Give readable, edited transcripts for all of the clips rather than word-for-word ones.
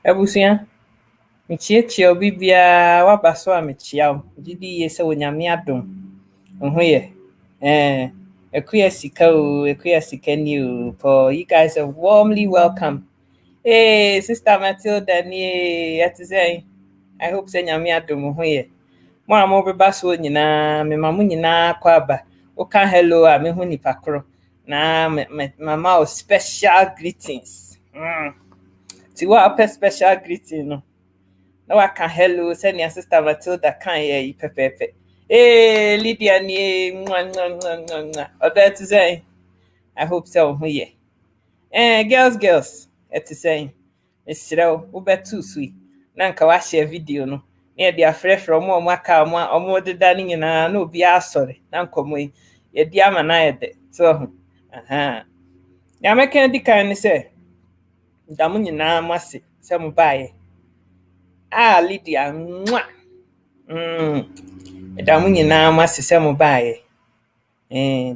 Abusua, mechiachi obi bia waba so a mechia wo. Gidi ye se wonyame adom. Ho ye. Ekuya sika o, ekuya sika ni o. For you guys are warmly welcome. Hey, Sister Matilda ni ati I hope say nyame adom ho ye. Mo a mo beba so nyina, me mamu nyina kwa aba. Oka hello a me hu nipa koro. Na mama o special greetings. Ti wa special greeting no. Na waka hello send sister Matilda kan ye pepepe. Hey Lydia ni oda to say I hope so ho ye. Girls et to say Mr. wo betu sui na nka wa share video no na ye afrefre omo aka omo deda ni nyina na obi asori na nkomo yi ye di ama na ye de so ya meka di kan ni say damu nyina mase se mo baaye. Lydia, mwah. Damu nyina masi se mo baaye.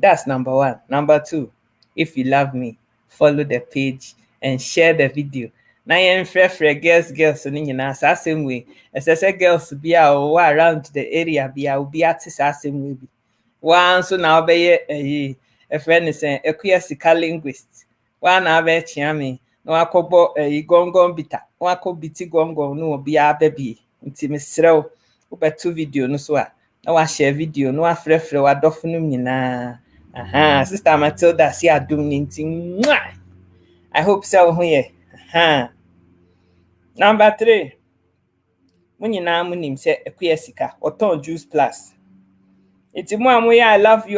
That's number 1. Number 2, if you love me, follow the page and share the video. Na yen frefre girls ni nyina sa same way. Esese girls bia o around the area bia obi ate sa same way bi. Wan so na obeye a friend is ekuya sika linguist. Wa na abe chiame na wakobo gongon bita. Wako biti gongon no obi abebi. Nti mesrew wo beto video no so a na wa share video no afrefre wa dofo no nyina. Sister Matilda si adom ni nti mwah. I hope so ho ye. Number 3. Mo nyina mo nim se ekuya sika oton juice plus. Iti mo amoye I love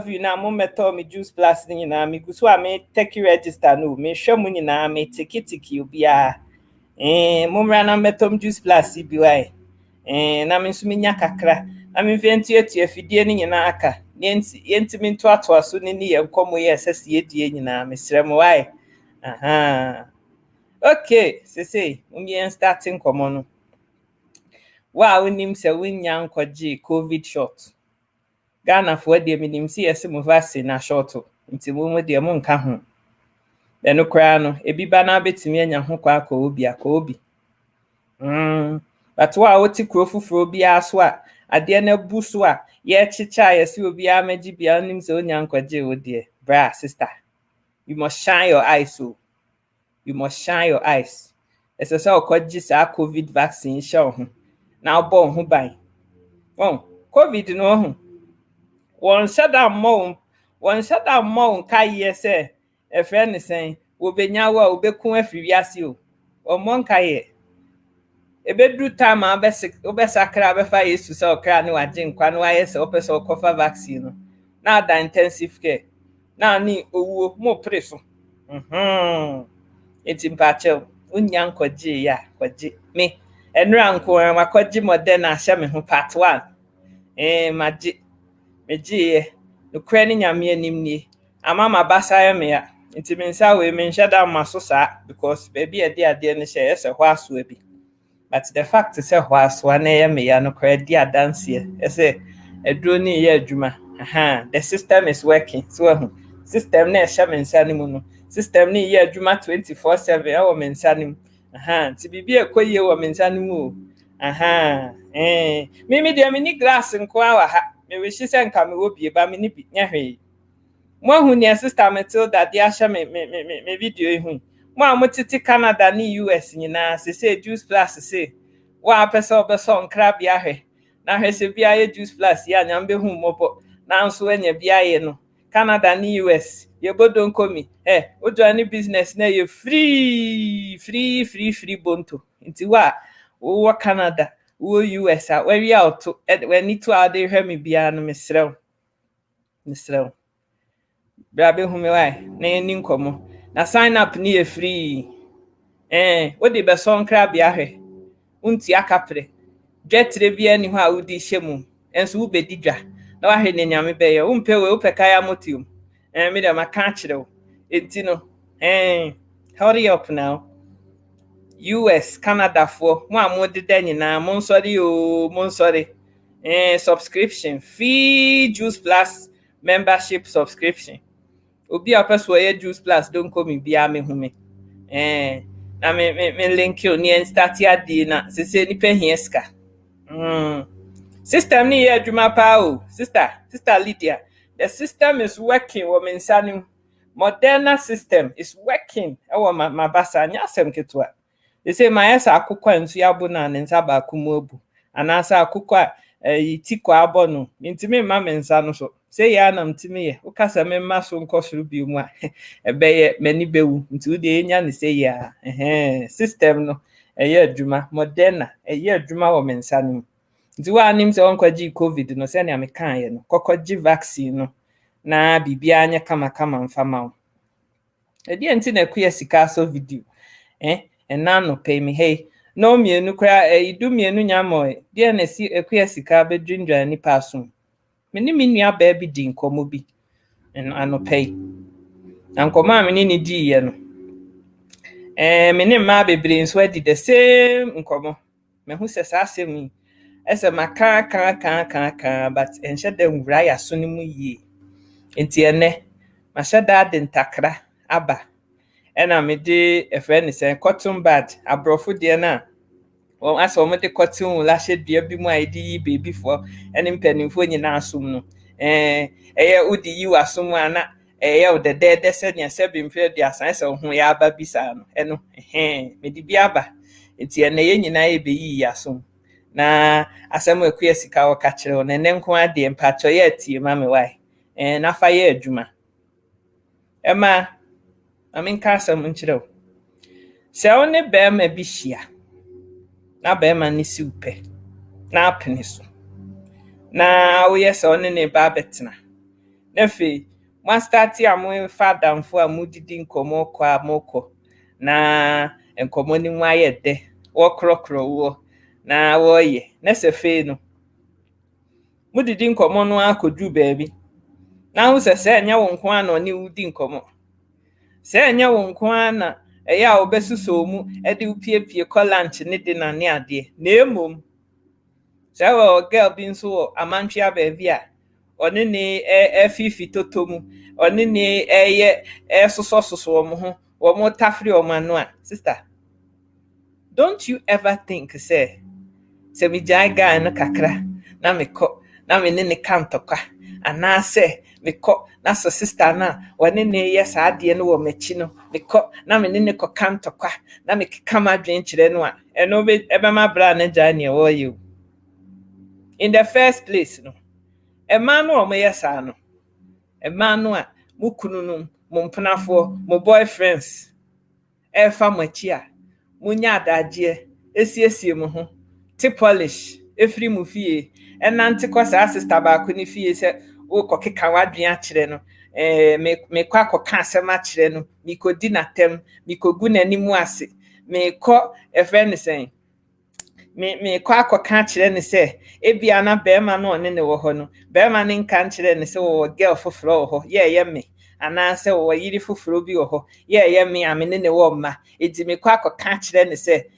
you na mo meto me juice plus ni nyina me guso a me take register no me hwe mo nyina me tiki obi a mo mra na meto juice plus bi wai na me nso menya kakra na me ventu afidie ni nyina aka yenti me nto aso ni ye nkomo ye sese yedie nyina me srem wai okay sese we starting komo no wa unim se winya nkoje covid shot Ghana for de minim si yesi mo vaccine na short nti mo de mo nka ho eno kra no ebi ba na betimi anya ho kwa aka obi but wa oti kro fufuro bia so a ade na bu so a ye chicha yesi obi amaji bia nim se onya nkwaje wo de bra sister you must shine your eyes ese so okwaji sa covid vaccine show ho na obo ho ban covid no ho One shut down mo nka ye se e friend sen wo benya wa obeku afiri ase o omo nka ye ebedru time obesakra abefa yesu se okra ne waje nkwa no aye se opese okofa vaccine no na da intensive care na ni owuo mo preso eti mpache unya nkoje ya kwaje me enra nko makwaje modern ahye me ho part 1 maje meji no kra ni nyame anim ni amama basa me ya nti me nsa we me nhye da maso sa because baby e de ade ne hye ese hɔ aso abi but the fact is hɔ aso na ye me ya no kra di adanse ese eduro ni ye adwuma the system is working so system na hye me nsa ni mu no system ni ye adwuma 24/7 e wo me nsa ni mu nti bibi ekoye wo me nsa ni mu mimi de me ni glass nko awa ha me wish say nka me obi ba me ni bi nya hwe mo hu ne sister Matilda de ahye me video ihu mo amotiti Canada ni US nyina se juice plus se wa pese obeso nkra bia hwe na hwe se bia ye juice plus ya nyam be hu mobo na nso anya bia ye no Canada ni US ye bodo nkomi ojo ani business na ye free bonto nti wo Canada wo US a we out when need to ade hwe me bia no mesrew bra be hu me wai na ni nkomo na sign up ni e free wo de be so nkra bia hwe unti akapre dwetre bia ni ho a wodi hyemu enso wo bedi dwa na wa hwe ne nyame be ye wo mpe we wo peka ya motium me de maka kire enti no hurry up now US, Canada for mo amode da nyina mo nsori subscription fee juice plus membership subscription obi apeso ye juice plus don come bia me hume na me link you ni start ya di na se ni pe hie ska. System ni ye adwuma pa o. Sister Lydia, the system is working wo mensani. Moderna system is working. Ewo mabasa nya asem ketwa. They say my esa akukwa nsu ya bu na ne nsa ba akumu obu. Anasa akukwa tikwa abo no. Ntimi ma mensa no so. Say ya na mtimi ye. Ukasa me ma so nkosuru bi mu a. Ebeye mani bewu. Nti wo de enya ne say ya. System no eye adwuma. Moderna eye adwuma wo mensa no. Nti wa anim se onkwaji covid no se na me kan ye no. Kokwaji vaccine no. Na bibia anya kama mfama wo. Edi enti na kuya sika so video. Ena no pay me hey. No mienu kra idu mienu nyamo. Di na si kuya sika be dwindwa ni paso. Me ni me nua ba bi di nkomo bi. Ano pay. Na nkoma me ni di ye no. Me ni ma bebre nso adi the same nkomo. Me hu se sa asemi. Ese maka kan but enhye da nwura ya so ni mu yie. Enti ene ma sheda de ntakra aba. Ena me de efre ni se cotton bud abrofo de na won aso mo de cotton la hye bi mu aidi baby for ene mpanimfo nyina asom no eye udi yi wasom ana eye o de se nya se bi mfe de asan se ho ya aba bisa no eno me de bi aba enti ene ye nyina e be yi asom na asem akuya sika wo ka kire won ene nko ade mpacho ye tie ma me wai na fa ye adwuma ema amin kasam nchire se one be ma bi hia na be ma ni si upe na apene so na wo yes one ne ba betena na fe mo start am father mfo amudidi nkomo kwa moko na nkomo ni nwa ye de wo krokro wo na wo ye na se fe no mudidi nkomo no akodu baabi na wo se enya wo nko ana oni wudi nkomo se enya wo nko ana eya obesuso mu ede upiepie ko lunch ne de na ne ade na emom se wo girl bi nso amantwia baabi a oni ne fifi totomu oni ne eye soso mo ho wo mo tafri o manu a sister, don't you ever think se mi jaiga no kakra na meko na me ne kantokwa ana se meko na so sister na woni ne yes ade no wo machi no meko na me ne ko kantokwa na me kama dwen kire no a eno be ebe ma bra na jani wo you in the first place no e ma no o me yes no e ma no a mukunu no mo mpenafo mo boyfriends e fa machi a munya adaje esiesie mo ho ti polish efri mu fie enante kwasa sister ba ko ni fie se wo kokeka wadwen a kire no me kwa akoka asem a kire no mi ko di natem mi ko gu nanimu ase me ko efre sen me kwa akoka kire ne se ebia na be ma no ne wo ho no be ma ne nka kire ne se wo girl foforo ho ye me ana se wo yiri foforo bi wo ho ye me amene ne wo ma edi me kwa akoka kire ne se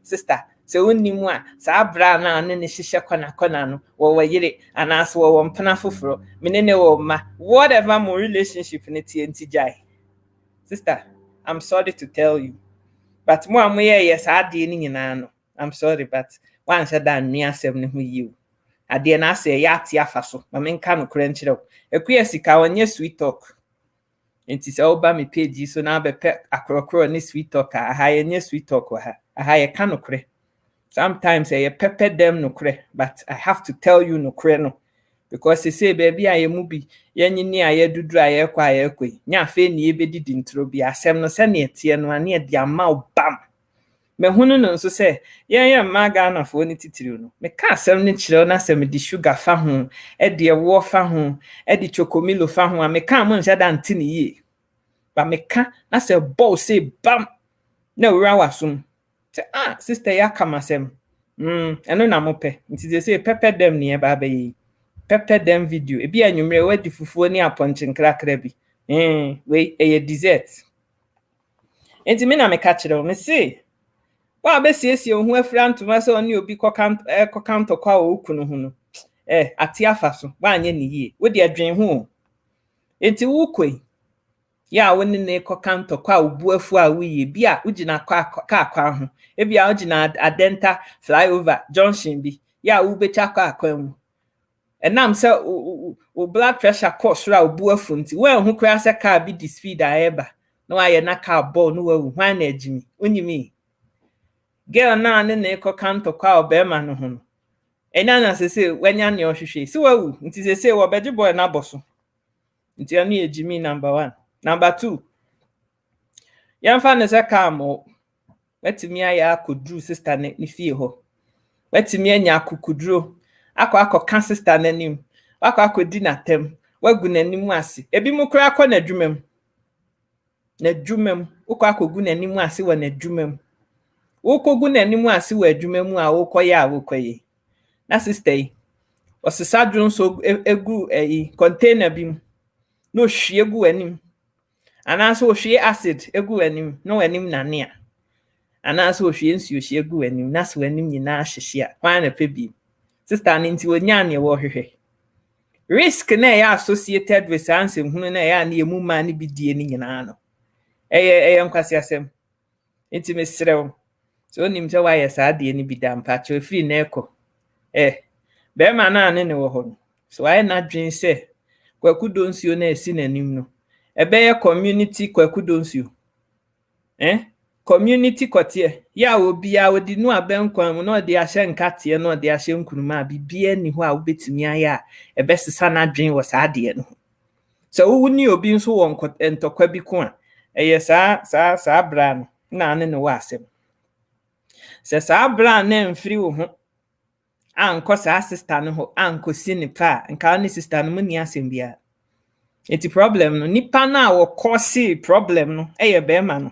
sister se unimu a sa bra na ne hihye kona no wo yire ana so wo mpena foforo mene ne wo ma whatever mo relationship ne tie jai sister, I'm sorry to tell you but mo amoye yes ade ni nyina no I'm sorry but wan sha da nni asem ne ho yiu ade na ase ya ate afaso ma menka no kura nchire ekuya sika onye sweet talk enti se oba me page so na be pe akrokro ne sweet talk aha ye sweet talk aha ye ka no kure. Sometimes I pepper them no kre, but I have to tell you no kre no. Because they say baby I mubi yenyi ni aye dudu aye kwa nya fe ni ebe didi ntro bi asem no se na etie no ane de ama bam. Me hunu no nso se yen maga na fo ni titiri no. Me ka asem ni kire na asem di sugar fa ho, e de wo fa ho, e di chocomilo fa ho, me ka mo nja da nti ni ye. Ba me ka na se bow say bam na wura wasum. Sister ya kamasem eno na mope nti say pepper dem ne ba ba yi pepper dem video e bi anwumre wadi fufuo ni aponche nkrakra bi we eye dessert enti me na me ka kire o me say wa be siesie ohu afra ntoma se oni obi kokanto kwa o kunu hu no ati afa so wa anye ne yie wo de adwen hu enti wo koi ya woni ne koka ntokwa obuafu a wuyi bi a ugina kwa ho ebi a ugina adenta flyover junction bi ya ubecha kwa mu enam se o blood pressure course ra obuafu nti we hu kra se car bi di speed a eba na wa ye na car ball no wa hu hwan na ejimi onyimi girl na ne koka ntokwa obema no ho enya na sese wenya ne ohwehwe si wa wu nti sese wo beji boy na boso nti anu ejimi number 1 number 2 yamfa ne se kamo wetimi aya akodru sister ne fie ho wetimi anya akokudro akọ sister nanim akodi na tem wagu nanim ase ebi mu kura akọ na dwumam ukọ akogu nanim ase wa na dwumam ukogu nanim ase wa dwumam a ukoye a ukoye na sister yi osisa dwun so egu container bi mu no hwie egu anim anaso hwie acid egu anim no anim na ne a anaso hwie nsuo hwie egu anim na so anim nyina ahyehye a kwan na pebi sister nti wonya ne wo hwehwe risk na ya associated with ansem hunu na ya na emu ma ne bi die ni nyina no eye nkwasi asem nti mesrew so nim se wa yesa de ni bi da mpa che free na eko be ma na ne wo ho so aye na dwen se kwakudo nsuo na esi nanim no ebe ye community kwakudo nsuo community kotie ya obi a odi nu abenkwan mu no de ahye nkate no de ahye nkunuma bibia ni ho a obetimi aya ebesesa na dwen wo sa de no so wo ni obi nso wo ntokwa bi ko a eye sa bra no na ne wo asem se sa bra na mfiri wo ho anko sa sister no ho anko si ni pa nka ni sister no mu ni asem bia eti problem no nipa na wo cause problem no eye be ma no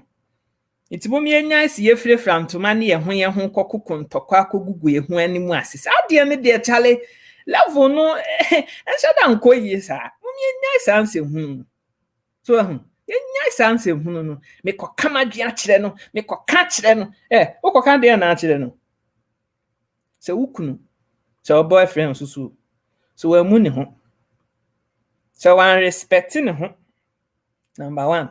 itibom yenya isi yefre frantoma ne ye ho kokoko ntokwa akogugu ye ho animu asese ade ne de chale level no enshada nko yi sa mum yenya sanse hu so yenya sanse hu no me kokama dua kire no me koka kire no ukoka de na kire no se ukunu so boyfriend susu so we mu ne ho so one respect ne ho number 1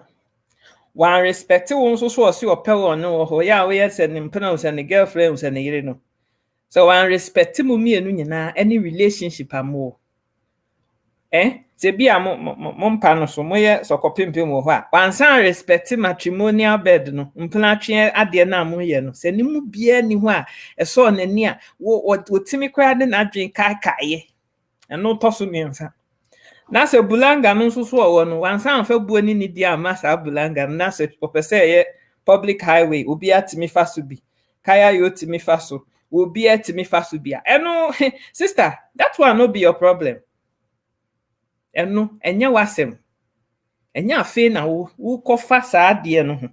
one respect won so osi opel no ho ya we yes and impena us and girlfriend us and yire no so one respect mu mienu nyina any relationship amo se bia mo mpa no so moye sokopempem ho a one san respect matrimonial bed no mpena twe ade na mo ye no se ni mu bia ni ho a eso nani a wo timi kra de na dwen kai eno to so miensa na se bulanga no nso so wo no wansan fa buo ni di amasa bulanga na se popese ye public highway obi atimi faso bi kaya yo timi faso obi atimi faso bia eno sister that one no be your problem eno enye wasem enye afi na wo kofa saade no ho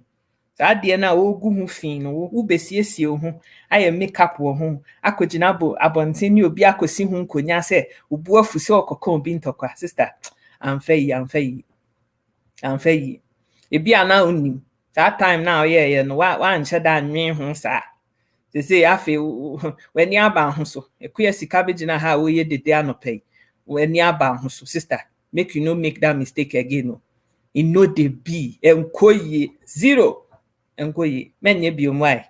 saade na ogu hu fin no wo besiesie ho aye makeup wo ho akogina abonten ni obi akosi hu nkonya se obu afu se okoko obi ntokwa sister amfeyi ebi ana onim that time now ye no wa nche da nwen ho sa se afi wani aba ho so ekuya sika begina ha wo ye dede anopai wani aba ho so sister make you no make that mistake again no it no dey be enkoyi zero enkoyi menye bi omwai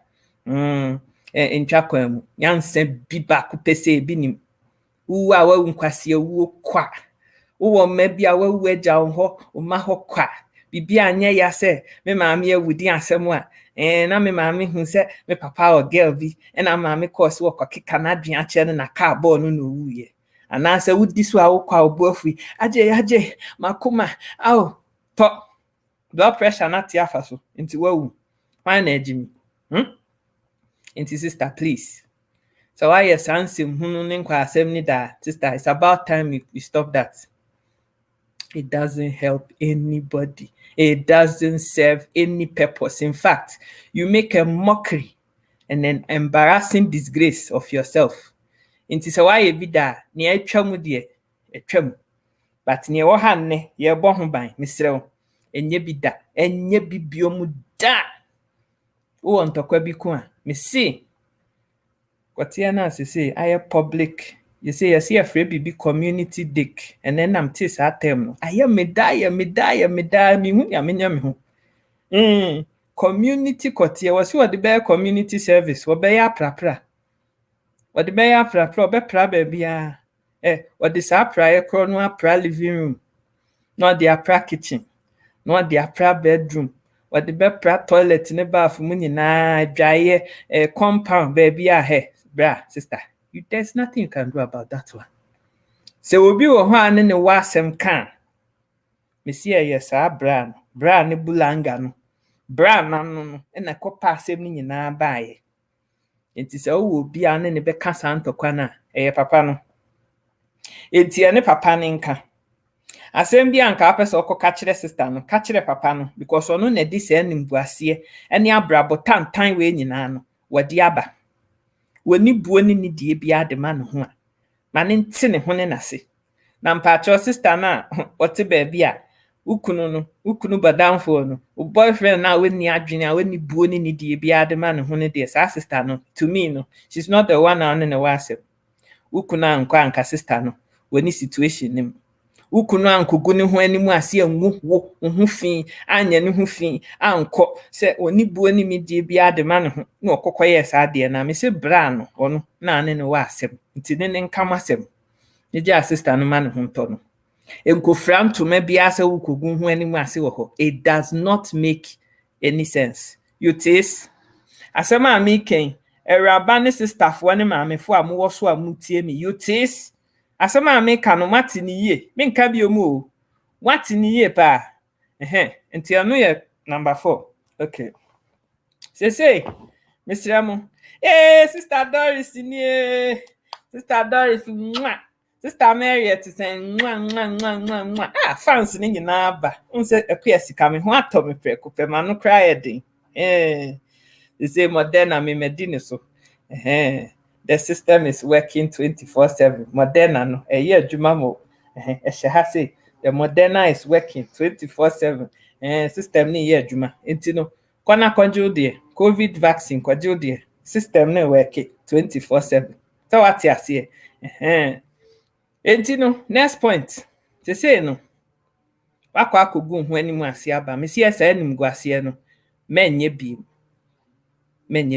entwakwa mu yanse bi ba ku pese bi nim wu a wa nkwase wu kwa wo mabi a wa wu agya ho o ma ho kwa bibia anya ya se me maami awudi asem a na me maami hu se me papa o girl bi na maami course wo kokeka na dwan ache na car ball no wuye ana se wudi so a wo kwa obuafu aje makoma aw to blood pressure na tia faso nti wawu why na ejimi nti sister please so why yes ansem hunu ne kwa asem ni da sister it's about time we stop that. It doesn't help anybody. It doesn't serve any purpose. In fact, you make a mockery and an embarrassing disgrace of yourself. Inti se why be da ni atwamu de atwamu. But ni wo hanne ye bo ho ban misrew. Enye bi da, enye bi biomu da. Wo ntokwa bi ku a, me see. Kwatia na se aye public You say yes, here free be community dick, and then I'm tis at them. I am me die, me who ya me hu. Community kotia was what the bear community service, what bear prapra. What the bear prapra, be pra baby. What the sa prior chrono pra living room, not the pra kitchen, not the pra bedroom. What the be pra toilet in the bathroom, na dry compound baby. Bra, sister. There's nothing you can do about that one. So obi wo ho ane ne wasem kan. Me see yes bra ne bulanga no. Bra no na kopa asem ni nyina baaye. Enti se wo obi ane ne be kasa ntokwa na papa no. Enti ne papa ne nka. Asem bi anka apese okoka kire sister no, ka kire papa no because ono na di se animbuase ene abrabo tantan we nyina no. Wadi aba. Woni buo ni ni die bia de ma no ho a. Ma ne nte ne ho ne nase. Na mpacho sister na wote baby a ukunu badamfo no boyfriend na we ni adwene a we ni buo ni die bia de ma ne ho ne de sa sister no to me no she's not the one on ne wase ukunu anka sister no we ni situation nim ukunu ankogu ne ho animu ase anwu wo ho fin anya ne ho fin anko se oni buo ni mi die bia de ma ne ho na okokoye sa de na me se bra no ono na ne wase nti ne nkamasem Nija sister no man ho to no. Enkofra ntoma bia se wukogu ho animu ase wo ho. It does not make any sense. You taste asema me ken eraba ne sister fo ne maamefo a mo wo so a mutie me. You taste asema me ka no mate ni ye. Me nka bi omu o. Mate ni ye pa. Enti anu ye number 4. Okay. Say Mr. Amo. Sister Doris ni Sister Doris mwah. Sister Mary to say mwah. Fans ni nyina ba. Unse ekwa sika me ho ato me preko pe ma no cry edin. They say Moderna me medine so. The system is working 24/7. Moderna no eye adwuma mo. Ha say the Moderna is working 24/7. System ni ye adwuma. Enti no kwana konju de COVID vaccine konju de system ni working 24/7. So what you say? Enti no next point. Say no. Wakwa akogu ho animu ase aba. Me see esa anim go ase no. Menye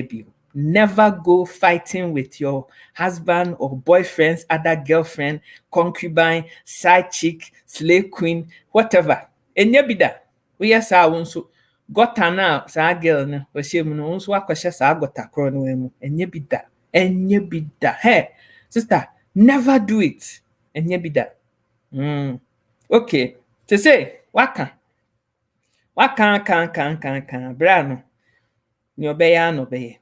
bi. Never go fighting with your husband or boyfriend's other girlfriend, concubine, side chick, slave queen, whatever. Enye bi da. We yesa wonso gota na sa girl no we shemu no wonso akwahye sa gota kro no emu. Enye bi da. Hey, sister, never do it. Enye bi da. Okay. To say, waka kan bra no. Ni obeya no beye.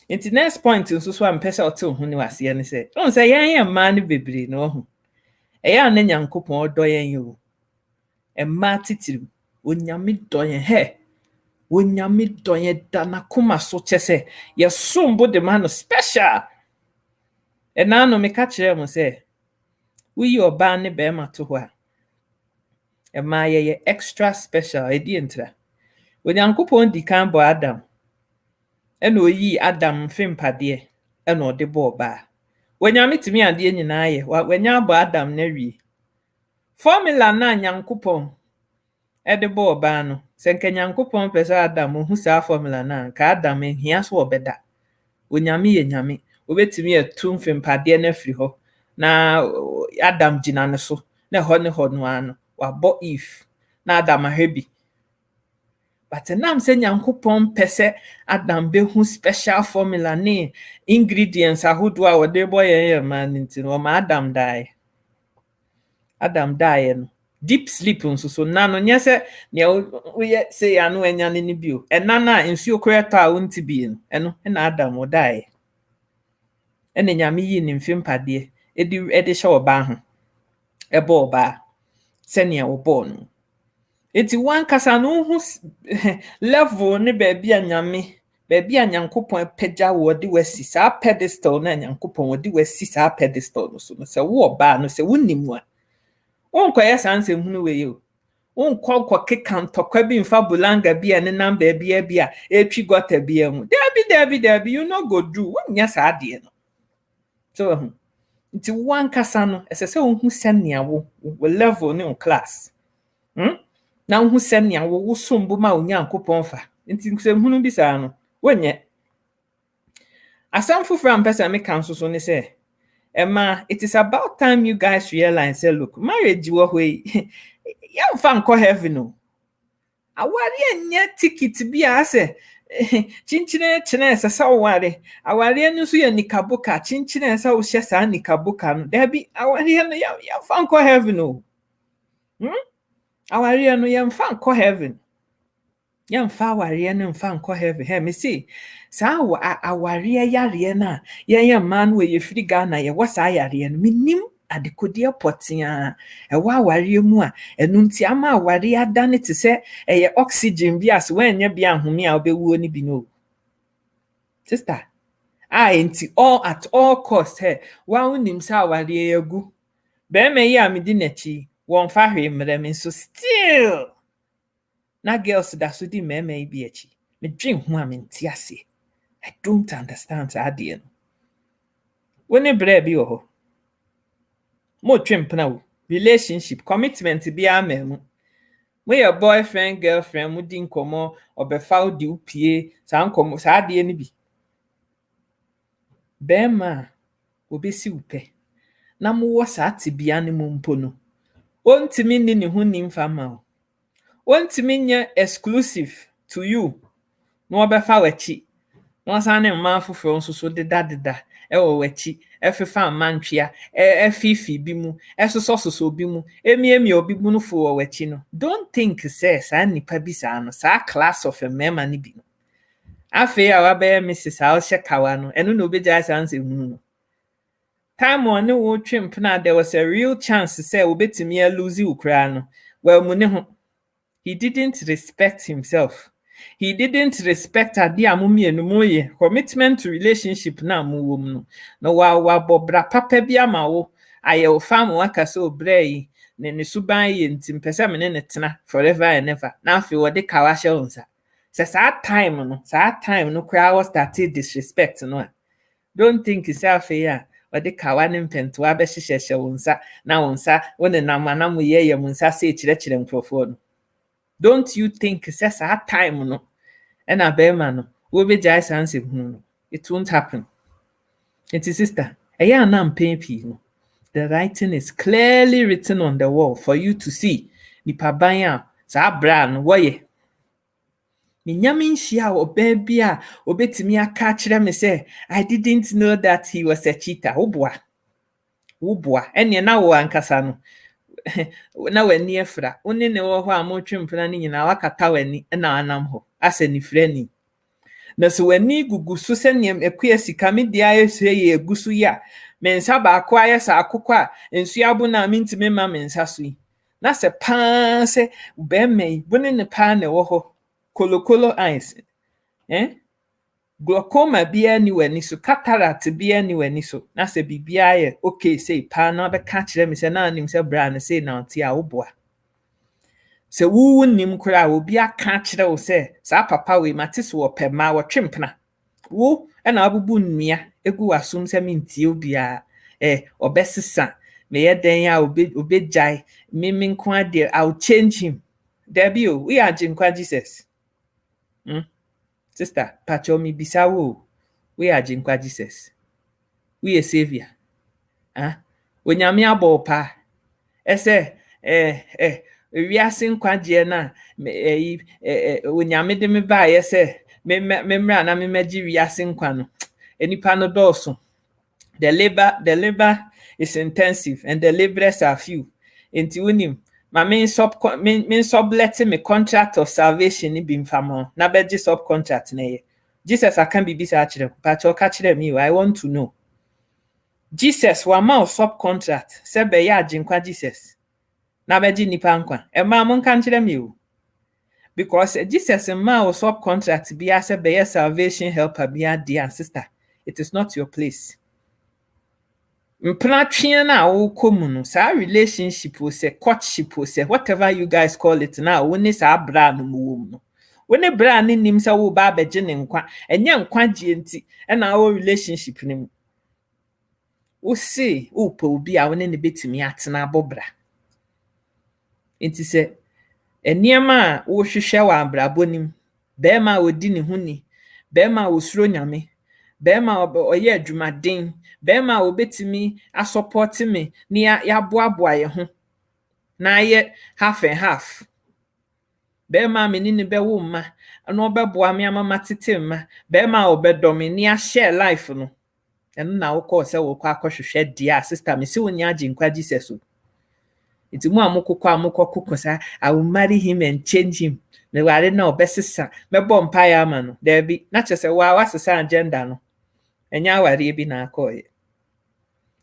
Inti next point nso so am pesa ote ho ni wase ne say. Don say yan ma ne bebre no ho. Eya na Nyankopon odo yan yo. Emma titirim. Onyame doyen he. Onyame doyen dana kuma so chese. Ye sombo de man special. Na no me ka kire mo say. Uyi oba ne be ma to ho a. Emma ye extra special edi entra. Onyankopon di kan bo Adam. Ena oyi Adam fempade ena ode bo ba. Wanyame timi ade nyina ye. Wanya bo Adam na wie. Formula na Nyankopon ede bo ba no. Senke Nyankopon pesa Adam hu sa formula na ka Adam hia so obeda. Wanyame ye nyame. Obetimi etum fempade na firi ho. Na Adam gina ne so. Na ho ne ho no ano. Wa bo if. Na Adam ahebi. But nam se Nyankopon pese Adam be hu special formula ne ingredients ahodo a wode boy ye man nti no ma Adam die. Adam die no. Deep sleep nso so na no nyese ne we say anu anya ne bio. Ena na nsuo koreto a wonti bi no. Eno na Adam o die. Ene nyame yi ne mfempade edi hye oba ho. Ebo oba se ne obo no. Eti wan kasa no hu level ne baby anyame baby Nyankopon pagya wo de wasi sa pedestal na Nyankopon wo de wasi sa pedestal no so no se wo ba no se wonimu a wonkoye sanse hunu we yo wonkọ keka ntokwa bi mfa bulanga bi ene number bi a etwi gota bi mu dabi you no go do wonya sa ade no so nti one kasa no ese se wo hu sɛnea wo level ne class na wo hu sɛnea wo sombo ma onyankopɔn fa nti nsɛmhunu bi saa no wonyɛ asɛm foforɔ a mpɛ sɛ meka nso so ne sɛ Emma, it is about time you guys realize, say, look, marriage wɔ hɔ yi yɛmfa nkɔ heaven no aware nyɛ ticket bi a sɛ chinchine kyene ɛsɛ sɛ woware aware no nso yɛ nikaboka chinchine ɛsɛ wo hyɛ saa nikaboka no dabi aware no yɛmfa nkɔ heaven no aware no yɛmfa nkɔ heaven yɛmfa aware no mfa nkɔ heaven he me see saa aware yare na yɛyɛ man we yɛfiri Ghana yɛwɔ saa yare no menim adekodeɛ pɔtea ɛwɔ aware mu a ɛno nti ama aware adane te sɛ ɛyɛ oxygen bi as wɔanyɛ bi ahome a wobɛwuo ne bi no sister nti at all cost wa wonim sɛ aware yɛgu bɛrima yi a medi n'akyi wɔmfa hwee mmerɛ me nso still na girls da so di mɛrima yi bi akyi medwen ho a mente ase I don't understand saa adeɛ no wone brɛ bi wɔ hɔ mo twempena wo relationship commitment bi ama mu mo yɛ boyfriend girlfriend mo di nkɔmɔ ɔbɛfa wo di upie saa nkɔmɔ saa adeɛ no bi bɛrima obesi wo pɛ na mo wɔ saa tebea ne mo mpo no ontimi ni ne ho nimfa ma wo ontimi nyɛ exclusive to you na ɔbɛfa w'akyi na ɔsan ne mma foforɔ nso so deda ɛwɔ w'akyi ɛfefa amantwea ɛfifi bi mu ɛsoso bi mu emiemi obi mu no fo wɔ w'akyi no don't think say saa nipa bi saa no saa class of a mema ne bi no afei a wabɛyɛ Mrs. a ɔhyɛ kawa no ɛno na obegya saa nsɛmhunu no time on no wo twempena there was a real chance say obetumi lose wo kra no well mu ne ho he didn't respect himself. He didn't respect ade a momienu moye commitment to relationship na mo no no wa bobra papa bi ama wo aye wo fam waka so obrai ne suban ye ntim pese me ne tena forever and ever na afi wo de kawa hye wonsa se saa time no kra was started disrespect no don't think yourself ya wo de kawa ne mpento abe hyehyehye wonsa na wonsa wo ne namana mo ye munsa se kyerɛkyerɛ mkrofo no don't you think says that time no and a bearman no will be jai sanse no it won't happen. It is sister aya na mpempi no the writing is clearly written on the wall for you to see nipa ban a sa bra no woye minyame nhia oba bia obetimi aka kire me say I didn't know that he was a cheater woboa ene na wo ankasa no na wani efra woni ne wo ho a mo twempena ne nyina wakata wani na anam ho asa ni frani na so wani gugu so senem ekua sika me dia yesue ye egusu ya mensa ba akwa ayesa akokọ a ensu abo na mintime ma mensa so yi na se paa se be mai bone ne paa ne wo ho kolokolo eyes glaucoma bia ni wani so cataract bia ni wani so na se bibia ye okay say pa na be ka kire me se na anim se bra na say na nti a woboa se wu nim kura obi aka kire wo se sa papa we matis wo pema wo twempena wo na abubu nnua egu asum se mintie obia obesesa me ye den ya obejai mimi nko ade I'll change him there be we are jinkwa Jesus sister pachomi bisawo we are jinkwa Jesus we a savior onyame abopa ese wiase nkwaje na onyame de me ba yese memra na memaji wiase nkwa no enipa no doso the labor is intensive and the laborers are few enti wonim ma men sublet me contract of salvation ni bi mfamo na beji subcontract na ye Jesus akan bibi sa akire pa cho ka kire me I want to know Jesus wa ma subcontract se be ya aginkwa Jesus na beji nipa nkwa e ma mon kan kire me o because Jesus ma subcontract bi ase be ya salvation helper bi dear sister it is not your place. Mplatwe na wo komu no sa relationship o se courtship o se whatever you guys call it now woni sa bra no mo no woni bra ne nim sa wo ba beje ne nkwa enye nkwa je enti na wo relationship ne mu see upo obi a wone ne betimi atena abobra enti se eniema a wo hwehwe wa abrabonim bema a odi ne ho ni bema a osuro nyame bema a oye adwumaden bema a obetimi asupport me ni ya boaboa ye ho na ye half and half bema me ni ne bewo ma na obeboa me amama tete ma bema a obedomi ni a share life no eno na wo call se wo kwa akohwehwe dia sister me se wonya aginkwa Jesus o iti mu amukukọ amukọ sa I will marry him and change him me ware na obesesa mebo mpa ya ama no there be na chese wa wasesa agenda no enya ware bi na akoye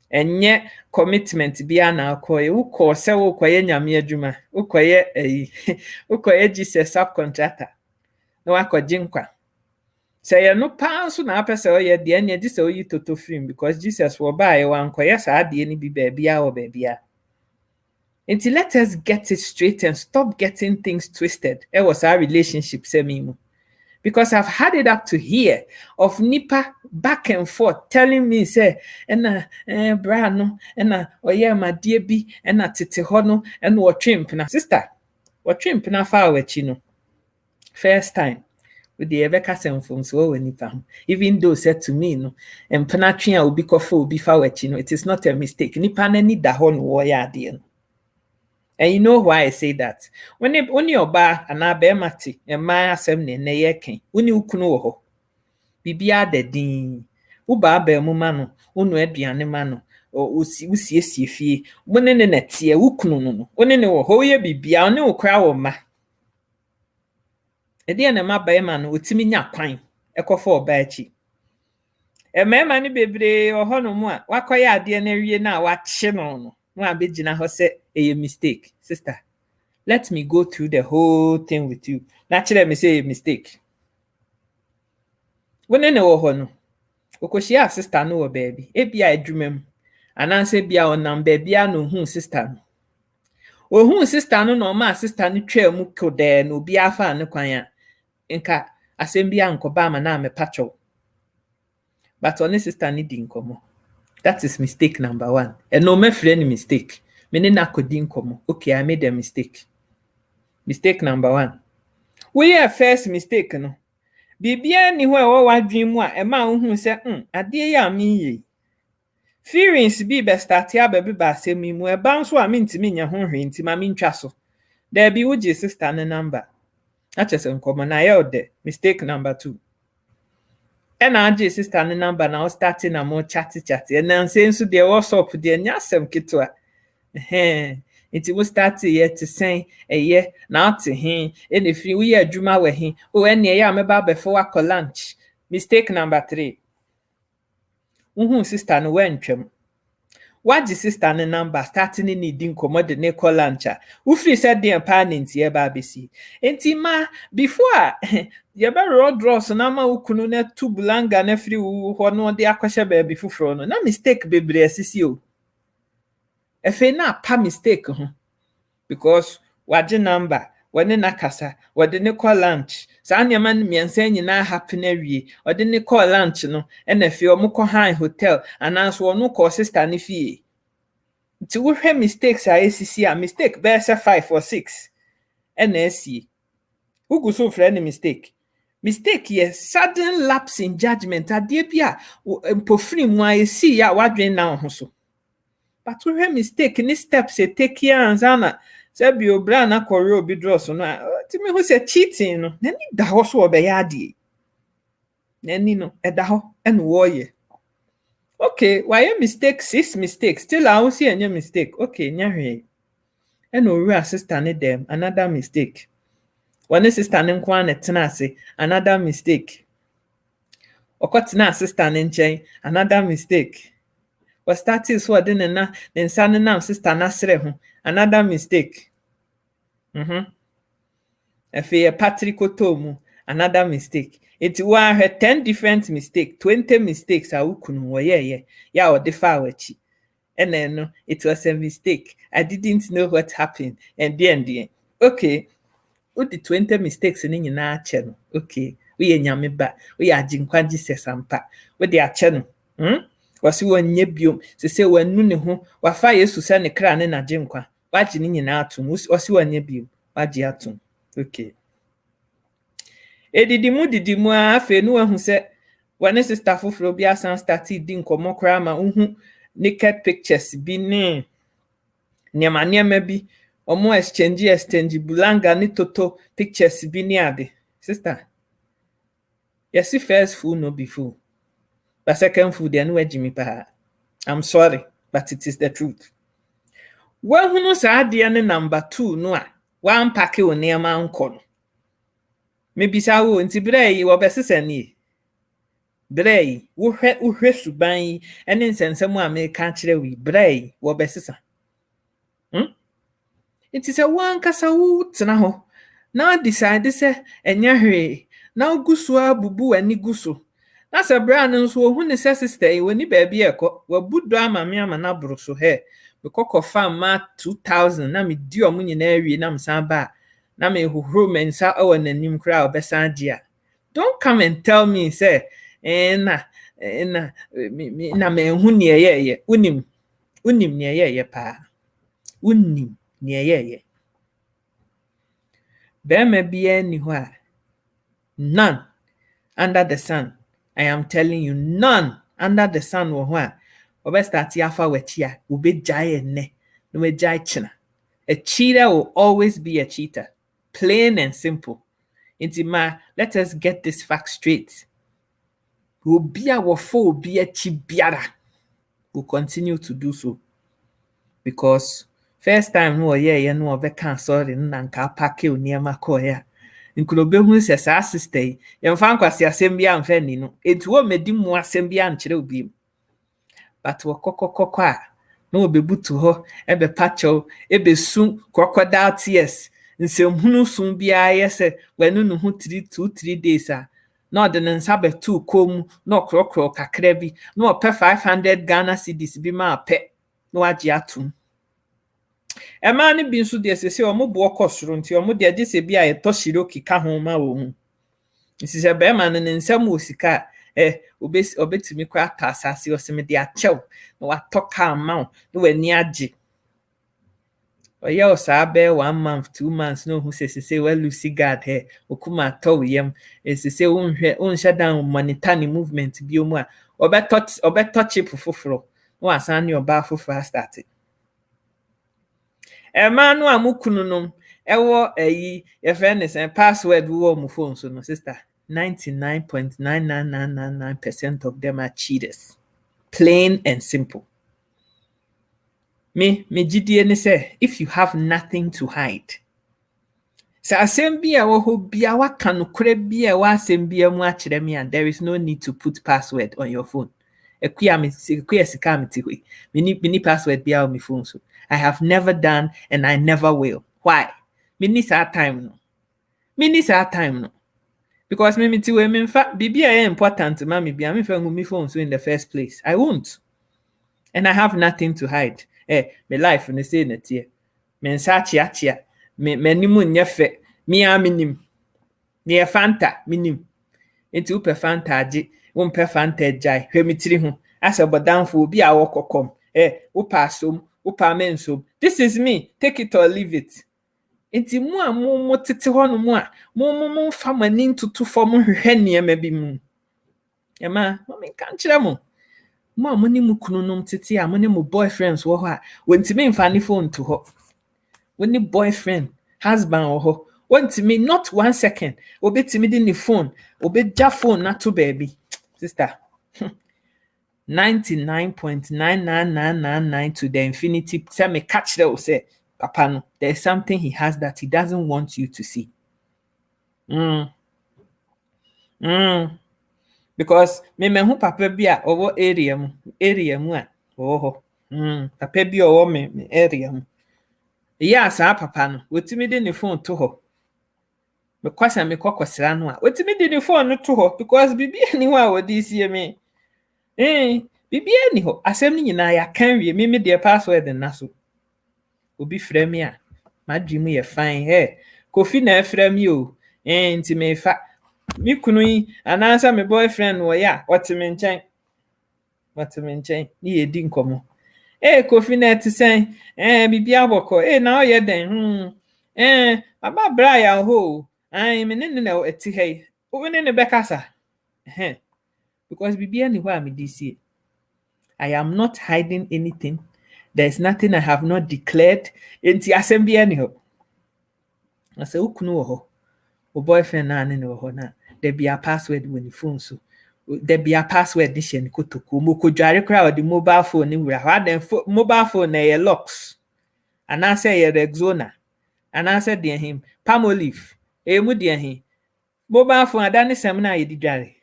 enye commitment bi na akoye ukọ se wo koye nyame adwuma ukoye ukoye Jesus subcontractor no akọji nkwa se ye no panso na apese oye de enye di se oyi toto film because Jesus wo ba ye wan koye sa de ni bi ba bia wo ba bia. Until let us get it straight and stop getting things twisted. It was our relationship, Semimu. Because I've had it up to here of Nipa back and forth telling me, say, Brano, oye ma dear bi, tete hono, and what trimp na sister. What trimp na far away chino. First time. With the Eveka from so Nipa. Even though said to me, no, and penatria will be kofo be far away chino. It is not a mistake. Nipa ne need the hon warrior dear. And you know why I say that? When you ba ana be mati, and my asem ne ye ken, uni ukunu wo ho. Bibia de din. Uba be mu ma no, unu aduane ma no, usiesie fie. Wone ne netie ukunu no. Wone ne wo ho ye bibia, one wo kra wo ma. E de na ma ba ma no, otimi nya kwan. Ekofo oba achi. E mema ni bebre wo ho no mu a, wakoye ade na wie na wache no. No abegina ho say a mistake, sister. Let me go through the whole thing with you. Naturally, me say a mistake. When any wo ho no, okoshia sister no baby. E bia adwumam. Ananse bia onam bia no hu sister no. O hu sister no no ma sister no twa mu kode no bia fa ne kwan a. Nka asem bia nkoba ma na me pacho. But on sister ni di nkomo. That is mistake number 1. And no me friend mistake. Me ne na kodi nkomo. Okay, I made a mistake. Mistake number 1. We are first mistake no. Bibia ni ho e wo wadwen mu a e ma hu se ade ya mi ye. Feelings bi be start ya be ba asemi mu e ba nso a me ntimi nya ho hwe ntima me ntwa so. There be uji sister ne number. Achese nkomo na ye ode. Mistake number 2. And aje sister ne number na starting na mo chat and then say so the WhatsApp the nyasem kitwa it will start here to say ye na to him and if you we adwuma we him o ene ya me ba before wa lunch. Mistake number 3. Sister no wentwem what the sister ne number starting in needing commode ne call lunch who free said the empowerment here babisi enti ma before ye be road draws na ma ukunu na tubulanga na free ho no de akwahye ba bi fufuro no na mistake bebre asisi o efe na pa mistake ho because waje number wone na kasa wode ne call lunch sa ne man miensa nyina happy na wie wode ne call lunch no na fe o mko high hotel ananso ono call sister ne fie ti wo hwe mistakes a esisi a mistake be say 5 or 6 na esi ugu so friend mistake yes sudden lapse in judgment ade bia mpofiri mu a esi ya wadwen na ho so but wo hwe mistake ni steps e take ya anzana say bi obra na kore obi draws no ti me ho say cheating no na ni da ho so obe ya ade na ni no e da ho en wo ye okay why mistake 6 mistakes still I see any mistake okay nya hwe en owura sister ne dem another mistake one sister ne nkwa na tena ase another mistake okotena sister ne nchen another mistake was starting so de na nsa ne nam sister na sere ho another mistake efe Patrick Otomu another mistake it wa 10 different mistake 20 mistakes a ukunu wo ye ya o defa wachi and then no it was a mistake I didn't know what happened and then okay what the 20 mistakes ni nyina ache no okay we nyame ba we aginkwa Jesus ampa we dey ache no wasi wonye biom sese wanu ne ho wafa Yesu se ne kra ne nagye nkwa wagye ne nyina atom wasi wonye biom wagye atom okay didimu afa nu wahu se wane sister foforo bi asan start di nkomo kra ma uhu naked pictures bi ne niema bi omo exchange bulanga ni toto pictures bi ni ade sister yes first fool no be fool but second fool they no ejimi pa I'm sorry but it is the truth when hunu sa ade ne number 2 no a one pack o niema nko no maybe sa wo nti brei wo besese ni brei wo hwe suban ene nsensem a me ka kire wi brei wo besesa it is a one kasa wo tena ho na decide say enya hwe na ogusu abubu ani gusu na se bra no so ohu ne sister e woni ba bia ekọ wabudo amame ama na buru so he bekọkọ farm ma 2000 na me di omu nyina awie na msan ba na me hohoro mensa awa nanim kra obesan dia don't come and tell me say na me hu ne ye unim ne ye pa unim ne ye bema bia ni ho a none under the sun. I am telling you, none under the sun wo ho a obe start afa wachi a obe jai ene no we jai china. A cheater will always be a cheater, plain and simple. Intima, let us get this fact straight. Obi a wo fo obi a chi biara will continue to do so because first time no ye no obe kan sorry na nka pack o niema ko ya nkulobe hu se sa sister yemfa nkwase asem bia mfa ni no etu wo medi mu asem bia nkyere obi but wo kokokoko a no obebutu ho ebe pacho ebe sun crocodile tears nsem hunu sun bia yese wanu no hu 3 days a no de nsa betu kom no krokro kakra bi no pe 500 Ghana cedis bi ma pe no agi atum ema ni bi nso de sese o mo bo okosoro nti o mo de age se bi a eto shiroki ka ho ma wo hu nsi se be ma ne nsam wo sika obetimi kwa tasase o se me de achew no wa toka ma no wani age oya o sa be 1 month 2 months no hu sese we lucy guard he okuma to yem sese unhwe down monetary movement bi o mu a obeto chip foforo no asan ne oba foforo start Emanu amukununum ewo eyi ye fairness and password wo mu phone so no sister 99.99999% of them are cheaters, plain and simple. Me gidie ni say if you have nothing to hide sa asem bia wo ho bia waka no kure bia wa asem bia mu a kire me and there is no need to put password on your phone ekuya sika meti mini password bia on my phone so I have never done and I never will. Why? Me need time no. Because me ti we me fa bibia important ma me bia me fa ngumi phone so in the first place. I won't. And I have nothing to hide. My life no say na tie. Me nsa chia. Me nimu nyefe. Me aminim. Ne Fanta minim. Enti upe Fanta agi, umpe Fanta jai. Hwe mi tiri ho. Asa bodanfo obi a wokokom. Upa asom. Upamenso. This is me. Take it or leave it. Enti mu a mu tete ho no mu a mu fa mani ntutu fo mu hwehwe niema bi mu. Ema, me kan kire mo. Mu a ni mu kununum tete a ni mu boyfriends wo ho a wontimi mfa ni phone to ho. Woni boyfriend, husband wo ho. Wontimi not 1 second. Obetimi di ni phone, obeja phone na to baby. Sister. 99.99999 to the infinity. Say me catch that say, Papa no, there's something he has that he doesn't want you to see. Because me hu papa bi a owo area mu a papa bi owo me area mu. Yeah, sa papa no, wotimi de ni phone to ho. Me kwasa me kokosra no a, wotimi de ni phone no to ho because bibi ani wa wodi sie me. Bibia ni ho asem ni nyina ya kan wie me de password na so obi frɛ me a madwemu ye fine Kofi na frɛ me o nti me fa me kunu yi anansa me boyfriend wo ya otime nkyɛn matumi nkyɛn ne yɛdi nkɔmmɔ. Kofi na ɛte sɛn? Biribi abɔkɔ. Na ɔyɛ dɛn? Aba bra ya ho. Me ne na ɛte ha yi. Wo ne bɛkasa. Because biribi ani hɔ a mede sie. I am not hiding anything. There's nothing I have not declared. Enti asɛm bi ani hɔ. Na sɛ wo kunu wɔ hɔ, wo boyfriend na ne wɔ hɔ na there be a password wɔ ne phone so. There be a password this year kotoko mokodware kra the mobile phone ni wura hwa mobile phone na ye locks and I say ye Rexona and I said the him Palmolive mu de him mobile phone adane sem na ye di dware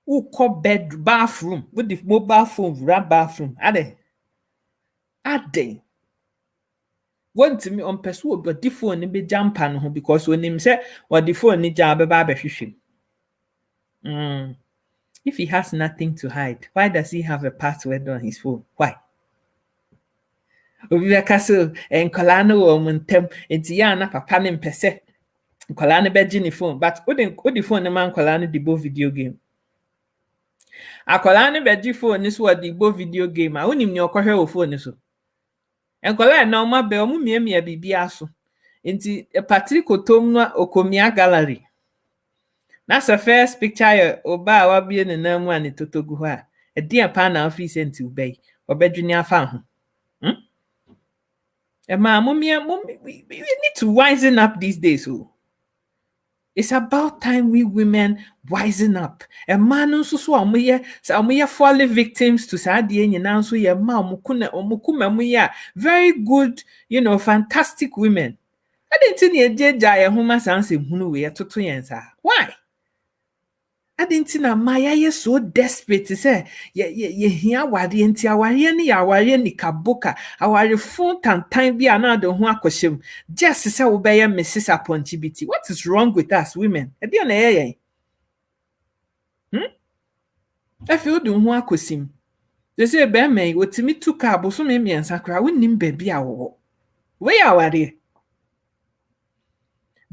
who call bed bathroom with the mobile phone wura bathroom ade want me on person but the phone ni be jump an ho because when him say what the phone ni ja be ba hwehwem. If he has nothing to hide, why does he have a password on his phone? Why? Obi so nkwala no wo muntem enti ya na papa ne mpese nkwala no beji ne phone but odi phone ne man nkwala no dibo video game. Akwala no beji phone ni so odi dibo video game a onim ne okohwe wo phone so. Nkwala na o ma be o mu miemia bibia so. Enti Patrick Otom no Okomia gallery. That's the first picture oba wa bie ne namu ani totogu ho a edi pa na office enti ubei obedwini afa ho. We need to wisen up these days. It's about time we women wisen up. Man nso so amoye fall victims to sadie nyina nso ye ma omukuma mu ya very good, fantastic women. I didn't think ye jeja ye homa sanse hunu we toto yensa. Why? I didn't think Maya is so desperate to say, ye hear wari enti awari ni awari ni kaboka, awari phone time be another who akoshim. Just say obey Mrs. Aponchibiti. What is wrong with us women? If you do who akosim. They say be me wotimi tu ka boso me miensa kra wonnim baby awo. We awari.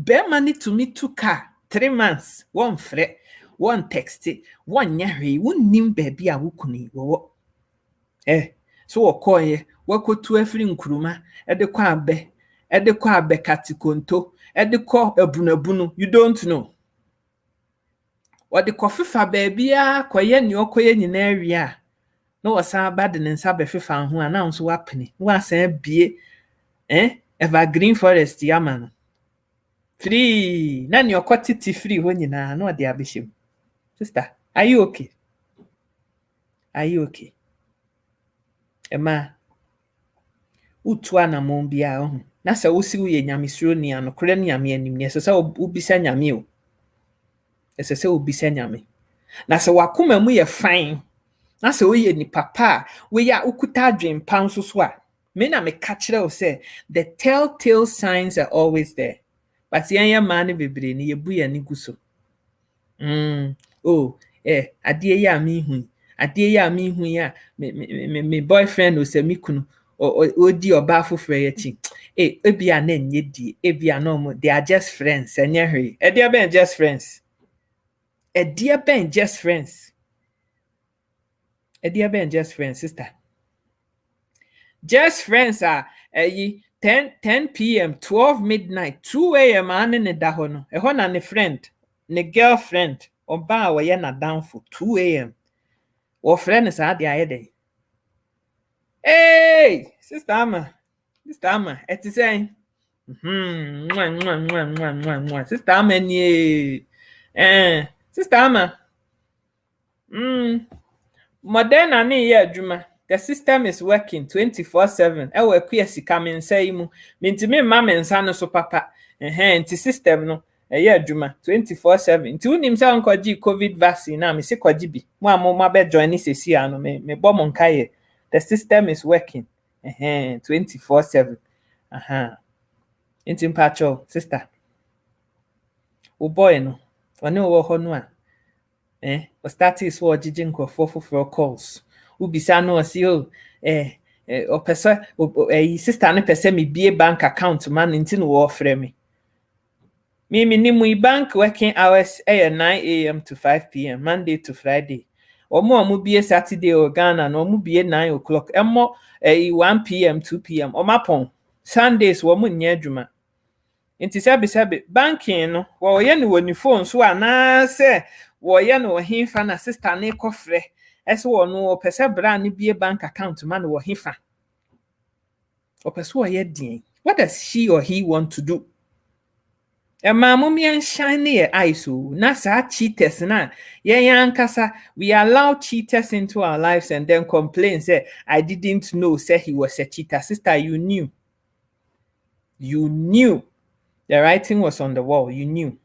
Be money to me 2 car 3 months, one fret. One text it, one nyahwe, wonnim baby a wukuni wo. So okoye, wako tu efiri nkuruma, ede kwa abe katikonto, ede kwa ebunabunu, you don't know. Wade kofifa baby a koye ni okoye nyina awia. No wasa bad ne nsa be fifa ho ana nso wapene. Wa san bie evergreen forest yama. Free, na ni okotiti free ho nyina na ode abehim. Sister, are you okay? Are you okay? Emma, utua na mombia ho. Na se wo si wo ye nyamesuro ni anokore ni ame anim ne se se obisa nyame o. Ese se obisa nyame. Na se wakoma mu ye fine. Na se wo ye ni papa, we ya ukuta adwen pan so a. Me na me ka kire o say the telltale signs are always there. But yen man bebre ni ye bu ya ni guso. Adie ya mi hu ya me boyfriend o se mi kunu odi oba foforo ya chi ebia na nye die ebia no mo they are just friends enye hwe edia ben just friends sister just friends are 10 p.m. 12 midnight 2 a.m. ane ne da ho no ho na ne friend ne girlfriend oba we ye na down for 2 a.m. Or friend sa de ayede. Hey, sister Ama, et is saying. Sister Ama ni sister Ama. Modern ni ye adwuma. The system is working 24/7. E we kwa sika me nsai mu. Mentimi ma me nsa no so papa. Nti system no ye adwuma 24/7. Nti unim sa nkoji COVID vaccine na me se kwaji bi. Mo amoma be join sesi ano me bom nkaye. The system is working 24/7. Nti mpacho sister. O boy no. One wo ho no a. O start is wo jijin nkofo for calls. Ubisa no osi o pesa sister no pesa me bie bank account man nti no wo ofre me. Me ni mu bank working hours 9 a.m. to 5 p.m. Monday to Friday. omo bie Saturday or Ghana no omo bie 9 o'clock emo 1 p.m. 2 p.m. omapon Sundays wo mo nya adwuma nti sebe banking no wo ye no woni phone so ana se wo ye no hefa na sister na ekofre ese wo no pese bra na bie bank account ma no wo hefa o pese wo ye din. What does she or he want to do? Ma mommy and shine your eyes so na sa cheaters na yankasa we allow cheaters into our lives and then complain say I didn't know say he was a cheater. Sister, you knew the writing was on the wall. You knew.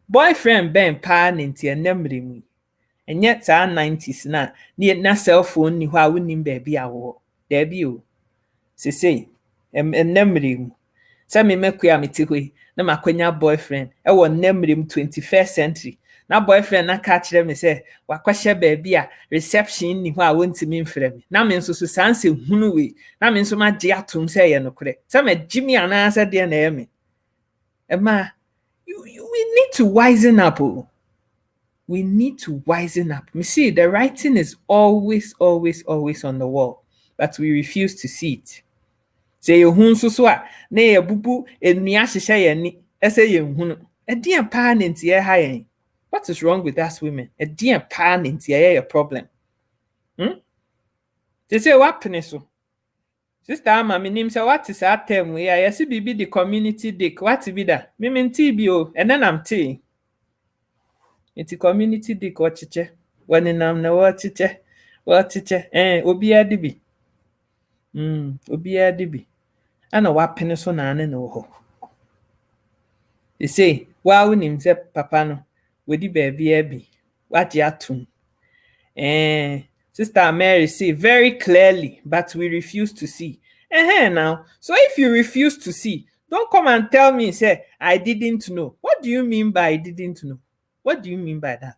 Boyfriend Ben pa ninti enemre mu and yet 90s na cell phone ni hwa wonim baby awo there be o say enemre mu say me mekua meti hoi na makwanya boyfriend e wo nemre mu 21st century na boyfriend na ka kire me say wakwahye baby a reception ni hwa wontimi mfrɛ me na me nso so sanse hunu we na me nso magye atom say ye nokore say me jimi ana say de na ye me ema we need to wisen up. Oh. We need to wisen up. You see, the writing is always on the wall, but we refuse to see it. Say you hun so so a na ye bubu enua hyehyɛ ye ni ese ye hunu ɛdeɛ paa na ntie ha yɛn. What is wrong with us women? Ɛdeɛ paa na ntie ye problem. They say what pene so. Sister ama minim say what is our term we ya see bibi the community dick. What be that? Me menti bi o and then I'm tea. It's community dick wachiche. When nam na wachiche. Obi adibi. Obi adibi. Ana wapene so na ane no ho. They say, wa unim se papa no, wedi baby abi. Waji atum. Sister Mary say very clearly, but we refuse to see. Now. So if you refuse to see, don't come and tell me, say, I didn't know. What do you mean by I didn't know? What do you mean by that?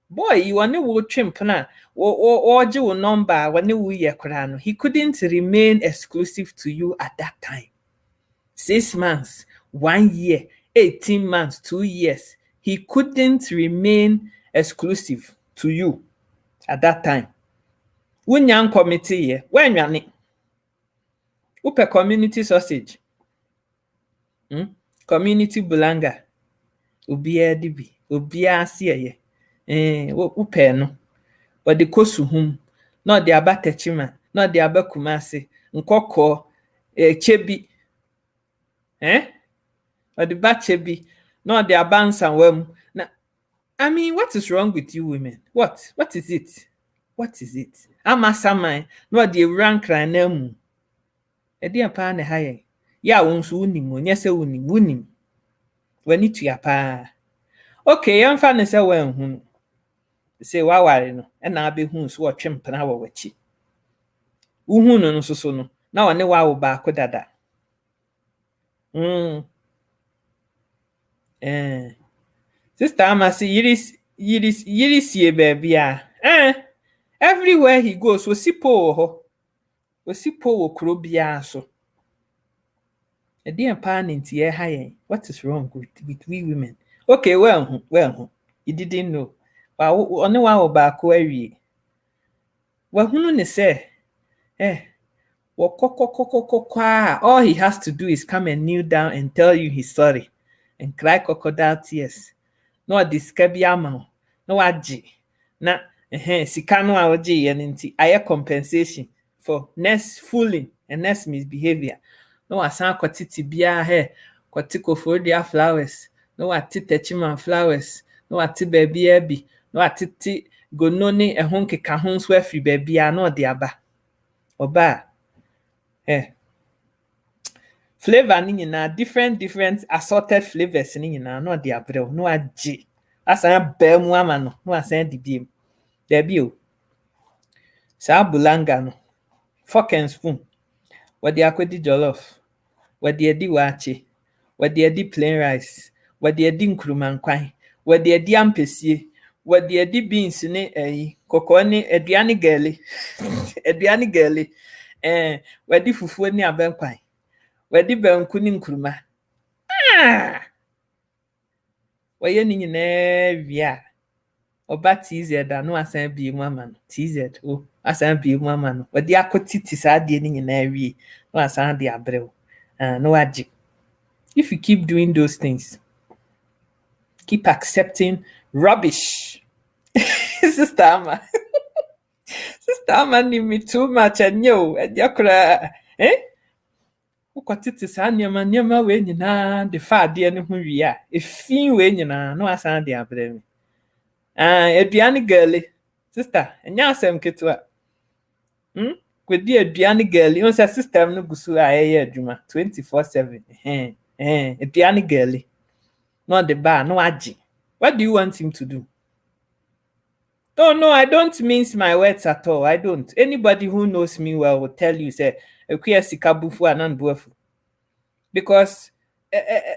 Boy, you want to chimp na or your number when you ye krano. He couldn't remain exclusive to you at that time. 6 months, 1 year, 18 months, 2 years. He couldn't remain exclusive to you at that time. Unyan committee ye, when you upe community sausage. Community bulanga. Ubia dibi. Ubia siye. Upe no. Wadi kosu hum. No di abate chima. No di abakumase. Nkoko. Chebi. Wadi ba chebi. No di abansa wem. I mean, what is wrong with you women? What? What is it? What is it? Ama samai. No di rank ranemu. Edi apa ne haye. Ya wonsu unim. Onyese unim. Wani tu ya pa. Okay, yamfa ne se wen hunu. Say waware no. Na abe hunu so otwempena wo wachi. Uhunu no so no. Na one wa wo ba ko dada. Sister Amasi yiris ye baby a. Everywhere he goes, osipo ho. Osipo wo kro bia so. Edi pa na ntie ha yen. What is wrong with we women? Okay, well, you didn't know. Only wa ba ko awie. Wa hunu ne say, all he has to do is come and kneel down and tell you he's sorry and cry crocodile tears. No discabi ama. No waji. Na sika no a oji ye nti aye compensation for next fooling and next misbehavior. No asan kwatiti bia kwatiko for their flowers. No atite chima flowers. No ati baby abi. No atiti gonone ehon keka hon so afri baby a no de aba. Oba flavor ni nyina different assorted flavors ni nyina no de abrel no agi asan ba mu ama no asan di biem there be o sa bulanga no fork and spoon wadi akwedi jollof wadi edi wache wadi edi plain rice wadi edi nkrumankwan wadi edi ampesie wadi edi beans ni koko ni aduane gele wadi fufuo ni abankwan wadi banku ni nkruma waye ni nyina wia Oba TZ da no asan bi mu ama no. TZ o asan bi mu ama no. Odi akotiti saa de ni nyina wie. No asan de abrew. No agi. If you keep doing those things, keep accepting rubbish. Sister Ama. Sister Ama ni me too much anyo. Kura. Wokɔtete saa nneɛma wei nyinaa de fa adeɛ no ho wie a efi wei nyinaa no asan de abrɛ me. Aduane gɛle. Sister, ɛnyɛ asɛm ketewa. Kwedi aduane gɛle. Wo sɛ system no gu so a ɛyɛ adwuma 24/7. Aduane gɛle. No the bar, no agi. What do you want him to do? Oh no, I don't mince my words at all. I don't. Anybody who knows me well will tell you, say, "Ekuya sikabufu ananbuafu," because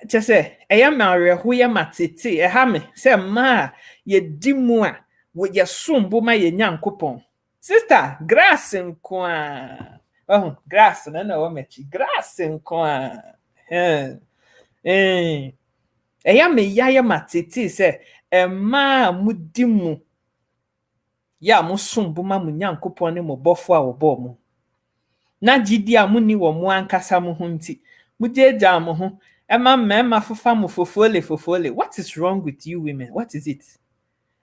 just say, "I am a who ya matete." Ehame say, "Ma ye dimua with your sumbo ma ye nyankopon." Sister, grass nkwa. Oh, grass na na wamechi. Grass nkwa. Ehame ya matete say, "Ma mudimu." Ya mo sombo ma mo nyankopon ne mo bofo a wobo mo na gidi a muni wo mo ankasa mo ho nti mujeja mo ho mema fofa mo fofole. What is wrong with you women? What is it?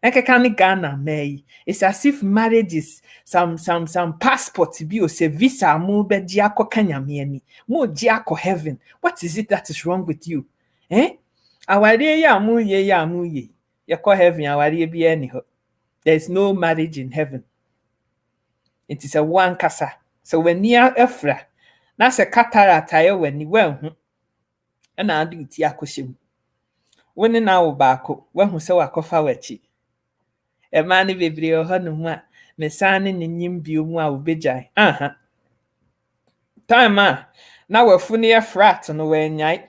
Ekekani Ghana may. It's as if marriage is some passport bi o se visa mo be ji akoka nyame ani mo ji akọ heaven. What is it that is wrong with you? Aware ya mo ye yakọ heaven aware bi ani ho. There is no marriage in heaven. It is a one kasa. So when near Efra, that's a cataract I when you well, and I do tiakoshim. When now bako, when who saw a cofa wechi. A man if every honuma, me signing in nim biumwa ubejai. Time now we're funny a frat on the way night.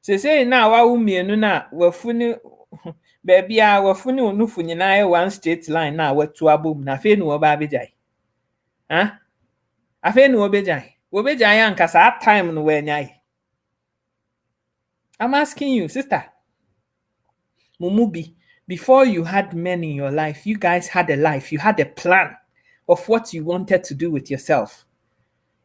Say now I will me and na we're funny. Baby, I was funny enough when you one straight line now. What to a boom? Na fe no babijai. I fe no obejai. Obejai and cassa time no way nyai. I'm asking you, sister. Mumubi, before you had men in your life, you guys had a life. You had a plan of what you wanted to do with yourself.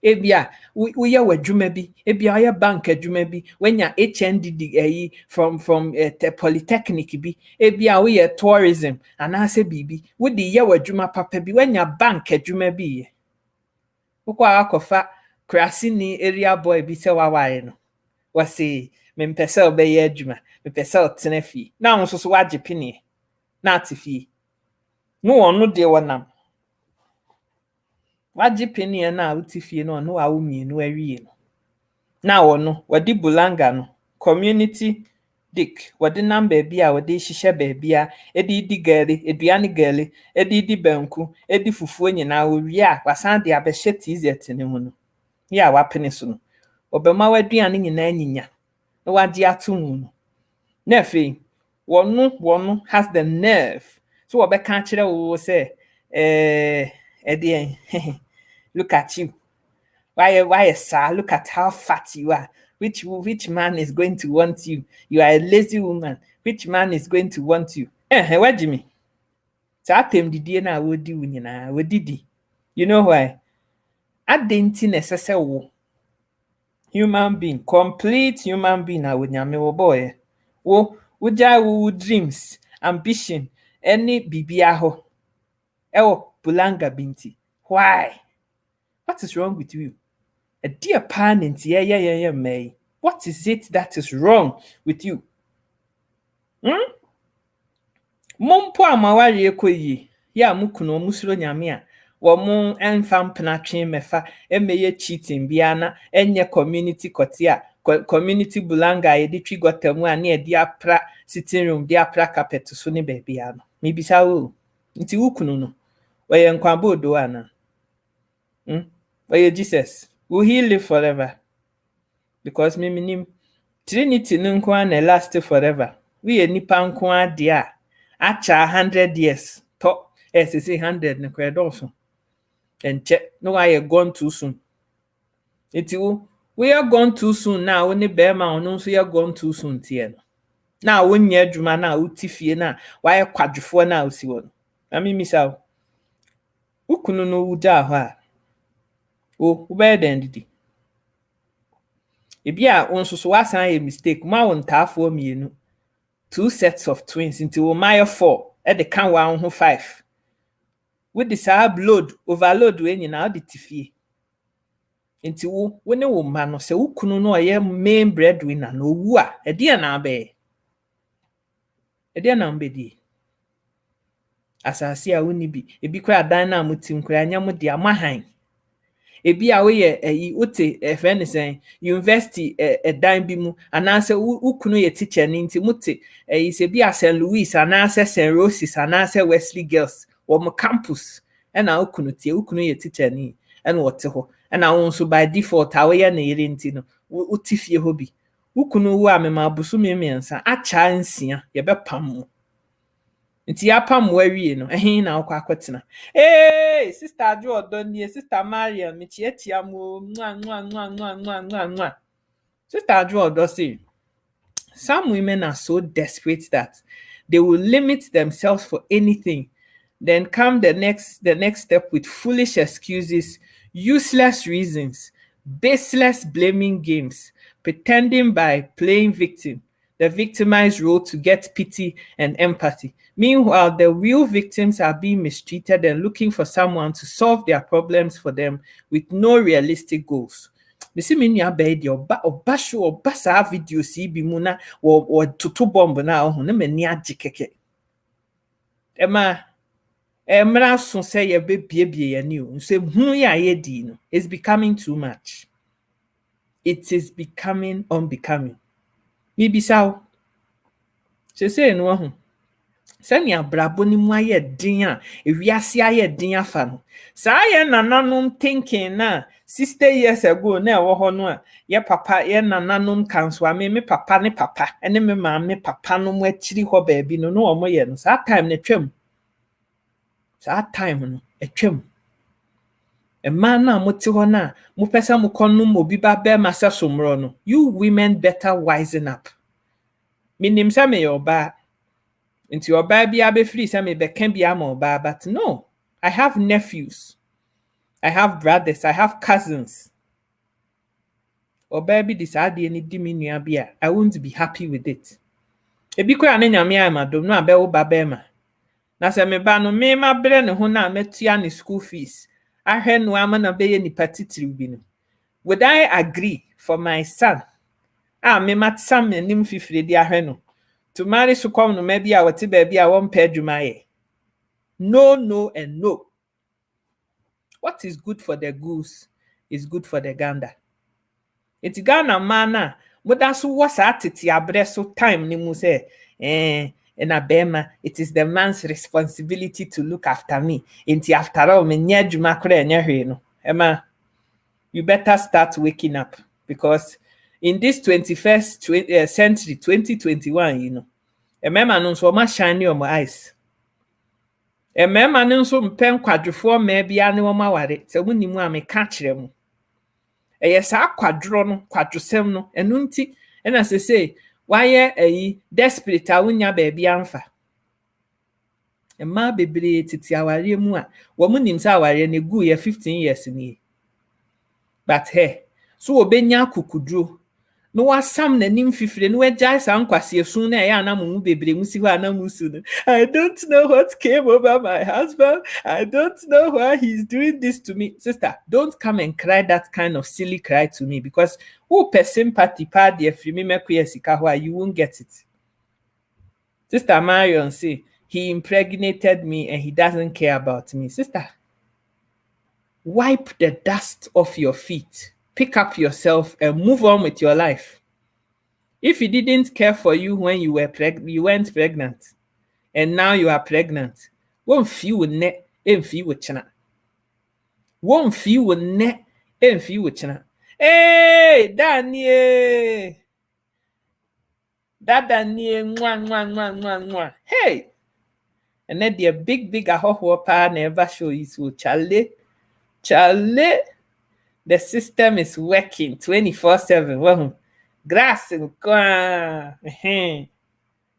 Ebia, we are adwuma bi. Ebia ya bank adwuma bi. When ya HND from the polytechnic bi. Ebia we tourism and I say bibi. We di ya adwuma papa bi. When ya bank adwuma bi. Ukwa akofa krasini area boy bi se waware no. Wasi me mpese obeye adwuma. Me pese otene fi. Na nso so waje pini. Na atifi. No onu de wonam. Waji penny na utifie no no awu mienu awie no na wono wadi bulanga no community dick wadi number bia wadi hihye baabia edi gari eduane gari edi banku edi fufuo nyina owie a wasan de abehye tizet ne mu no ya wapene so no obema waduane nyina nyinya na wadi atomu no na fe wono has the nerve so obeka kire wo say look at you. Why sir? Look at how fat you are. Which man is going to want you? You are a lazy woman. Which man is going to want you? What do you mean? Satem didi na wodi wunyina wodidi. You know why? Adenti necessary human being, complete human being na wonyame wo boy. Wo dreams, ambition, any bibia ho. Ewo bulanga binti. Why? What is wrong with you? A dear parent, yeah, May. What is it that is wrong with you? Mompo amawari ekoyi. Ya mukuno musuro nyame a. Wo mo enfa mpnatwe mefa emeye cheating biana enye community kotia community bulanga yedi twigotamu a na edi apra sitting room di apra carpet so ne baabia no. Mebisa wo. Nti wukunu no. Oye nkwabo ana. Oye Jesus. Will he live forever? Because me Trinity nkwa na last forever. We nipa nkwa dia. Acha 100 years. To say 100 ne kwedoso. And check no why you gone too soon. We are gone too soon now. Only bear man no so you are gone too soon tie no. na wonnya adwuma na wuti fie na waye kwadwefo na usi won na mimisa wo kunu no wugya ho a wo be den didi ebi a wonso so wasan ye mistake ma won taafo mienu 2 sets of twins into wo maye 4 e de kan wa ho 5 wo de saa overload we nyina wo de tifie nti wo ne wo ma no se wo kunu no ye main breadwinner no wu a e de na be na mbedi asase a woni bi ebi kura dan na mutim kura nya mo de amahan ebi a wo ye wote friend sen university dan bi mu anase wo kunu ye teacher ni nti mute se bi a St. Louis anase St. Roses anase Wesley Girls wo mo campus na wo kunu ye teacher ni na wote ho na wo nso by default a wo ye na yire nti no wo tifie ho bi wo kunu wo a me ma busu me miensa acha nsia ye be pam mo nti ya pam wawie no ehin na akwa akotena sister Aju Odonnie sister Mariam me chiachia mo nwa sister Aju Odo say some women are so desperate that they will limit themselves for anything, then come the next step with foolish excuses, useless reasons, baseless blaming games, pretending by playing victim, the victimized role to get pity and empathy. Meanwhile, the real victims are being mistreated and looking for someone to solve their problems for them with no realistic goals. Mesi me nua bai de oba show oba saa video si bi mu na wo toto bomb na ho na mani age keke. Emra so say ye be biebie ye ni o. So hu ya ye di no. It's becoming too much. It is becoming unbecoming. Mi bisaw. Se no ho. Sani abrabo ni mu aye din a ewiase aye din afa no. Saa ye nananom thinking na 60 years ago na ewo ho no a ye papa ye nananom kanso a me papa ne papa ene me ma me papa no mu akiri ho ba bi no no omo ye no saa time na twam. Saa time no etwam. Emma na mote ho na mo pesa mo konum obi ba be ma se somro no. You women better wisen up. Minim sa me yoba. Into your baby abe free say me be can be ama oba, but no. I have nephews. I have brothers, I have cousins. Or baby this ade ni di me nua bia, I won't be happy with it. Ebi kwa na nyame amadom no abe wo ba be ma. Na se me ba no me ma bre ne ho na metua ne school fees. Ahwe no ama na be ye ni patitiri bi no. Would I agree for my son? Me matsam nim fifire di ahwe no. To marry so come no maybe a wote ba bia won pa adwuma ye. No, no, and no. What is good for the goose is good for the gander. Iti Ghana mana moda so wasa atete abre so time ni mu say na bema it is the man's responsibility to look after me. Inti after all me nya adwuma kra nya hwe no. Emma, you better start waking up because in this 21st century 2021 you know. Emma no so ma shine your eyes. Emma no so mpem kwadwefo ma bia ne wo ma ware. Se munimu a me ka kire mu. Yes, kwadro no kwadwosem no enu nti na se waye desperate a wonya ba bia amfa emma bebre titi aware mu a wo munim sa aware ne gu ye 15 years ni but hey so obenya akukuduro no wasam nanim fifire no wagya sa nkwase sun na ya na mu bebre mu si ho ana mu su no. I don't know what came over my husband. I don't know why he's doing this to me. Sister, don't come and cry that kind of silly cry to me because who sympathy pa de free me mekoye sika ho you won't get it. Sister Marion say he impregnated me and he doesn't care about me. Sister, wipe the dust off your feet. Pick up yourself and move on with your life. If he didn't care for you when you weren't pregnant, and now you are pregnant, won't feel net and feel with chana. Won't feel net and feel with chana. Hey, Daniel! Mwah. Hey! And then the big ahoho pa never show you so Charlie. The system is working 24/7. Well, grass and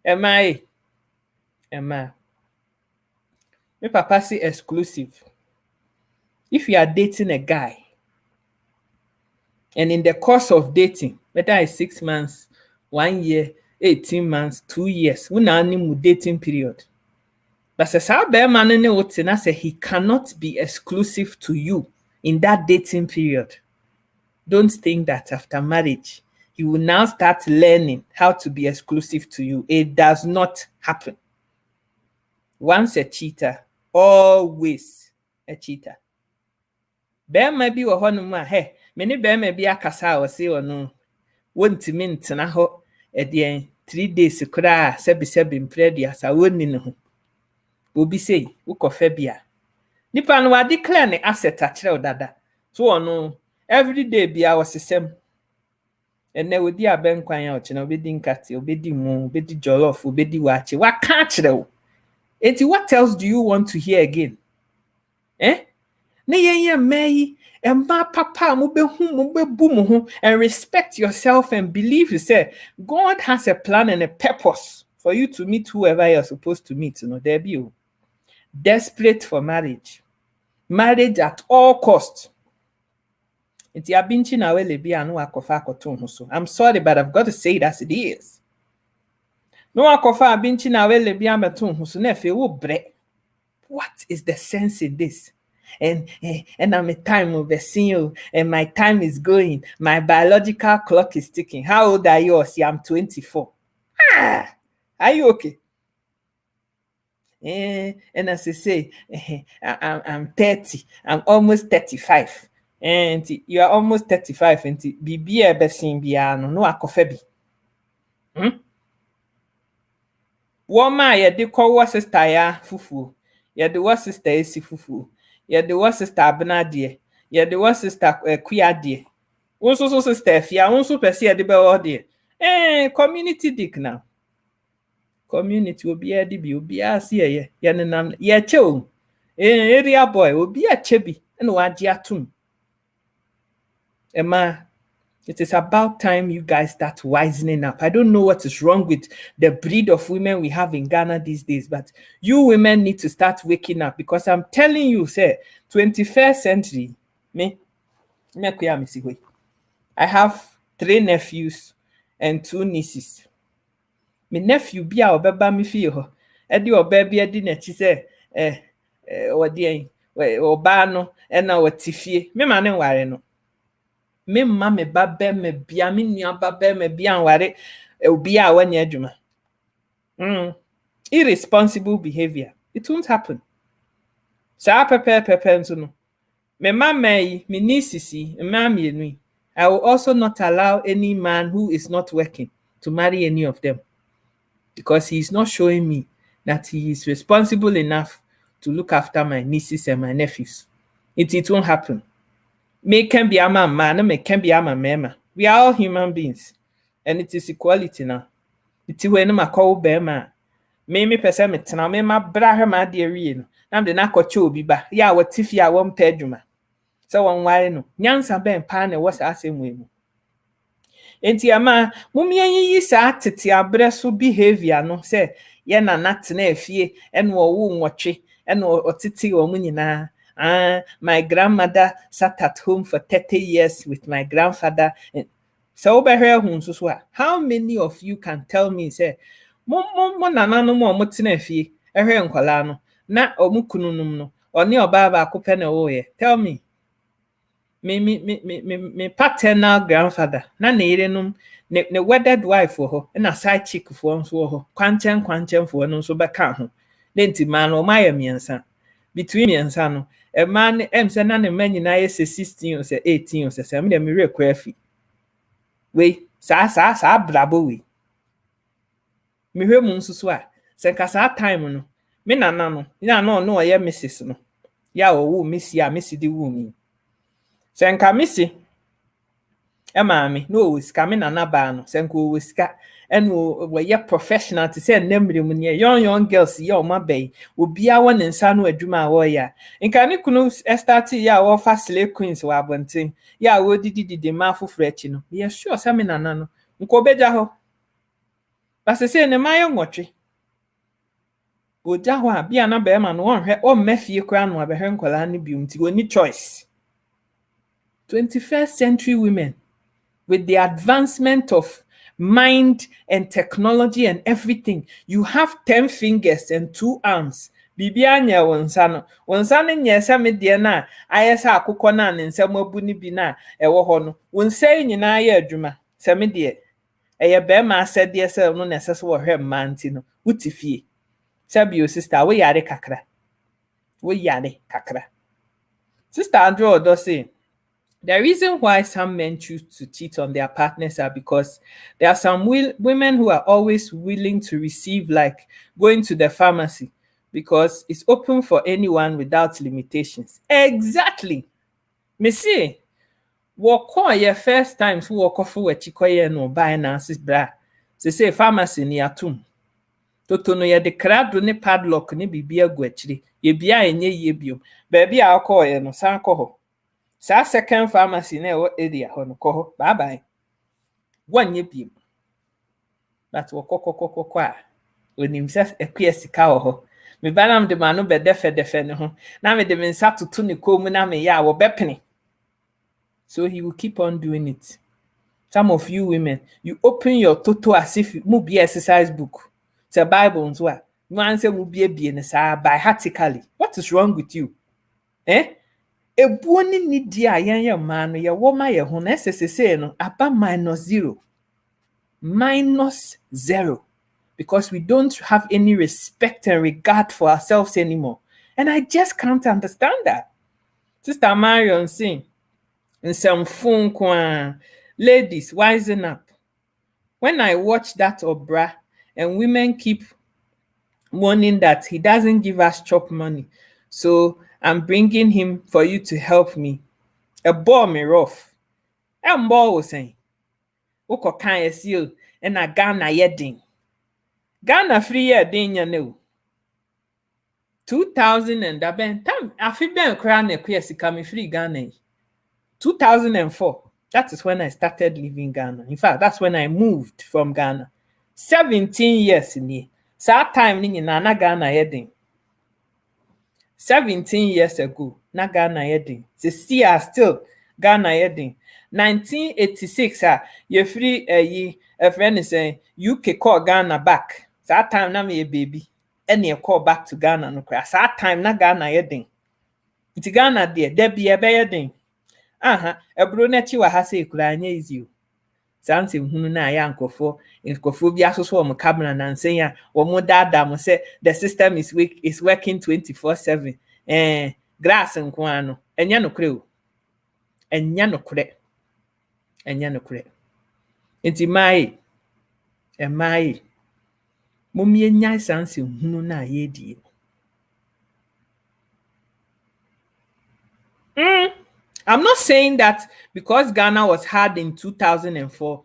Am I? My papa say exclusive. If you are dating a guy and in the course of dating, whether it's 6 months, 1 year, 18 months, 2 years, we now need dating period. But saa bɛrima no ne wo te na sɛ he cannot be exclusive to you in that dating period. Don't think that after marriage, he will now start learning how to be exclusive to you. It does not happen. Once a cheater, always a cheater. Bɛrima bi wɔ hɔnom a, me ne bɛrima bi akasa a ɔse ɔno wontumi ntena hɔ ɛdeɛn 3 days koraa sɛbisɛbi mprɛduasa wonni ne ho. Obi say wokɔfa bi a nipa no wa declare ne asset akyerɛ wo dada. So ɔno every day bia wɔsesɛm. Ɛnɛ wodi abɛnkwan a ɔkyena obedi nkate, obedi mu, obedi jollof, obedi waakye. Waka akyerɛ wo. Enti what else do you want to hear again? Ne yɛnyɛ mmaa yi, mmaa papa mo behu mo bebu mo ho, and respect yourself and believe you say God has a plan and a purpose for you to meet whoever you're supposed to meet. There be you. Desperate for marriage. Marriage at all costs. Nti abinchi na wele bia no akofa akoto ho so. I'm sorry, but I've got to say it as it is. No akofa abinchi na wele bia meto ho so na fe wo bre. What is the sense in this? And I'm a time of you, and my time is going. My biological clock is ticking. How old are you? See, I'm 24. Are you okay? And as I say, I'm 30. I'm almost 35. And you are almost 35. And bibi ebesin biano no akofebi. Woma ye de kwa sister ya fufu. Ye de wa sister esi fufu. Ye de wa sister abnade. Ye de wa sister kuade. Wonso so sister fia, wonso pese ye de be wo de. Community dick now. Community obi adi bi obi asi ye nenam ye che o. Area boy obi a che bi na waje atum. Emma, it is about time you guys start wisening up. I don't know what is wrong with the breed of women we have in Ghana these days, but you women need to start waking up, because I'm telling you, say, 21st century, I have 3 nephews and 2 nieces. My nephew bi a obeba me fie ho, e de oba bi adi na chi se odi oba no e na watifie. Me ma ne nware no. Me ma me babbe me bia me nua babbe me bia nware obi a wanya adwuma. Irresponsible behavior. It won't happen. Sa pepe nso no. Me mama yi, me nieces yi, me I will also not allow any man who is not working to marry any of them, because he is not showing me that he is responsible enough to look after my nieces and my nephews. It won't happen. Me can be a man, me can be a man. We are all human beings, and it is equality now. It's when I call Bema. Me person me tena me ma bra her ma de wie no. Na de na kocho obi ba. Ya watifi a won pedwuma. So won ware no. Nyansa ben pa na wo sa asem we mu. Enti ama mumye yi sa tete abre so behavior no say ye na natena afie ene wo nwotwe ene otete wo mu nyina. My grandmother sat at home for 30 years with my grandfather. So how many of you can tell me say mo nana no mo tena afie ehwe nkwala no na omukununum no oni oba ba akopɛ na wo ye? Tell me. Me paternal grandfather na ne yerenum ne wedded wife ho na side chick fo nso ho kwanchem fo no nso bɛka ho lenti man o maye miensa between miensa no a man say na ne man nyina ye 16 or 18 or say me dem rekwa afi we sa brabo we me hwe mu nso so a se nka sa time no me nana no no ye Mrs no ya owu misi a misi di wu mi. Senka misi maami no sika me nana ba no senka o sika eno we ye professional to say nemre mu ne young girls ye o mabey obi a won nsa no adwuma a wo ya nka ne kunu start ya wo fa slay queens wa abonten ya wo didi ma foforo achi no ye sure say me nana no nko beja ho But say ne mayo nwotwe. Oja ho a bia na be ma no onhwe o mmafie kra no abehwe nkwala ne bium ti oni choice. 21st century women with the advancement of mind and technology and everything, you have 10 fingers and 2 arms. Bibia anya wonsa no. Wonsa no nye se me de na ayesa akukọ na ne nsam abu ni bi na ewo ho no. Wonsa nyina ya adwuma. Se me de eye be ma asede se no na se so wo hwe manti no. Wutifie. Sabi o sister, we yare kakra. We yare kakra. Sister Andrew Odo say, the reason why some men choose to cheat on their partners are because there are some women who are always willing to receive, like going to the pharmacy, because it's open for anyone without limitations. Exactly. Me see, walk your first times who walk off with chikoye no buy Nancy's bra. Say pharmacy ni atum. Toto no ye de krado ne padlock ne bibia gu akire. Ye bia enye ye biom. Baby a akọ ye no san kọ ho. Sa second pharmacy na e area ho no kọ ho. Bye bye. Wanye biom. But wokokokokoko a onim se ekwe sika ho. Me banam de manu be defe ne ho. Na me de me nsa tutu ne komu na me ya wo bepene. So he will keep on doing it. Some of you women, you open your toto as if you be exercise book. It's a Bible nso a man say will be ne saa bihatically. What is wrong with you? Ebuoni ni dia yen man no ye wo ma ye ho na sesese no aba -0. -0. Because we don't have any respect and regard for ourselves anymore. And I just can't understand that. Sister Marion saying, in some phone kwa, ladies, wisen up. When I watch that Obra and women keep warning that he doesn't give us chop money, so I'm bringing him for you to help me. A ball me rough. And ball was saying, Oko kan yesio and a Ghana yeding. Ghana free year din ya no. 2000 and aben time afi ben kra na ekwe sika me free Ghana. 2004. That is when I started living Ghana. In fact, that's when I moved from Ghana. 17 years in here. So that time ni na Ghana heading. 17 years ago, na Ghana heading. The still Ghana heading. 1986, you free a friend is saying UK call Ghana back. So that time na me a baby. And you call back to Ghana no cry. So that time na Ghana heading. It's Ghana there. There be a heading. Ebro na chi wa ha se kura anya easy. Sanse hunu na ya nkofo bi asoso o camera na nsen ya wo mo dada mo say the system is weak, is working 24/7. Grass nko ano. Enya no kure o. Enya no kure. Enya no kure. Enti mai. Momie nya sanse hunu na ye di. I'm not saying that because Ghana was hard in 2004,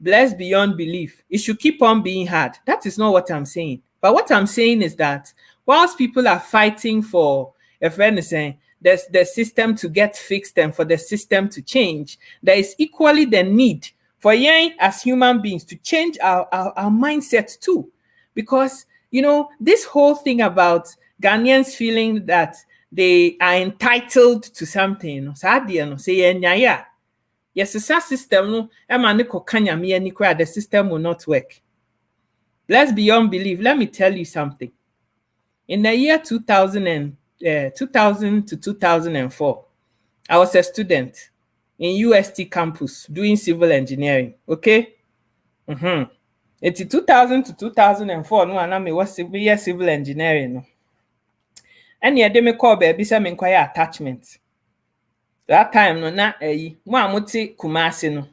blessed beyond belief, it should keep on being hard. That is not what I'm saying. But what I'm saying is that whilst people are fighting for a friend is saying there's the system to get fixed and for the system to change, there is equally the need for young as human beings to change our mindset too. Because, you know, this whole thing about Ghanaians feeling that they are entitled to something. Say yes, the system no the system will not work. Blessed beyond belief. Let me tell you something. In the year 2000 to 2004, I was a student in UST campus doing civil engineering. Okay. It's 2000 to 2004. No, I was civil engineering. No. And yeah, they me call baby say me inquire attachment. That time no na mo amuti Kumasi no.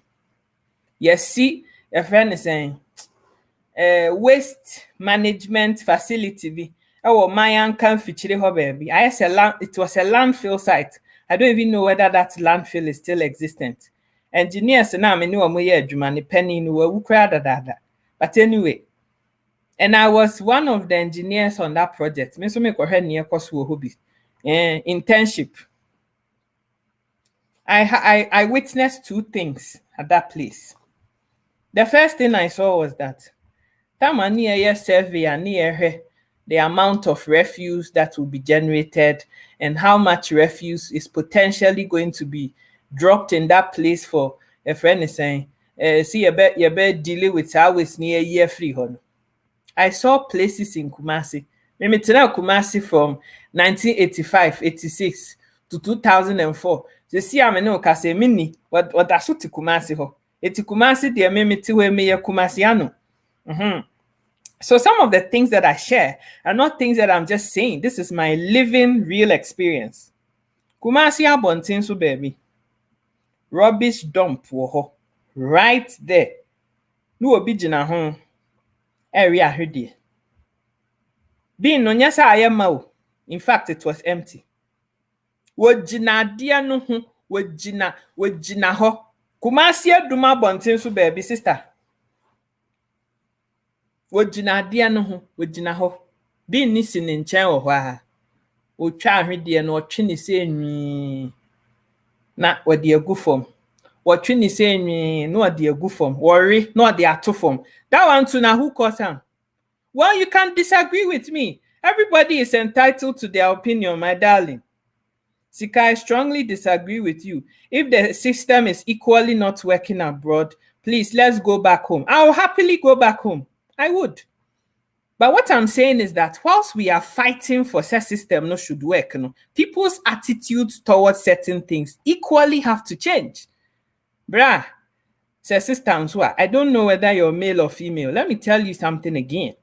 Yes, see a friend is saying waste management facility bi. Mayan can feature ho baby. It was a landfill site. I don't even know whether that landfill is still existent. Engineers na me no mo ye adwuma ne penny no wu kra dada. But anyway, and I was one of the engineers on that project. Me so me ko hwe near course wo hobby. Internship. I witnessed two things at that place. The first thing I saw was that time near year survey and near the amount of refuse that will be generated and how much refuse is potentially going to be dropped in that place for a friend is saying, see a bed dealing with always near year free hon. I saw places in Kumasi. Maybe Kumasi from 1985, 86 to 2004. So see I'm no kase mini what aso te Kumasi ho. Eti Kumasi de me ti we me Kumasi ano. So some of the things that I share are not things that I'm just saying. This is my living real experience. Kumasi abontin so baby. Rubbish dump wo ho. Right there. No obi gina ho. Area ahwede. Being no nyasa ayema o. In fact, it was empty. Wojina adia no ho, wojina ho. Kumasi aduma abontin so baby sister. Wojina adia no ho, wojina ho. Being ni si ne nchen wo ho a. Otwa ahwede no otwe ne se nwi. Na wode agu fom. Otwe ne se nwi, no wode agu fom. Worry, no wode ato fom. That one too na who cause am? Well, you can disagree with me. Everybody is entitled to their opinion, my darling. Sika, I strongly disagree with you. If the system is equally not working abroad, please, let's go back home. I'll happily go back home. I would. But what I'm saying is that whilst we are fighting for such system no should work, people's attitudes towards certain things equally have to change. Brah, systems, I don't know whether you're male or female. Let me tell you something again.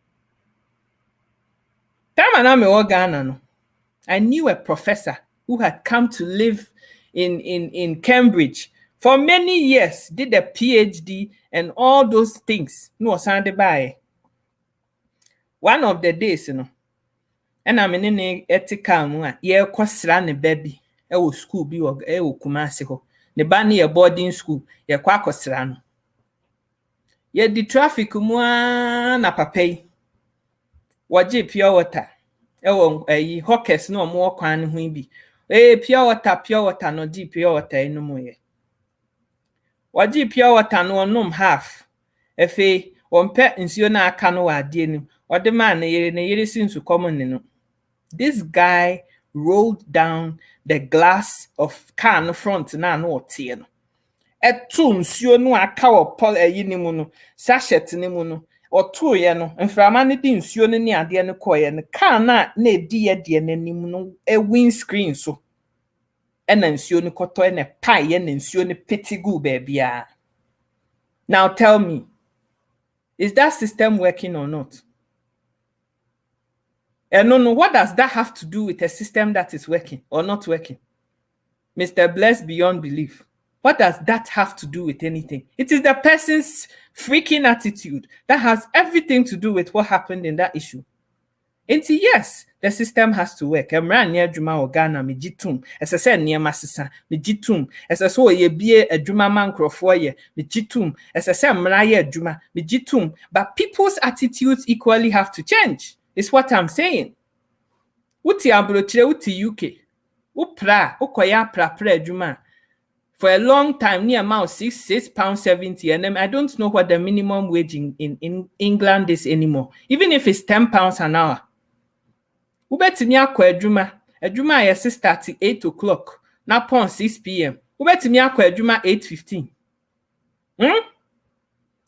I knew a professor who had come to live in Cambridge for many years, did a PhD and all those things. No, Sunday by one of the days, and I'm in an ethical yeah, kwasra ne baby. I school be or Kumasi ho. Ne bani a boarding school, ya kwakosra no. Ye the traffic na papay. Waje pure water. Hawkers no more kwan ho bi. Pure water no di pure water no mo ye. Waje pure water no nom half. Efe wonpe nsuo na aka no ade ni. Ode man na yere since common no. This guy rolled down the glass of car no front na no otie no. Etu nsuo no aka wo pol ni mu no. Sachet ni mu no. Otu ye no mframa ne di nsuo ne ne ade ne koye ne car na edi ye de nanim no windscreen so ena nsuo ne koto ena pai ye na nsuo ne petigu baabia. Now tell me, is that system working or not? No, what does that have to do with a system that is working or not working? Mr. Blessed beyond belief. What does that have to do with anything? It is the person's freaking attitude that has everything to do with what happened in that issue. And yes, the system has to work. Emran near Juma Ogana, me jitum. As I said, near Massisa, me jitum. As I saw ye be a Juma man crofoye, me jitum. As I said, Mraya Juma, me jitum. But people's attitudes equally have to change. It's what I'm saying. Uti ambroche, uti UK. Upra, ukoya pra Juma. For a long time, near amount £6.70, and I don't know what the minimum wage in England is anymore. Even if it's £10 an hour. Ubetimi akwa adwuma yes start at 8 o'clock. Na pon 6 p.m. Ubetimi akwa adwuma 8:15.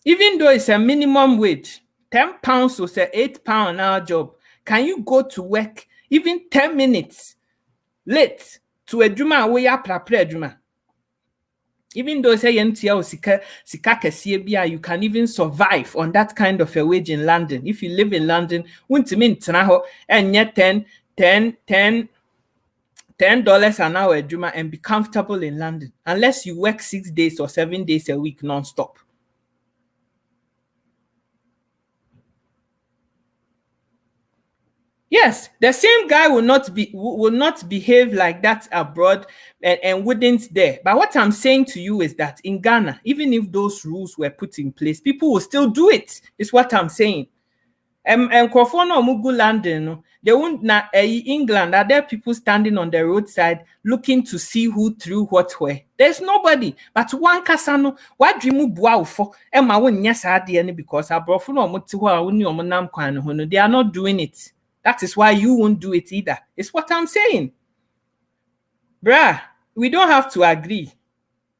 Even though it's a minimum wage, £10 was a £8 an hour job. Can you go to work even 10 minutes late to adwuma we ya prapra adwuma? Even though say sika kesiye bia, you can even survive on that kind of a wage in London. If you live in London, wuntimi ntena ho enye $10 an hour adwuma and be comfortable in London unless you work 6 days or 7 days a week non-stop. Yes, the same guy will not behave like that abroad and wouldn't there. But what I'm saying to you is that in Ghana, even if those rules were put in place, people will still do it. Is what I'm saying. Nkrofo no omugu London no, they won't na England. Are there people standing on the roadside looking to see who threw what where? There's nobody. But one kasano, what dream bua for Emma won yes any because abrofo no omuti ho a woni omunam kwan ho no, they are not doing it. That is why you won't do it either. It's what I'm saying. Bruh, we don't have to agree.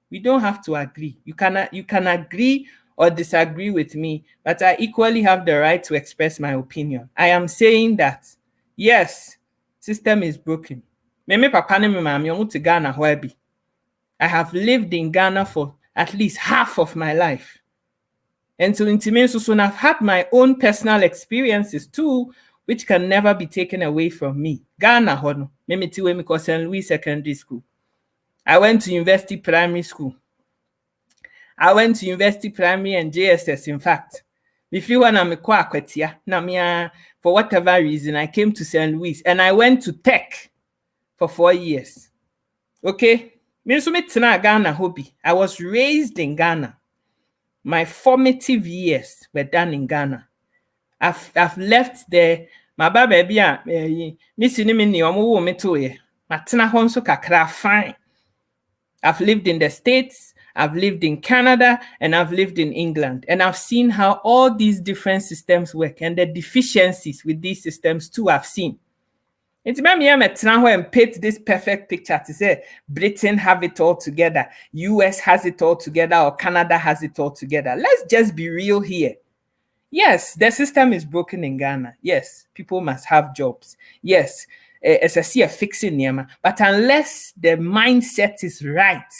We don't have to agree. You can agree or disagree with me, but I equally have the right to express my opinion. I am saying that, yes, system is broken. Me papa ne me mami omu to Ghana where be. I have lived in Ghana for at least half of my life. And so soon I've had my own personal experiences too, which can never be taken away from me. Ghana hono, me tiwe mi ko St. Louis Secondary School. I went to University Primary School. I went to University Primary and JSS, in fact. Before when I'm a Kwatia, for whatever reason, I came to St. Louis and I went to Tech for 4 years. Okay? Ghana hobby. I was raised in Ghana. My formative years were done in Ghana. I've left there. My baby, missing him in the omu me to ye. Matana honso kakra fine. I've lived in the States, I've lived in Canada, and I've lived in England. And I've seen how all these different systems work and the deficiencies with these systems too I've seen. It's maybe I'm and paint this perfect picture to say Britain have it all together, US has it all together, or Canada has it all together. Let's just be real here. Yes, the system is broken in Ghana. Yes, people must have jobs. Yes, as I see a fixing Niema, but unless the mindset is right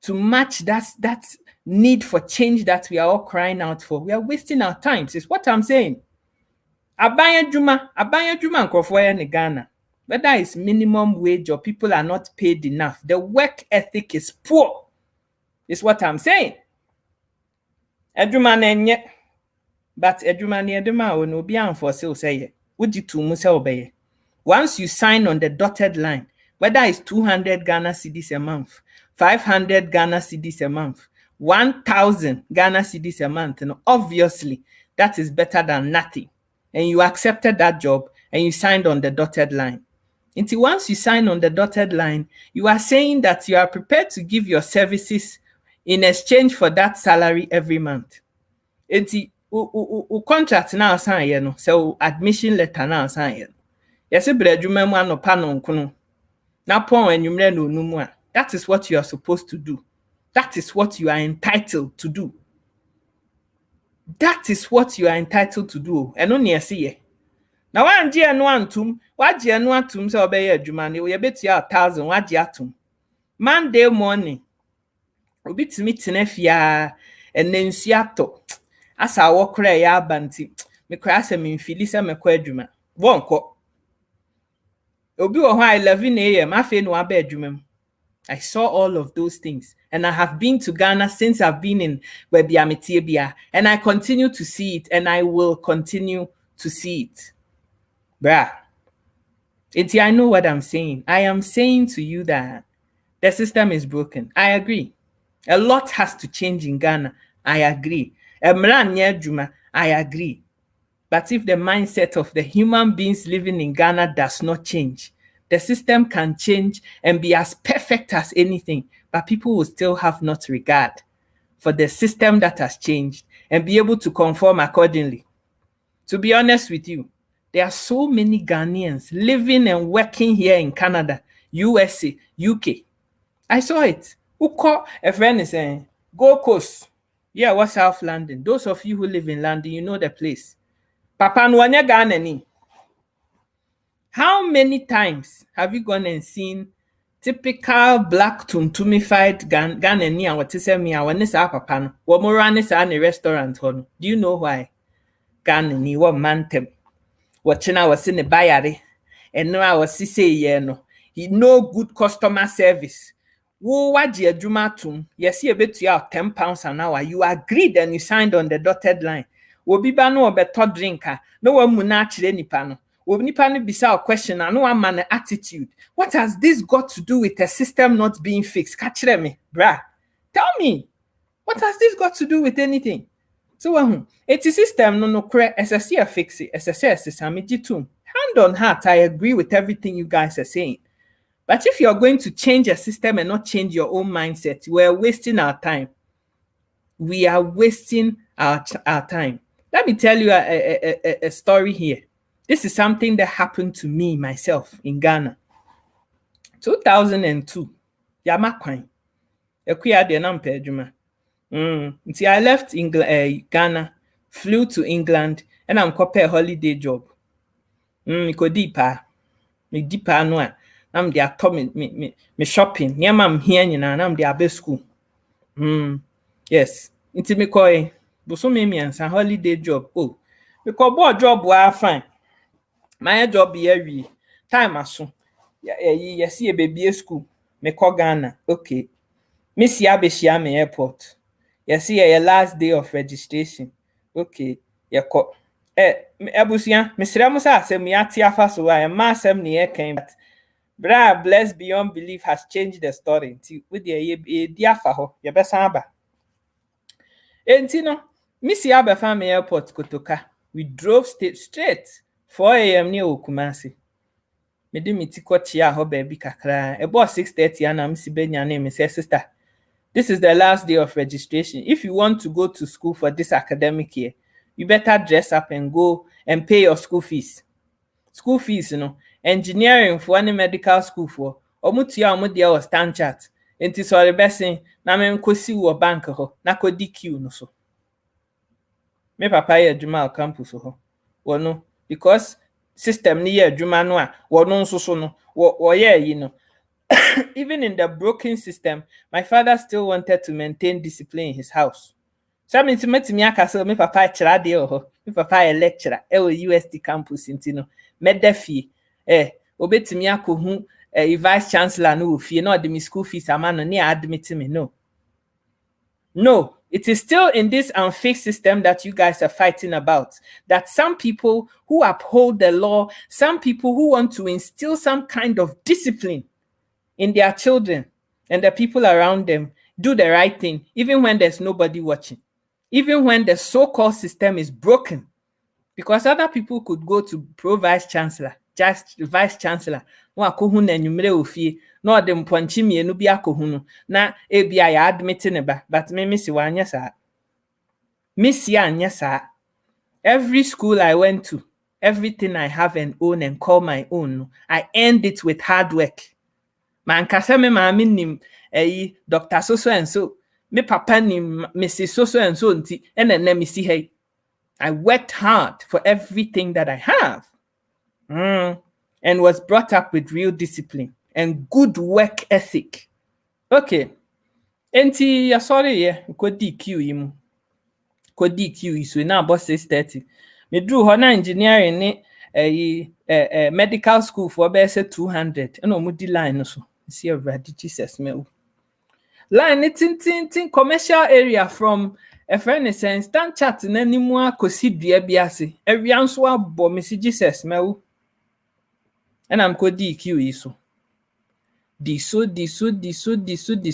to match that need for change that we are all crying out for, we are wasting our time. Is what I'm saying. Abaya Juma nkrofo in Ghana. Whether it's minimum wage or people are not paid enough, the work ethic is poor. Is what I'm saying. Eduma nenye, but eduma ni eduma ono bi anforce o say would to mu say obeye. Once you sign on the dotted line, whether it's 200 Ghana cedis a month, 500 Ghana cedis a month, 1,000 Ghana cedis a month, and obviously that is better than nothing. And you accepted that job and you signed on the dotted line. Until once you sign on the dotted line, you are saying that you are prepared to give your services in exchange for that salary every month. Until contract now sign, so admission letter now sign. Yes, that is what you are supposed to do. That is what you are entitled to do. That is what you are entitled to do. And only I see. Now, one G and one tomb, what G and one tomb so obey a Jumani, we bet you 1,000, what Jatum. Monday morning, we beat me Tenefia and then Seattle. As I walk around ya banty, me crass him in Philisa McQuadruma. Won't co. Obi wo 11 a.m. afi no abedwumem. I saw all of those things and I have been to Ghana since I've been in Webiametibia and I continue to see it and I will continue to see it. Bruh. I know what I'm saying. I am saying to you that the system is broken. I agree. A lot has to change in Ghana. I agree. I agree. But if the mindset of the human beings living in Ghana does not change, the system can change and be as perfect as anything, but people will still have not regard for the system that has changed and be able to conform accordingly. To be honest with you, there are so many Ghanaians living and working here in Canada, USA, UK. I saw it. Uko, a friend is saying, Gold Coast. Yeah, what's South London? Those of you who live in London, you know the place. Papa Nwanya Ghanani. How many times have you gone and seen typical black tuntumified Ghanani and what is me? I want to say papa no. What more run is a restaurant on? Do you know why? Ghanani what mantem. Watching I was in the bayari, and now I was say no. He no good customer service. Wo waji adwuma tum. Yes, you bet you out £10 an hour. You agreed and you signed on the dotted line. Obi ba no obeto drinker. No one mu na chire nipa no. Obi nipa no bisa a question and no one man attitude. What has this got to do with the system not being fixed? Kachire me, bruh. Tell me. What has this got to do with anything? So it's a system no correct SSC fix it SSS hand on heart I agree with everything you guys are saying. But if you're going to change a system and not change your own mindset, we're wasting our time. We are wasting our time. Let me tell you a story here. This is something that happened to me myself in Ghana. 2002. Yama kwan. Ekuya de na mpa adwuma. Until I left Ghana, flew to England, and I'm a holiday job. Ko deeper. Me deeper no a. I'm the ato me shopping. Nyama I'm here nyina na I'm the abe school. Yes. Until me koi. Boso me miansa holiday job. Oh. Me ko bo job wa fine. My job here time aso. Yes, ye baby school. Me ko Ghana. Okay. Miss Yabeshia me airport. You see your last day of registration. Okay. You ko. Ebusia, Mr. Musa said me ati afa so I am near came. Bra blessed beyond belief has changed the story. With the diafa ho. You best aba. Entino, Miss Yabefa me airport kotoka. We drove straight 4 a.m. near Kumasi. Me di miti ko chia ho baby kakra. About 6:30 and I'm si benya name me say sister. This is the last day of registration. If you want to go to school for this academic year, you better dress up and go and pay your school fees. School fees, engineering for any medical school for. Omutia omudia was stand chat. Enti sorry besen na me nkosi wo bank ho na ko DQ no so. Me papa ye adwuma campus ho. Wono because system ni ye adwuma no a wono nso so no wo ye yi no. Even in the broken system, my father still wanted to maintain discipline in his house. So I mean, to me aka me papa chira de ho. Me papa a lecturer e UST campus intino. Medefi obetimi akohu vice chancellor no fie no the school fees amano near admit me no, it is still in this unfixed system that you guys are fighting about, that some people who uphold the law, some people who want to instill some kind of discipline in their children and the people around them do the right thing even when there's nobody watching, even when the so-called system is broken, because other people could go to pro vice chancellor, just vice chancellor wa kohu na nwumre ofie na ode mponchi mienu bi akohu no na ebia ya admit ne ba, but me si wanya sa misi anya sa. Every school I went to, everything I have and own and call my own, I earned it with hard work. Man kasa me maami nim Dr. So and so, me papa nim Mrs. So and so nti ena na me si hey. I worked hard for everything that I have. And was brought up with real discipline and good work ethic. Okay. Enti ya sorry ye ko DQ yimu. Ko DQ so na about 6:30. Me drew ho na engineering ni medical school for be say 200. No mu di line no so. See already Jesus me. Line tin commercial area from a friend is saying stand chat na nimu akosi dua biase. Ewia nso abo me si Jesus me. And I'm called DQ so. This.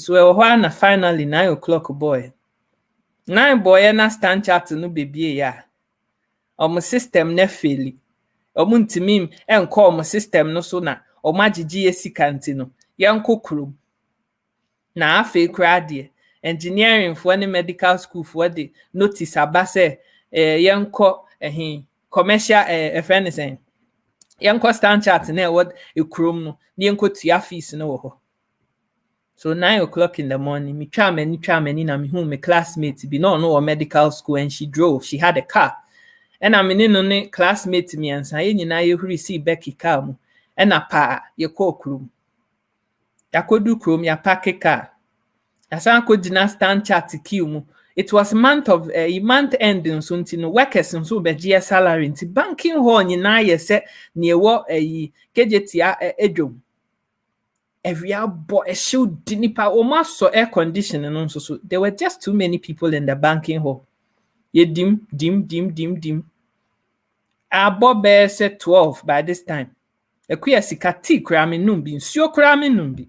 Well, na finally 9 o'clock boy. 9 boy na stand chat no baby ya. Omo system na faili. Omo ntimim enko omo system no so na omo agigi esika ntino. Yanko krum. Na afa kura de engineering for any medical school for the notice abase yanko commercial friend is saying yanko stand chat na what ekrom no yanko tua fees no ho. So 9 o'clock in the morning me twa mani na me hu me classmate bi no medical school, and she drove, she had a car, and I'm in no classmate me ansa ye nyina ye huri see Becky car mu and pa ye ko krom yakodu krom ya park car asan ko dina stand chat queue mu. It was month ending so ntino workers nso be GS salary nti banking hall nyina ye se ne wo kejetia edwom every boy should dinipa almost so air conditioning nso so there were just too many people in the banking hall. Ye dim abo be se 12 by this time. Ekuya sikati kura me numbi nsuo kura me numbi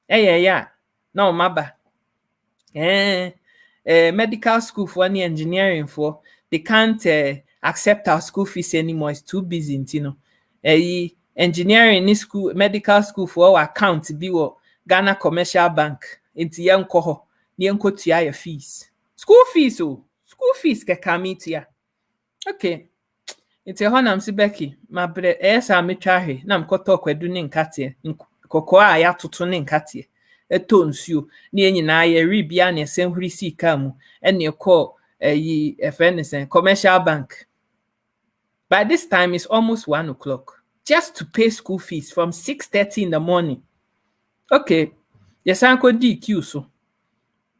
ya na omaba medical school for any engineering for they can't accept our school fees anymore. It's too busy, you know. Engineering in school, medical school for our account be what Ghana Commercial Bank into young coho, young tua fees. School fees, school fees can come to ya. Okay. Nti hɔ nam se Becky mabrɛ ɛyɛ metwa hwe na mkɔtɔ kwadu ne nkateɛ kɔkɔɔ a yɛatoto ne nkateɛ ɛtɔ nsuo ne nyinaa yɛre bia ne ɛsɛnhuri sika mu ɛne ɛkɔ ɛfrɛ ne sɛn Commercial Bank. By this time it's almost 1 o'clock just to pay school fees from 6:30 in the morning. Okay, yɛsan kɔdi queue so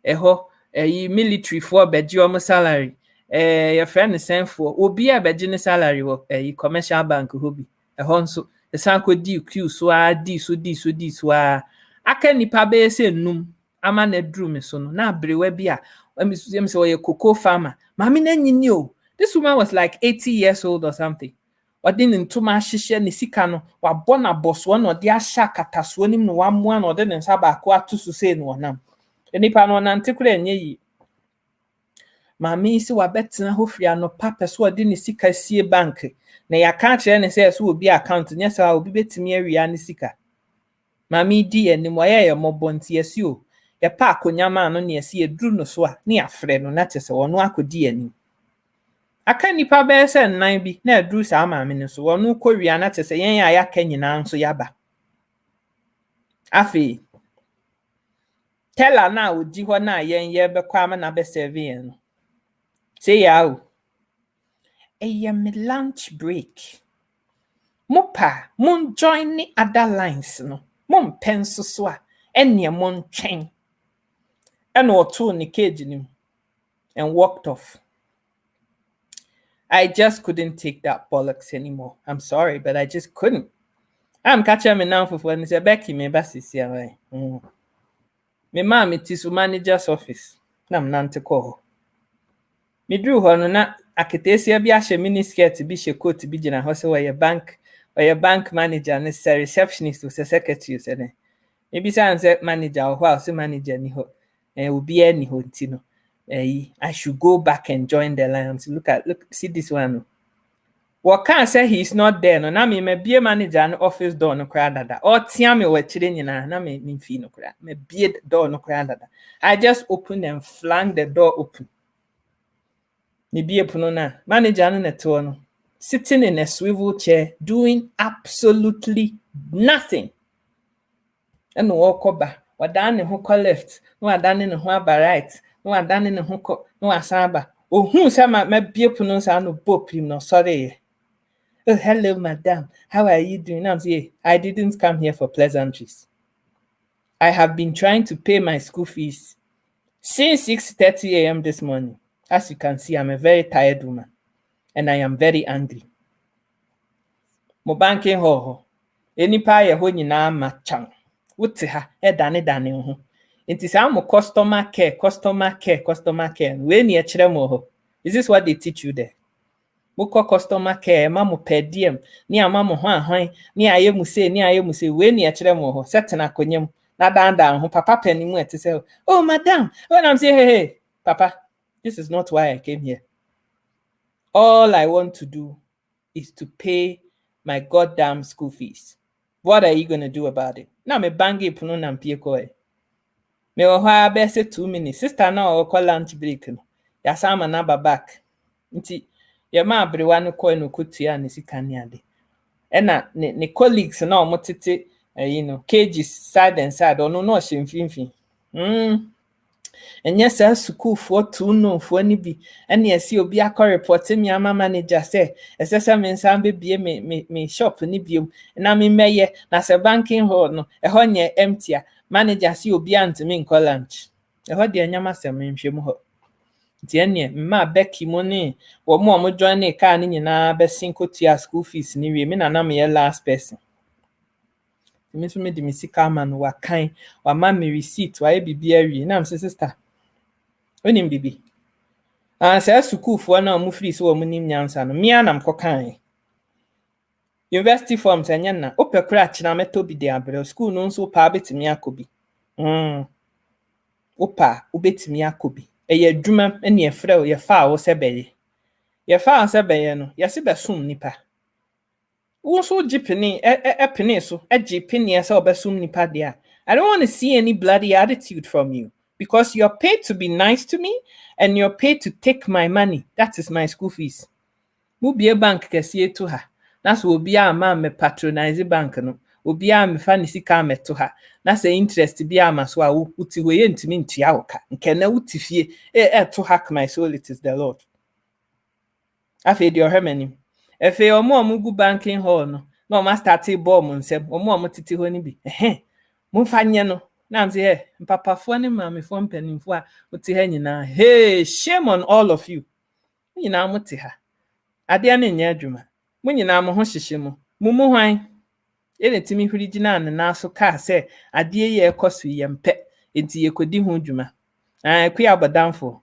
ɛhɔ military for bɛgye ɔmo salary. Your friend is sent for obi a begin salary wo Commercial Bank hobby nso esan ko di queue so aka nipa be se num ama na duru me so no na abrewa bi a me say we cocoa farmer mami na nyini o. This woman was like 80 years old or something. Odi ne ntoma hyehye ne sika no wabɔ na boso na odi ahya kataso nim no wamoa na odi ne nsa ba ko atoso sei no nam nipa no na ntekura enye yi. Mami si wabetena hofria no papa so odi ne sika sie bank na ya ka kire ne say so obi account nya sa obi betimi awia ne sika. Mami di enim waye ye mobonti esi o ye pa akonyama no ne esi eduru no so a ne afre no na tese wono akodi enim. Aka nipa be se nnan bi na eduru sa mami ne so wono kowia na tese yen ya yaka nyina nso yaba. Afi tella na oji ho na yen ye be kwa ma na be serve yen no. Say yaw. Me lunch break. Mopa, mon join the other lines no. Mon pencil swa. Enya mon chain. And or two in the cage in him. And walked off. I just couldn't take that bollocks anymore. I'm sorry, but I just couldn't. I'm catching me now for when he said Becky me basis here. Me mom it is manager's office. Nam nante call. Me drew ho no na aketesia bi ahye mini skirt bi hye coat bi gina ho se wo ye bank manager ne se receptionist or secretary se ne e bi say answer manager ho se manager ni ho obi ani ho nti no I should go back and join the line. So look see this one. What can say he's not there no na me bie manager no office door no kra dada o tia me wa chire nyina na me mfi no kra me bie door no kra dada. I just opened and flung the door open. Manager no sitting in a swivel chair doing absolutely nothing. And walk over. Wadan ne ho left, no wadan ne ho aba right, no wadan ne ho no asaba. Oh hu say me bie puno sa no bopim no sorry. Oh hello madam, how are you doing? I'm saying I didn't come here for pleasantries. I have been trying to pay my school fees since 6:30 a.m. this morning. As you can see, I'm a very tired woman and I am very angry. Mo banking ho. Enipa ye ho nyina machan. Wote ha e dane ho. Enti say am customer care. We ni e kire mo ho. Is this what they teach you there? Mo customer care, ma mo per diem, ni ama mo hwan, ni aye mu se, we ni e kire mo ho. Set na konyam. Na dan ho papa panimu e te say, "Oh madam, when I'm say hey, papa, this is not why I came here. All I want to do is to pay my goddamn school fees. What are you going to do about it?" Now me bangi puno na mpie ko e. Me wo ha be say 2 minutes. Sister na o call lunch break no. Ya sama na ba back. Nti ye ma abrewa no ko no kutua ne sika ne ade. E na ne colleagues na o motete cages side and side ono no hye Enye sa school for two no for ni bi ene esi obi akọ report me ama manager say esesa me nsan be bie me shop ni biom na me meye na se banking hall no ho nye empty a manager si obi antime nko lunch ho de anyama se me nhwem ho ti ene ma Becky mo ni wo mo join ne car ni nyina be sinkotua school fees ni wie me na me last person. Me so me di me sika man wa kan wa ma me receipt wa e bibia wie na am sister onim bibi say school for na mu free so mu nim nyansa no me anam kokan university forms enya na opekura kina meto bi de abre school no nso pa betimi akobi opa obetimi akobi ɛyɛ adwuma ne yɛfrɛ wo yɛfa wo sɛ bɛyɛ yɛfa wo sɛ bɛyɛ no yɛse bɛsom nipa wo nso gye pene pene so gye pene sɛ wobɛsom nipa deɛ a I don't want to see any bloody attitude from you because you're paid to be nice to me and you're paid to take my money. That is my school fees. Mubie bank kɛseɛ to ha na sɛ obi a ma me patronize bank no obi a me fa ne sika ameto ha na sɛ interest bi ama so a wuti we ye ntimi ntua wo ka nke na wuti fie to hack my soul it is the Lord. Afei de ohwemani efe omo gu banking hall no na omo start ball mo nsem omo tete ho ni bi momfa nye no na am say mpapafo ne maamefo mpanimfo a wuti ha nyina hey shame on all of you nyina mote ha ade na nya adwuma mo nyina mo ho hyehye mo mumu hwan ene timi huri gina ne na so ka se ade ye ekoso yempe enti yekodi ho adwuma kwe abodamfo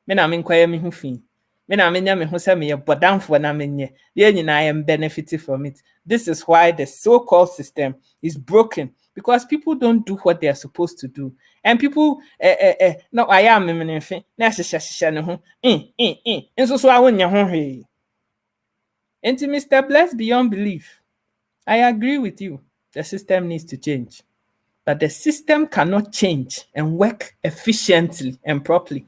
me na me nkwaya me ho fi me na menya me ho se me ye bodamfo na menye ye nyina I am benefiting from it. This is why the so-called system is broken because people don't do what they are supposed to do and people no I am memenfe na hyehye ne ho enso so awonya ho hwe enti Mr. Blessed beyond belief. I agree with you. The system needs to change. But the system cannot change and work efficiently and properly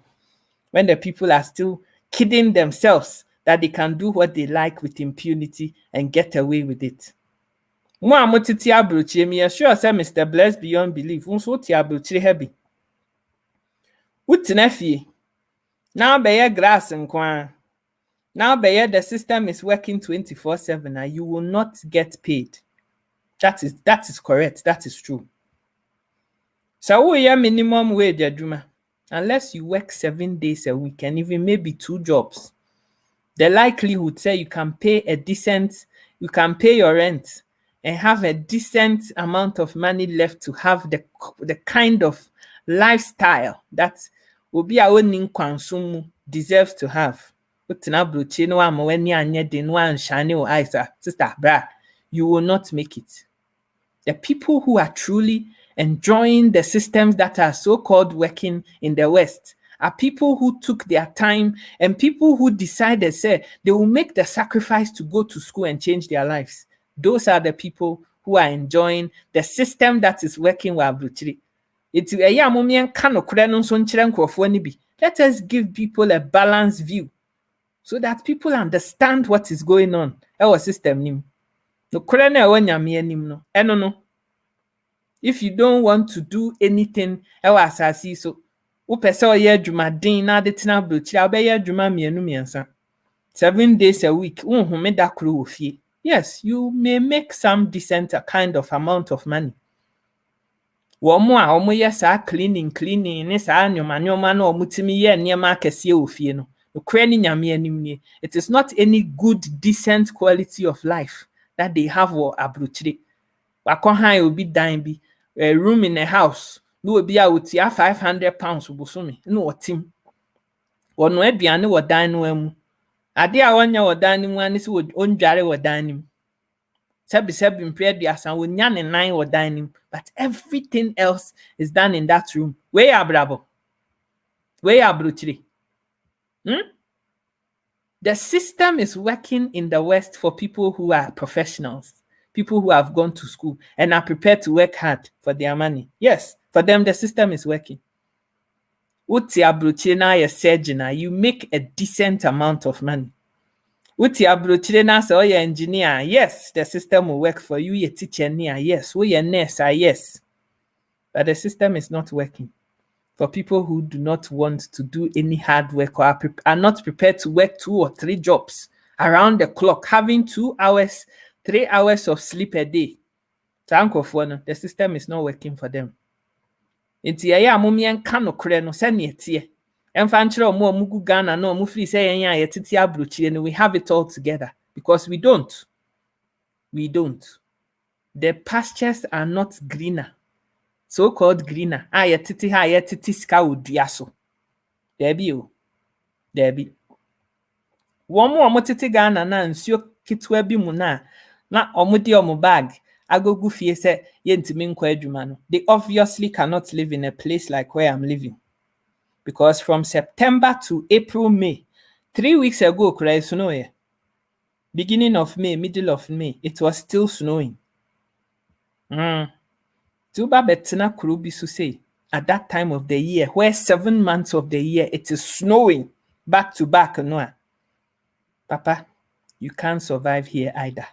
when the people are still kidding themselves that they can do what they like with impunity and get away with it. Mo amotiti abrochie me sure say Mr. Blessed beyond belief. Unso ti abrochie heavy. Utina fie. Now be grass nkwa. Now the system is working 24/7 and you will not get paid. That is correct. That is true. So we are minimum wage adwuma. Unless you work 7 days a week and even maybe 2 jobs, the likelihood say you can pay your rent and have a decent amount of money left to have the kind of lifestyle that obi a oni nkwanso deserves to have. Sister bra, you will not make it. The people who are truly enjoying the systems that are so-called working in the West are people who took their time and people who decided, say, they will make the sacrifice to go to school and change their lives. Those are the people who are enjoying the system that is working with Abruchiri. Let us give people a balanced view so that people understand what is going on. Our system nim. No no. If you don't want to do anything, so na 7 days a week. Yes, you may make some decent kind of amount of money. Cleaning ne saa nyoma na omutimi ye niema akese ofie no. It is not any good decent quality of life that they have or abrochire. Wakohan obi dan bi a room in a house no obi a wotia £500 bosome no otim. Wono aduane wo dan no amu. Ade a wonya wo dan no mu ani se ondware wo dan nim. Sebi mpre aduasa wonya ne nan wo dan nim, but everything else is done in that room. Where abrabo? Where abrochire? The system is working in the West for people who are professionals, people who have gone to school and are prepared to work hard for their money. Yes, for them, the system is working. You make a decent amount of money. Engineer, yes, the system will work for you. You're teacher, yes. You're nurse, yes. But the system is not working for people who do not want to do any hard work or are not prepared to work 2 or 3 jobs around the clock, having 2 hours, 3 hours of sleep a day. The system is not working for them. Inti ya amumien kano kre no se ne tie. Emfa nkyere omo mugu Ghana na omo free say yen ya tete abrochire no, we have it all together because we don't. We don't. The pastures are not greener. So-called greener. Titi ha titi ska odua so. Debi o. Debi. Womo titi Ghana na nsuo kitwa bi mu na omo di omo bag agogu fie se yentimi nkwa adwuma no. They obviously cannot live in a place like where I'm living Because from September to April, May, 3 weeks ago, beginning of May, middle of May, it was still snowing. Tuba betina kurubi say at that time of the year, where 7 months of the year it is snowing back to back, no. Papa, you can't survive here either.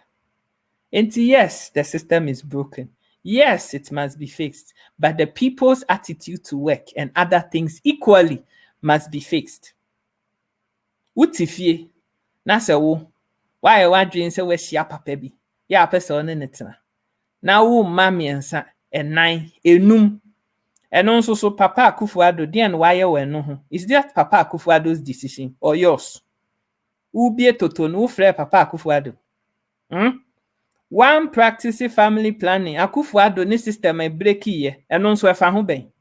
And yes, the system is broken. Yes, it must be fixed. But the people's attitude to work and other things equally must be fixed. Utifie, na se wo, why wadwin se we hia papa bi. Ya pese one netena. Na wo ma miensa, enan, enum. Eno nso so Papa Akufo-Addo, den why we no ho. Is that Papa Akufo-Addo's decision or yours? Ubie toto no frɛ Papa Akufo-Addo. One practice family planning. Akufo-Addo ni system e break ye. Eno nso efa ho ben.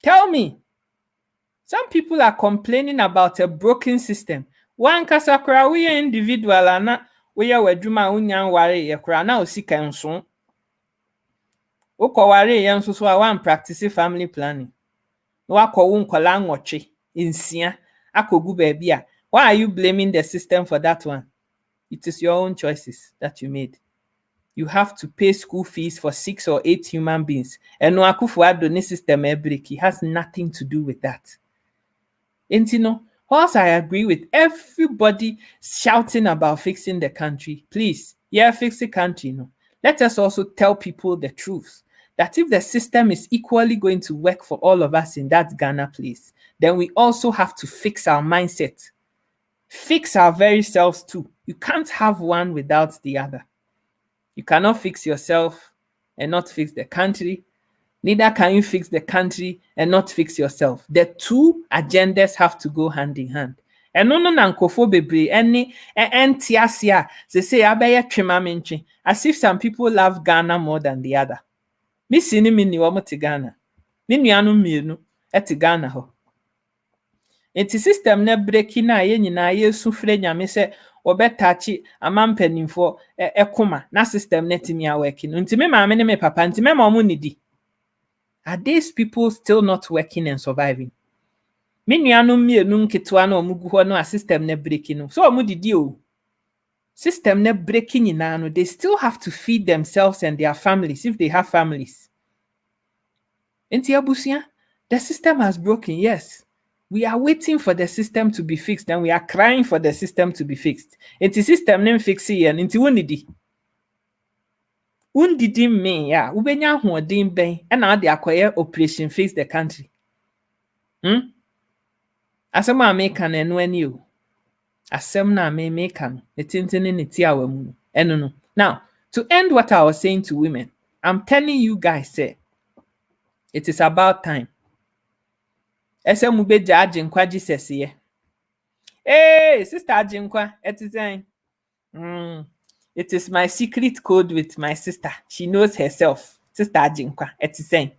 Tell me. Some people are complaining about a broken system. One kasakura we individual ana we wadwuma unyan ware ye kura na osika nso. Ukoware ye nso so a one practice family planning. No akowo nkola nwotwe nsia akogu baabi a. Why are you blaming the system for that one? It is your own choices that you made. You have to pay school fees for 6 or 8 human beings. And no Akufo-Addo ni system break. It has nothing to do with that. And you know, whilst I agree with everybody shouting about fixing the country, please, fix the country. No. Let us also tell people the truth. That if the system is equally going to work for all of us in that Ghana place, then we also have to fix our mindset. Fix our very selves too. You can't have one without the other. You cannot fix yourself and not fix the country. Neither can you fix the country and not fix yourself. The two agendas have to go hand in hand. And no nkofo bebre any entiasia they say abeye twema mentwe as if some people love Ghana more than the other. Me sini mi ni wo te Ghana. Me nuanu mienu ete Ghana ho. Enti system na breaki na ye nyina ye sufre nyame se obetachi amampanimfo ekoma na system net me working. Enti me maame ne me papa enti me ma mo nidi. Are these people still not working and surviving? Me nuanu mienu nketewa na omugu ho no a system na breaki no. So omu didi o. System na breaking nyina no, they still have to feed themselves and their families if they have families. Enti abusia, the system has broken, yes. We are waiting for the system to be fixed and we are crying for the system to be fixed. Enti system nem fix ye enti wonidi. Undidi me ya, ubenya hoden ben e na ade akoye operation fix the country. Asem a make na eno ani o. Asem na me make no. Etintini ne ti awamu. Eno no. Now, to end what I was saying to women, I'm telling you guys, say, it is about time. Ese mubeja ajinkwa Jesus ye. Hey, sister ajinkwa, it is it is my secret code with my sister. She knows herself. Sister ajinkwa, it is saying.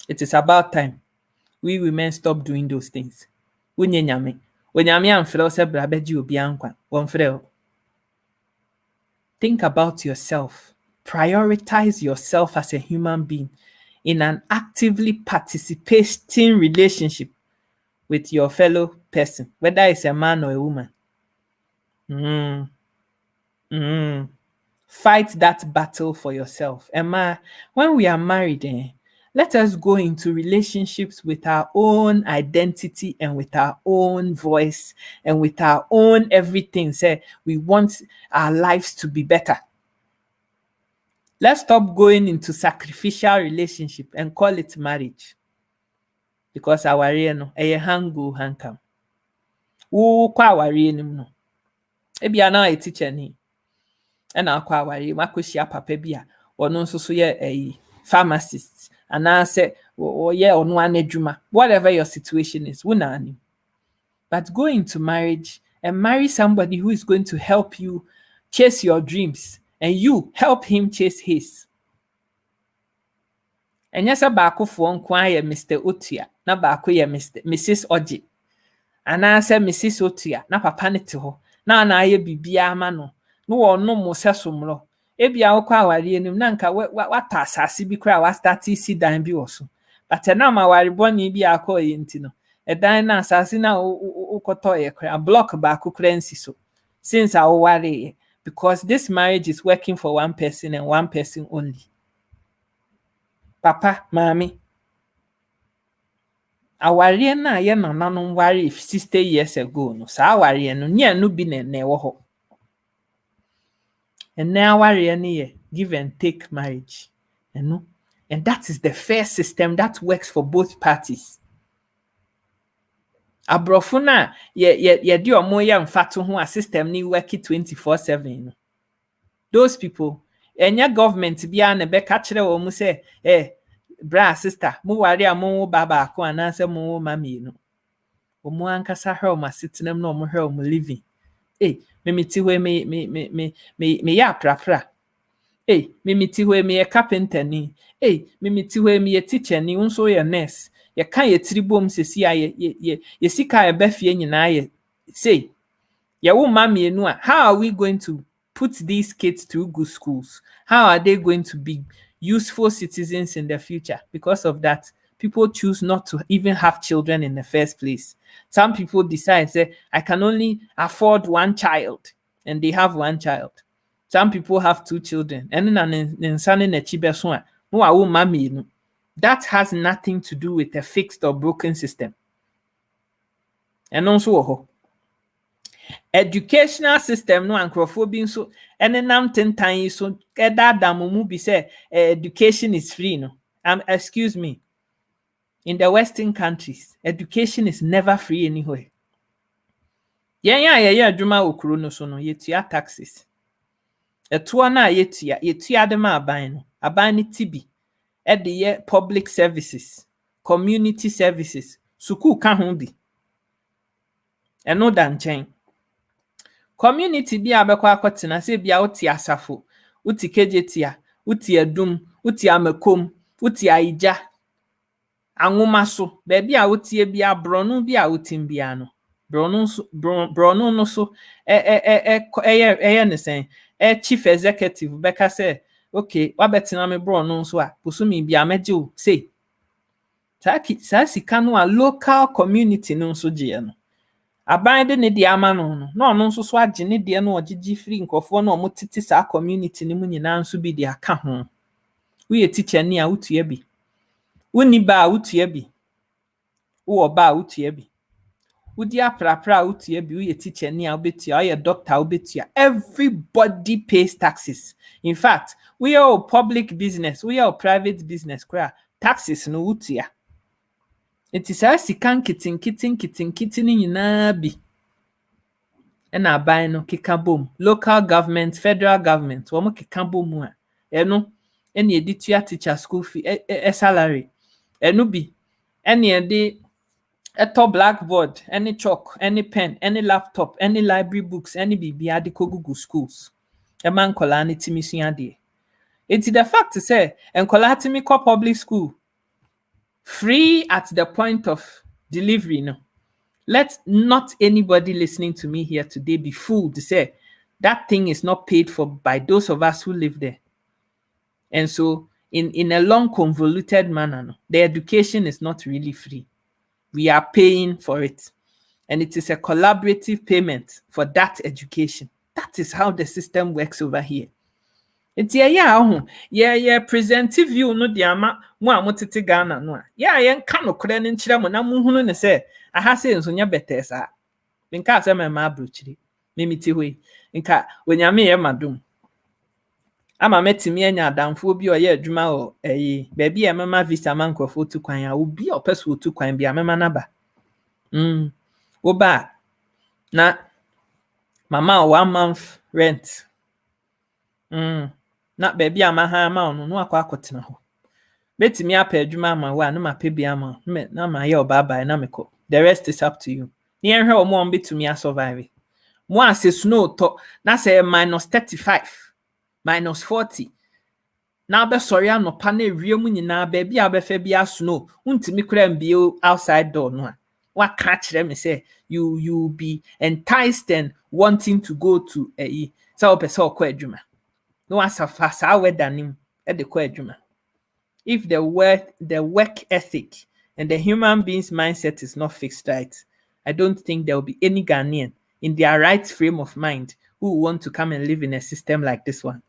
It is about time we women stop doing those things. Unye nyame. Wenyame amfrɛ se bra beji obi ankwa. Wonfrɛ. Think about yourself. Prioritize yourself as a human being in an actively participating relationship with your fellow person, whether it's a man or a woman. Fight that battle for yourself. Emma, when we are married, let us go into relationships with our own identity and with our own voice and with our own everything. Say we want our lives to be better. Let's stop going into sacrificial relationship and call it marriage. Because our no eye hango hankam. Wo kwa aware nim no. Ebia na a teacher ni. E na kwa aware makohia papa bi a ono nso so ye pharmacist ana say ye ono anadwuma. Whatever your situation is, wuna ani. But go into marriage and marry somebody who is going to help you chase your dreams. And you help him chase his. And yes, a baako for nkwaa Mr. Otua, na baako ye Mrs. Oji. And I say Mrs. Otua, na papa ne te ho. Na aye bibia ama no. No ono mo sesomro. Ebia wo kwa aware nim na nka wata asase bi kra wa start si dan bi wo so. but na ma ware boni bi akọ yinti no edan na asase na ukoto ye kra block ba akukra nsi so since I ware because this marriage is working for one person and one person only. Papa, mommy, aware na ye nananom ware 60 years ago no sa aware no nya no bi na ewo ho. And now aware no ye give and take marriage. And that is the fair system that works for both parties. Abrofo na ye di omo ye mfato ho a system ni work 24/7 no. Those people enya government bia na be ka kire wo mu say bra sister mu ware a mu baba ko ananse mu mami no. Omo ankasa hwe o masitenam na omo hwe o mo living. Me ti we me ya prapra. Me ti we me carpenter ni. Me ti we me teacher ni unso ye nurse. Ye kan ye tribom sesi a ye sika e bafie nyina ye say ye wo mami enu a how are we going to put these kids through good schools? How are they going to be useful citizens in the future? Because of that, people choose not to even have children in the first place. Some people decide, say, I can only afford one child, and they have one child. Some people have two children. And then that has nothing to do with a fixed or broken system. And also, educational system no ankrofo so enenam tentan so edadamu bi say education is free no. Excuse me. In the Western countries, education is never free anywhere. Yeah, adwuma okuro no so no yetua taxes. Eto na yetua de ma aban no. Aban ni tibi. E de ye public services, community services, suku ka ho bi. Eno da nchen. Community bi abekwa akotena se bia uti asafo, uti kejetia, uti edum, uti amakom, uti aija. Anwoma so beebi a wotie bia bronu bi a wotim bia no bronu no so ne sen chief executive beka say okay wabetena me bronu so a posumi bia meje o say sa sika no a local community no so je no aban de ne di ama no no nso so age ne de no ogigi free nkofo no omotiti sa community ni mu nyina nso bi de aka ho we teacher ni a wotua bi Uni ba utie bi. Uwo ba utie bi. Udi aprapra utie bi. Uye teacher ni a ubetia. Uye doctor ubetia. Everybody pays taxes. In fact, we are public business. We are private business. Taxes no utia. It is a sikan kitin ni nyina bi. Ena aban no keka bom. Local government, federal government. Wamo keka bom a. Eno. Eni editua teacher school fee. Salary. Enu bi any de eto blackboard, any chalk, any pen, any laptop, any library books, any bibia de Google schools. E man kola ni timi sua de. It's the fact to say enkola timi ko public school free at the point of delivery no. Let not anybody listening to me here today be fooled to say that thing is not paid for by those of us who live there. And so in a long convoluted manner, no, the education is not really free. We are paying for it. And it is a collaborative payment for that education. That is how the system works over here. It's yeah, presentive view no diama mo amotete Ghana no. Yeah, yen ka no kore ne nkyere mo na mo hunu ne se aha se nso nya better sa. Nka se me ma abrochiri. Mimiti hoi. Nka onyame ye madum. Ama metimi anya adamfo obi oye adwuma o baabi e mema visa mankofo tu kwan a obi opeso tu kwan bia mema naba wo ba na mama 1 month rent na baabi ama ha ma no akotena ho metimi apa adwuma ama wa na mape bia ama na ma ye obaba na meko the rest is up to you ni enhwe o mo betumi a survive mo ase snow to na say -35 -40. Now be sorry no pane wiem nyina ba bia befa bia snow. Untimi kura mbie outside door no a. Wa ka kire me say you be enticed and wanting to go to so person ko adwuma. No asafa sa weather nim e de ko adwuma. if the work ethic and the human being's mindset is not fixed right, I don't think there will be any Ghanaian in their right frame of mind who will want to come and live in a system like this one.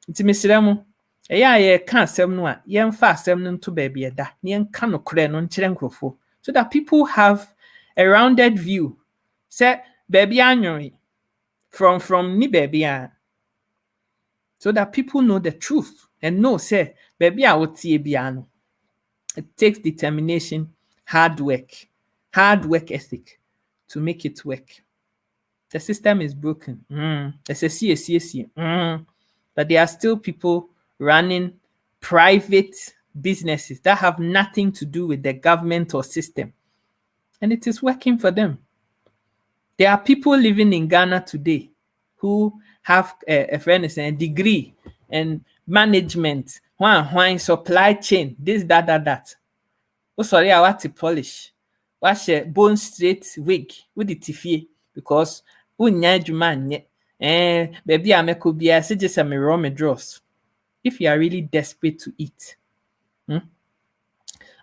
Nti mesrɛ mo, ɛyɛ a yɛka asɛm no a yɛmfa asɛm no nto baabi ɛda na yɛnka nokorɛ no nkyerɛ nkurɔfoɔ so that people have a rounded view. Sɛ baabi anwere from ni baabi a, so that people know the truth and know say baabi a wotie bia no, it takes determination, hard work ethic to make it work. The system is broken. There's a CACC. But there are still people running private businesses that have nothing to do with the government or system. And it is working for them. There are people living in Ghana today who have a degree and management, supply chain, this, that. Oh, sorry, I want to polish. Wash a bone straight wig with the tifie because baby I could be a just a raw me draws. If you are really desperate to eat.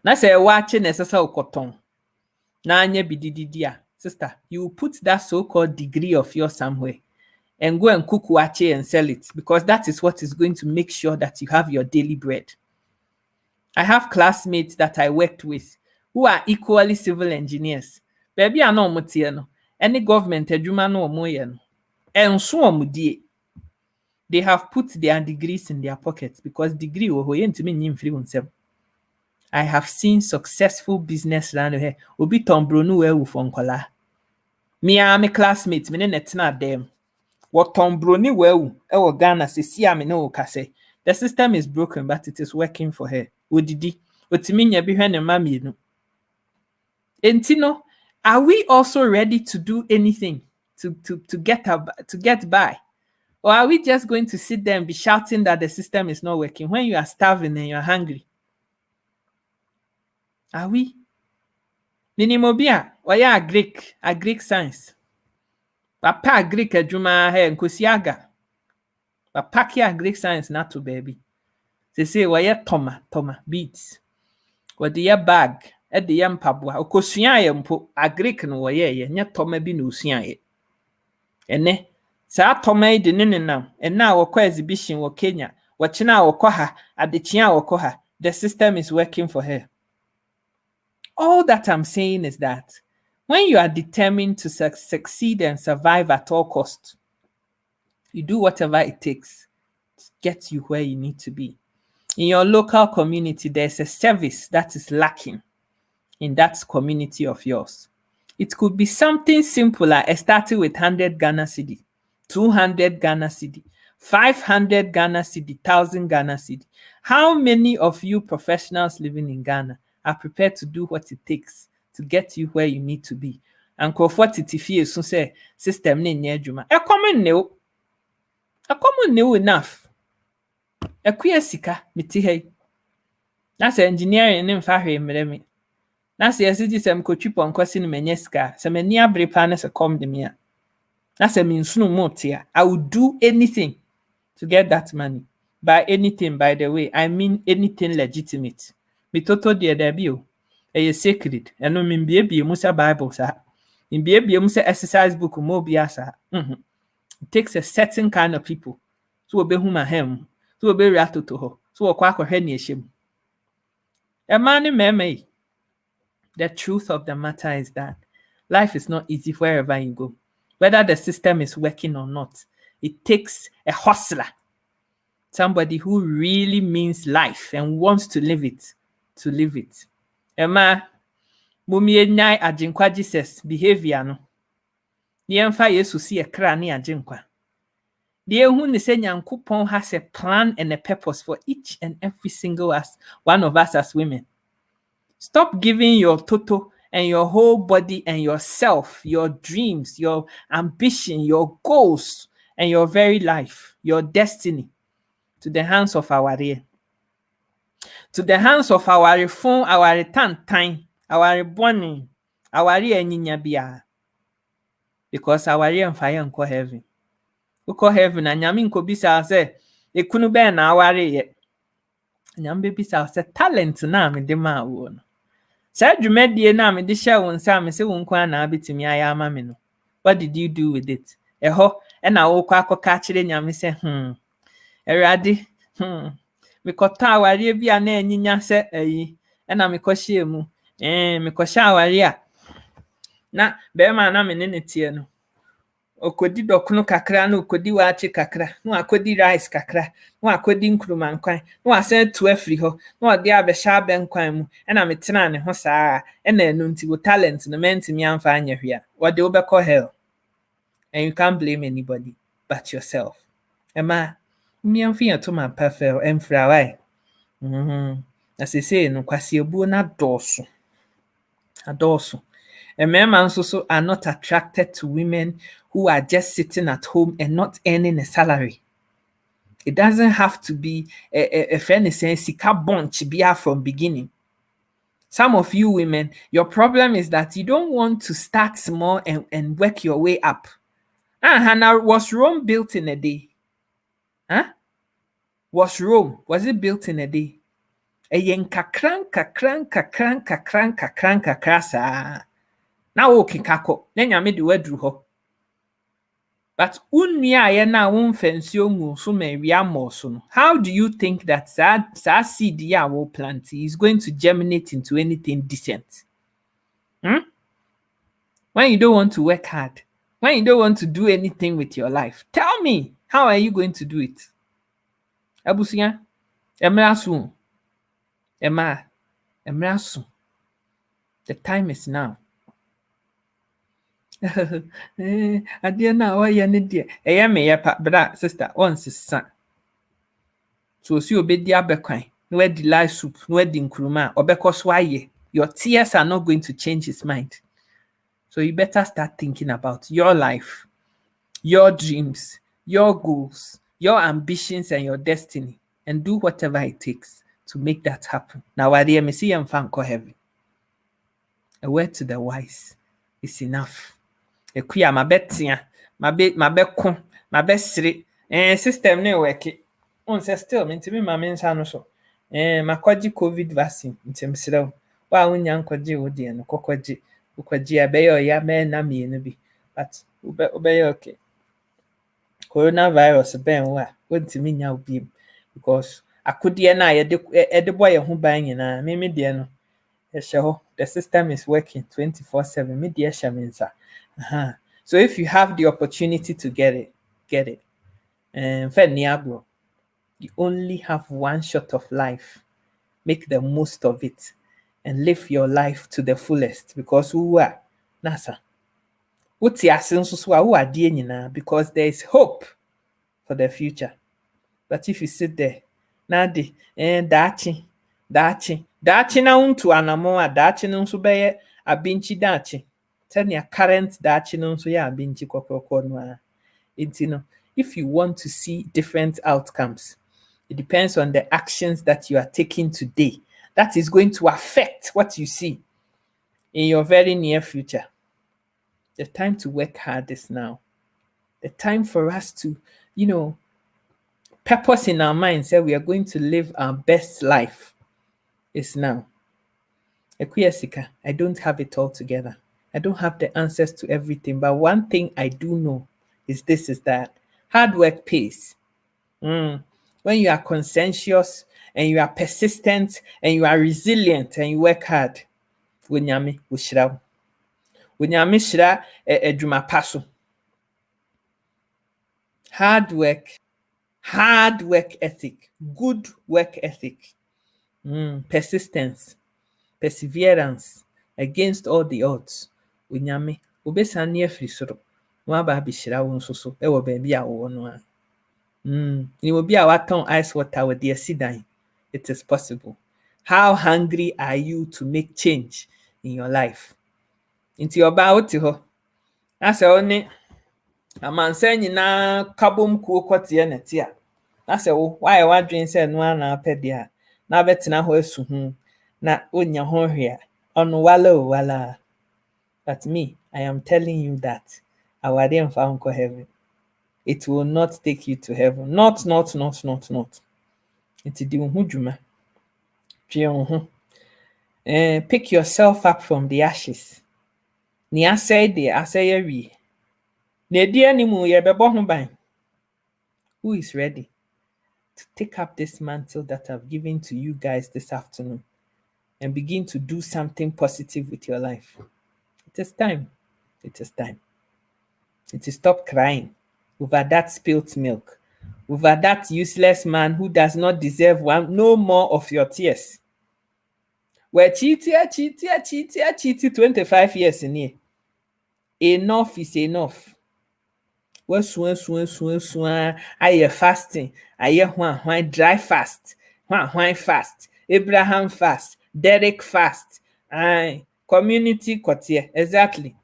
Na say watching necessary cotton. Na anye bididia. Sister, you put that so-called degree of yours somewhere and go and cook wache and sell it because that is what is going to make sure that you have your daily bread. I have classmates that I worked with who are equally civil engineers. Baby, I know no. Any government adwuma no omoye no. Enso omudie. They have put their degrees in their pockets because degree wo hoye ntimi nyim free unsem. I have seen successful business around here. Obi tombronu we for nkola. Me and my classmates, me netna them. What tombroni we e Ghana se si am no kase. The system is broken, but it is working for her. Odidi. Otimi nya bi hwe ne ma mienu. Entino, are we also ready to do anything to get by? Or are we just going to sit there and be shouting that the system is not working when you are starving and you're hungry? Are we? Ninimobia, oya Greek science. Papa Greek adwuma he nkosiaga. Papa kia Greek science not to baby. They say oya toma beats. What the bag at the mpabwa okosua ye mpo Greek no ye nya toma bi no usua ye. Ene saa toma de nenenam na wokọ exhibition wo Kenya wochina wokọ ha adechia wokọ ha. The system is working for her. All that I'm saying is that when you are determined to succeed and survive at all costs, you do whatever it takes to get you where you need to be. In your local community, there's a service that is lacking in that community of yours. It could be something simple as starting with 100 Ghana cedi, 200 Ghana cedi, 500 Ghana cedi, 1,000 Ghana cedi. How many of you professionals living in Ghana are prepared to do what it takes to get you where you need to be? And Crawford Titifie so say system ne nye adwuma. E common new enough. E kuya sika meti hey. Na say engineering ne mfa hwe mre me. Na say asiji sem kotwi ponkwasi no menye sika. Se mani abre pa na se come de me a. Na say me nsunu mo tia. I would do anything to get that money. By anything, by the way, I mean anything legitimate. Me toto de debio. Eye sacred. Eno me biebie mu sa Bible sa. Me biebie mu sa exercise book mo bia sa. It takes a certain kind of people. So obe huma hem. So obe react to ho. So okwa akohwe ne ehyem. Emani meme. The truth of the matter is that life is not easy wherever you go. Whether the system is working or not, it takes a hustler. Somebody who really means life and wants to live it. Emma, mumie nyai ajinkwa Jesus behavior no. Niemfa Yesu si ekra ni ajinkwa. The hu ne se Nyankopon has a plan and a purpose for each and every single one of us as women. Stop giving your toto and your whole body and yourself, your dreams, your ambition, your goals, and your very life, your destiny, to the hands of our rear. To the hands of our refon, our tantan, our bonny, our rear nyinya bia. Because our rear and fire and heaven. We call heaven and yamin ko bisa say, ekunu be na our rear. nyame bebisa wo sɛ talent na mede maa wo no saa dwumadie na mede hyɛ wo nsa me sɛ wo nko ana betumi ayɛ ama me no what did you do with it ɛhɔ ɛna wokɔ akɔka akyerɛ nyame sɛ Awurade mekɔtɔ awareɛ bi a na anyinya sɛ ayi ɛna mekɔhyɛɛ mu mekɔhyɛ awareɛ a na bɛrima na me ne teɛ no okodi dɔkono kakra na okodi waakye kakra na wakɔdi rice kakra na wakɔdi nkurumankwan na wasan tu afiri hɔ na ɔde abɛhyɛ abɛnkwan mu ɛna metena ne ho saa ɛna ɛno nti wo talent no mantimi amfa anyɛ hwee a wɔde wobɛkɔ hell and you can't blame anybody but yourself ɛma mmiɛmfa yɛ to ma pɛfɛ ɛmfira wae na sesei no kwaseabuo no adɔɔso mmarima nso so are not attracted to women who are just sitting at home and not earning a salary. It doesn't have to be a friend is saying sika bunch be from beginning. Some of you women, your problem is that you don't want to start small and work your way up. Hannah, was Rome built in a day? Was it built in a day? Kakran saa. Na wo kekakɔ na nyame de waduru hɔ but unnua ayɛ na wo mfansuo ngu so ma awia mmɔ so no how do you think that saa seed ya wo plant is going to germinate into anything decent when you don't want to work hard, when you don't want to do anything with your life? Tell me, how are you going to do it? Abusua emra so the time is now. Adeɛ na ɔyɛ ne deɛ ɛyɛ meyɛ pa bra sister ɔnsesa so osi obedi abɛkwan na wadi live soup na wadi nkuruma a ɔbɛkɔ so ayɛ. Your tears are not going to change his mind, so you better start thinking about your life, your dreams, your goals, your ambitions and your destiny, and do whatever it takes to make that happen. Now wadeɛ me see yɛmfa nkɔ heaven. A word to the wise is enough. Ekuya mabetia, mabeko, mabesiri. System ne work. On say still, mentimi ma mensa no so. Makwaji COVID vaccine, ntemsrew. Wa wonya nkwaji wo de no kokwaji. Ukwaji abeyo ya me na mienu bi. But obey okay. Coronavirus ben wa, wontimi nya obi because akudie na ye de boy ho ban nyina. Me de no. The system is working 24/7. Media shaminsa. So if you have the opportunity to get it. You only have one shot of life. Make the most of it and live your life to the fullest because who are nasa. Because there is hope for the future. But if you sit there, nadi dachi na untu anamo a dachi no nso bɛyɛ abinchi dachi. Sɛnea current dachi no nso yɛ abinchi kɔkɔkɔ no a. Nti no, if you want to see different outcomes, it depends on the actions that you are taking today. That is going to affect what you see in your very near future. The time to work hard is now. The time for us to, purpose in our minds that we are going to live our best life is now. Ekuyesika, I don't have it all together. I don't have the answers to everything, but one thing I do know is that hard work pays. When you are conscientious and you are persistent and you are resilient and you work hard, Wunyami wushira. Wunyami shira edwuma paso. Hard work ethic, good work ethic, persistence, perseverance against all the odds. Wunyami ubesani efiri soro. Waba abishira wo nso so ewo baabi a wo no a. Ni obi a waton ice water with the sidan. It is possible. How hungry are you to make change in your life? Into your bout to her. That's only amansa nyina kabom kuo kwote na ti a. That's why wadwen say no ana apede a. Na betena ho asu hu na onya ho hwe a. Ono wala. But me, I am telling you that our day found heaven. It will not take you to heaven. Not. It's the hujuma. Pick yourself up from the ashes. Ni asɛe de asɛe awie. Na edi animu yɛbɛbɔ ho ban. Who is ready to take up this mantle that I've given to you guys this afternoon and begin to do something positive with your life? It is time. It is time. It is stop crying over that spilt milk, over that useless man who does not deserve no more of your tears. We're cheating 25 years in here. Enough is enough. Ayɛ fasting, ayɛ hwan dry fast, hwan fast, Abraham fast, Derek fast, community kɔteɛ, exactly.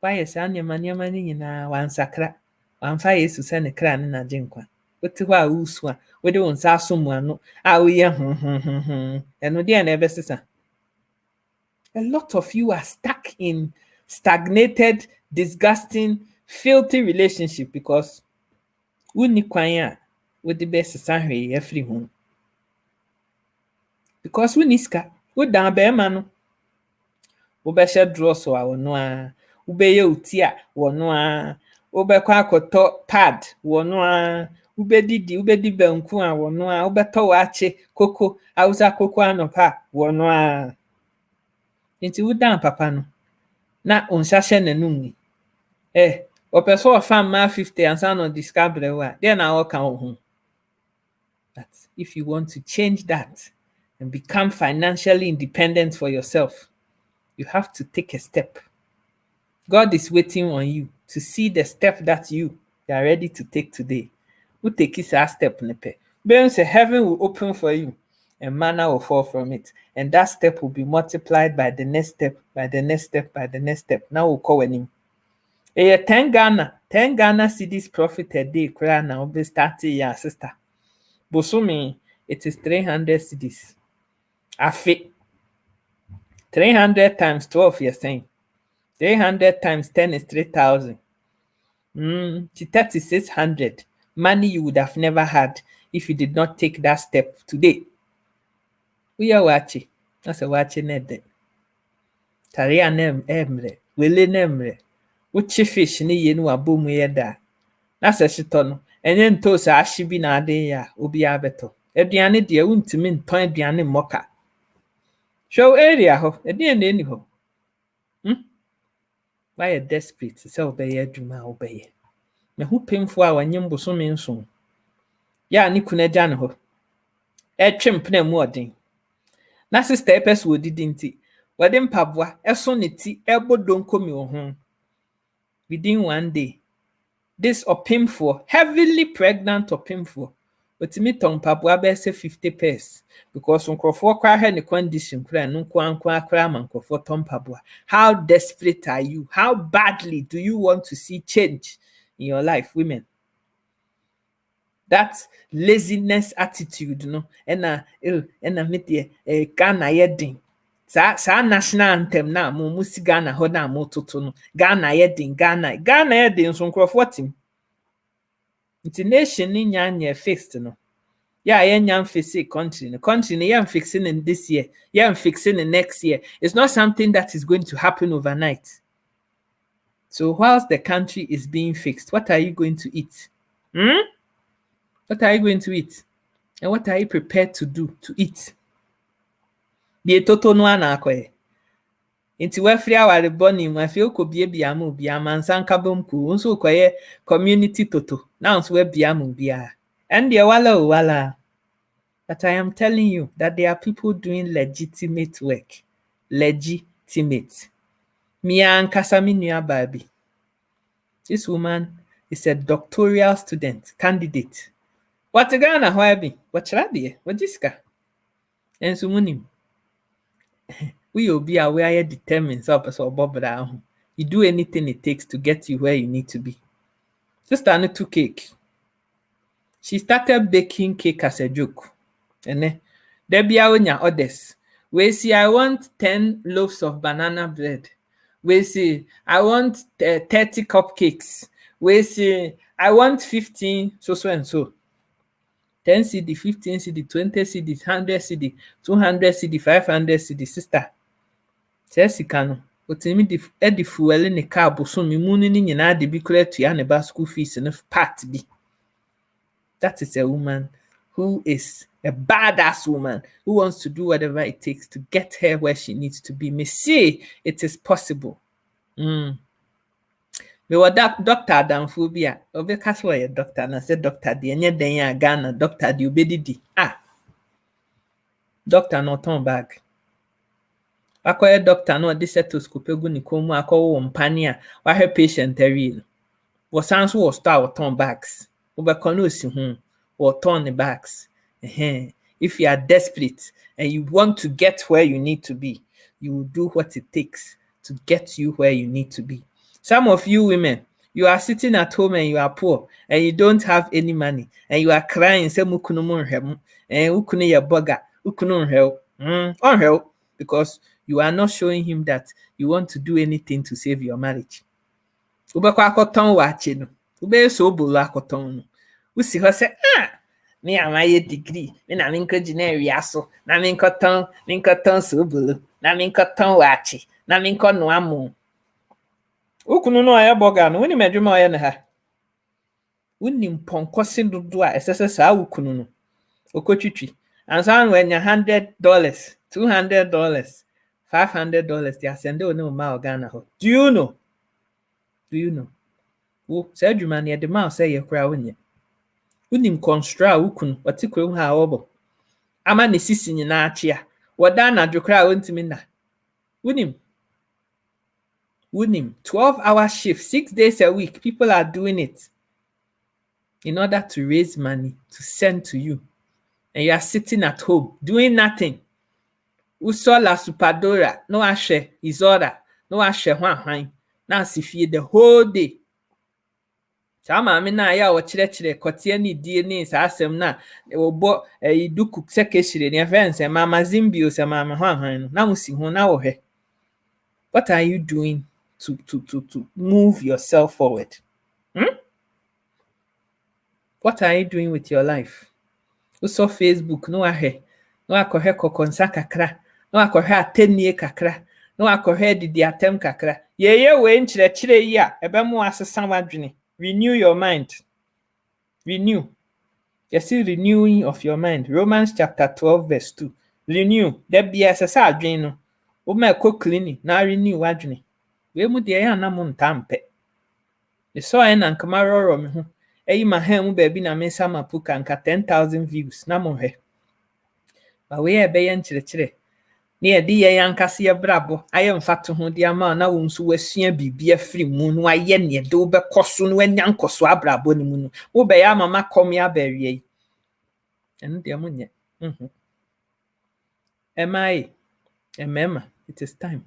Wayɛ saa nneɛma no nyinaa wansakra, wamfa Yesu sɛ ne kra ne n'agye nkwa. Wote hɔ a wosu a, wode wo nsa asom ano a woyɛ ɛno deɛ na ɛbɛsesa. A lot of you are stuck in stagnated, disgusting, filthy relationship because wonni kwan a wode bɛsesa hwee afiri ho. Because wonni sika, wodan bɛrima no, wobɛhyɛ dross a wɔno a, wobɛyɛ wo ti a wɔno a, wobɛkɔ akɔtɔ pad wɔno a, wobɛdi banku a wɔno a, wobɛtɔ waakye koko, Hausa koko anɔpa a wɔno a. Nti wodan papa no, na ɔnhyɛ hyɛ n'anum ni. Ɔpɛ sɛ ɔfa mmaa 50 ansa na ɔde sika brɛ wo a, deɛ na wɔka wo ho? But if you want to change that and become financially independent for yourself, you have to take a step. God is waiting on you to see the step that you are ready to take today. Who take this step? Then say heaven will open for you and manna will fall from it. And that step will be multiplied by the next step, by the next step, by the next step. Now we'll call him. 10 Ghana cedis profit a day. Now we'll be starting your sister. Bosumi, it is 300 cedis. Afi. 300 times 12, you're saying. 300 times 10 is 3,000. 3,600. Money you would have never had if you did not take that step today. We are watching. That's a watching it. Taria nem emre. Wele nemre. Uchi fish ni yenu abumu yeda. That's a shitono. And then toss a shibi na de ya ubi abeto. Ediane dear untimi nton ediane moka. Show area ho. Ediane any ho. Why desperate sɛ wobɛyɛ adwuma a wobɛyɛ na ho pemfo a wanyɛ mbosome nson yɛ a ne kunu agya ne hɔ ɛtwe mpena mu ɔden na sister ɛpɛ sɛ wɔdidi nti wɔde mpaboa ɛso ne ti ɛbɔ donkomi wɔ ho. Within one day, this ɔpemfoɔ, heavily pregnant ɔpemfoɔ, otimi tɔn mpaboa bɛsɛ 50 pairs because nkurɔfoɔ kora hwɛ ne condition kora no nko akora ama nkurɔfoɔ tɔn mpaboa. How desperate are you? How badly do you want to see change in your life, women? That laziness attitude, no, ɛna me deɛ Ghana yɛ den. Saa national anthem na mo si Ghana hɔ na mo toto no. Ghana yɛ den, Ghana yɛ den so nkurɔfoɔ tim. Nti nation ni nyanya fixed no. Yeah, yɛnya fix country. The country no yɛn fixing in this year, yɛn fixing in next year. It's not something that is going to happen overnight. So whilst the country is being fixed, what are you going to eat? What are you going to eat? And what are you prepared to do to eat? The toto no ana akoye. Inti wafri aware boni mwafi uko biamu nsanka bomku unso koye community toto. Na unso we biamu bia. And the wala. But I am telling you that there are people doing legitimate work. Legitimate. Mia Ankasami Nua Babi. This woman is a doctoral student, candidate. What Ghana Hoabi? What Chradie? What Jiska? And Sumunim. We will be aware determined so Bob down. You do anything it takes to get you where you need to be. Just a little cake. She started baking cake as a joke. And there be our others. We see, I want 10 loaves of banana bread. We see, I want 30 cupcakes. We see, I want 15 so and so. 10 cedi, 15 cedi, 20 cedi, 100 cedi, 200 cedi, 500 cedi. Sister, sɛ sika no otimi di fuel ne car bosom mu no nyinaa de bi kora tua ne ba school fees no part bi. That is a woman who is a badass woman who wants to do whatever it takes to get her where she needs to be. Me say it is possible. Me what that doctor adamfo bi a obeka so ye doctor na say doctor de enye den ya Ghana doctor de obedidi. Doctor no turn bag. Akoye doctor no de stethoscope gu ni komu akowo mpane a wa hwe patient real. Wo sans wo store turn bags. Obeka no si ho. Or turn the bags. If you are desperate and you want to get where you need to be, you will do what it takes to get you where you need to be. Some of you women, you are sitting at home and you are poor and you don't have any money and you are crying, say mukunu monhem, and ukunu ya burger, ukunu help, because you are not showing him that you want to do anything to save your marriage. Ubekwa akoton wache no, ube so bolo akoton no. Usi ho say, me am my degree, me na minko jineri aso, na minko ton so bolo, na minko ton wache, na minko no amu. Ukunu no aya boga no, woni medwuma oye ne ha. Woni mponkosi dodo a esese saa ukunu no. Okotwitwi. Ansa no enya $100, $200, $500 they send o no ma Ghana ho. Do you know? Wo say adwuma ne de ma say ye kura wonye. Unim konstra ukunu watikwe ha obo ama ne sisi nyina ache a woda na dwokra wontimi na unim 12-hour shift 6 days a week. People are doing it in order to raise money to send to you, and you are sitting at home doing nothing. Usola Supadora no ashe Izora no ashe hwan na sifie the whole day. Sama me na ya wo kire kotie ni die ni sa asem na wo iduku sekeshire ni fence mama zimbio se mama hwan no na musi ho na wo hwe. What are you doing to move yourself forward? What are you doing with your life? Uso Facebook no ahwe no akohwe kokonsa kakra no akohwe atenie kakra no akohwe didi atem kakra yeye we nchire yi a ebemu asesa wadwene. Renew your mind. Renew. You see, renewing of your mind. Romans chapter 12 verse 2. Renew. There be a sasa adwene no. O ma ko cleaning na renew adwene. We mu de ya na mo ntampe. The so en ankama roro me ho. Eyi ma ha mu ba bi na me sama puka nka 10,000 views na mo hwe. Ba we e be ye nchire ne ye di ye yankase ye brabo aye mfato ho di ama na wo nso wasua bibia firi mu no aye ne de wo be koso no anya nkoso abrabo ne mu no wo be ya mama kom ya bawie eno de mo nye emma it is time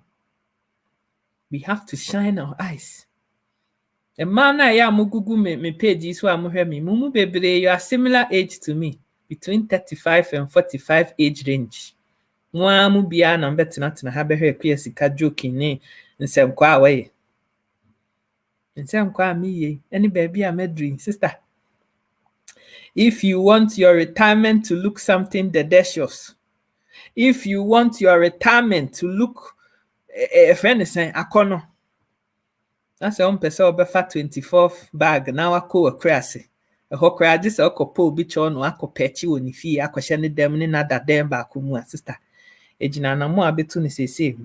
we have to shine our eyes. Emma na ya mugugu me page so amohwe me mumu bebre you are similar age to me, between 35 and 45 age range. Mwa mu bia na mbetena ha behwe akua sika joking ne nsemkwa awaye. Nsemkwa miye any baby a medri sister. If you want your retirement to look something delicious, if you want your retirement to look friend say akono, that's on person obefa 24th bag na wako akrase. Ho kra dis okopo bi cho no akopechi woni fie akohye ne dem ne nada dem ba ko mu sister. Ejina na mo abetu ne sese.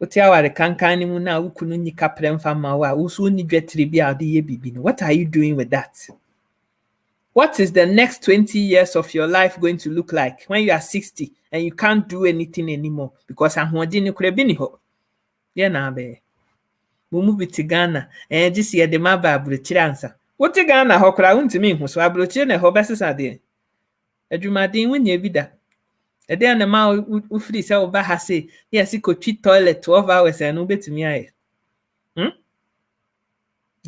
Oti aware kankan ni mu na ukunu nyika premfa ma wa usu ni dwetire bi a de ye bibi no. What are you doing with that? What is the next 20 years of your life going to look like when you are 60 and you can't do anything anymore because ahodi ni kura bi ni ho? Ye na be. Mumu biti Ghana jisi ye de maba abrochire ansa. Woti Ghana ho kura untimi hu so abrochire na ho besesa de. Adwumaden wonye bi da. Ede na ma ufiri se oba ha se yes ko twi toilet 12 hours enu betimi aye.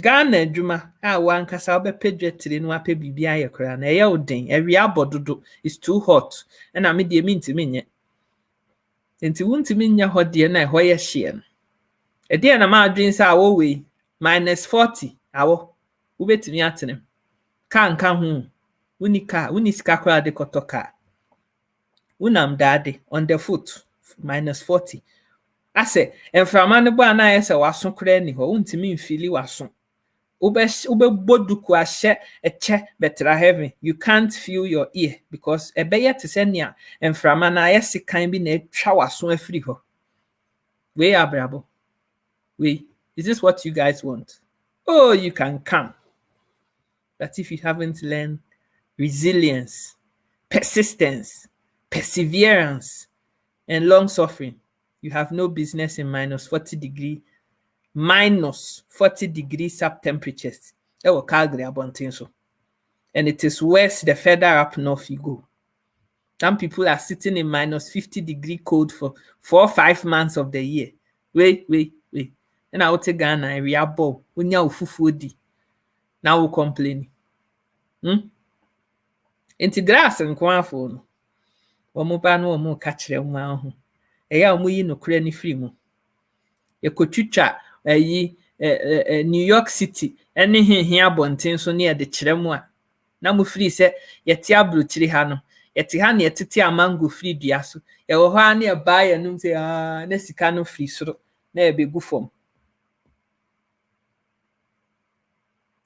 Ghana adwuma a wankasa obepedwetire no ape bibia aye kora na eye odin ewi abododo is too hot na me de mintimi nye. Enti wuntimi nya ho de na ho ye hye no. Ede na ma adwin se awo we -40 awo ubetimi atenem. Kanka hu Unika, unisika kwa de kotoka. Unam dade on the foot -40. Ase, enframa ne bo ana yese waso kra ni ho, untimi mfili waso. Ube boduku ahye eche betra heaven. You can't feel your ear because ebeye te se nia enframa na yese kan bi na etwa waso afiri ho. We abrabo. We, is this what you guys want? Oh, you can come. But if you haven't learned resilience, persistence, perseverance, and long suffering, you have no business in minus 40 degree sub temperatures. Ewo Calgary abonten so. And it is worse the further up north you go. Some people are sitting in -50 degree cold for 4 or 5 months of the year. Wait. And I will take Ghana and we are bow. Unya ufufu di. Now we complain. Inti grass and kwafo no. Omo ba no omo ka kire nwa ho. Eya omo yi no kura ni free mu. Ekotwitwa New York City ene hihia bonten so ne de kire mu a. Na mo free se yete abrochiri ha no. Yete ha ne yetete amango free dua so. Ye wo ha ne ba ya num se na sika no free soro na e begu fom.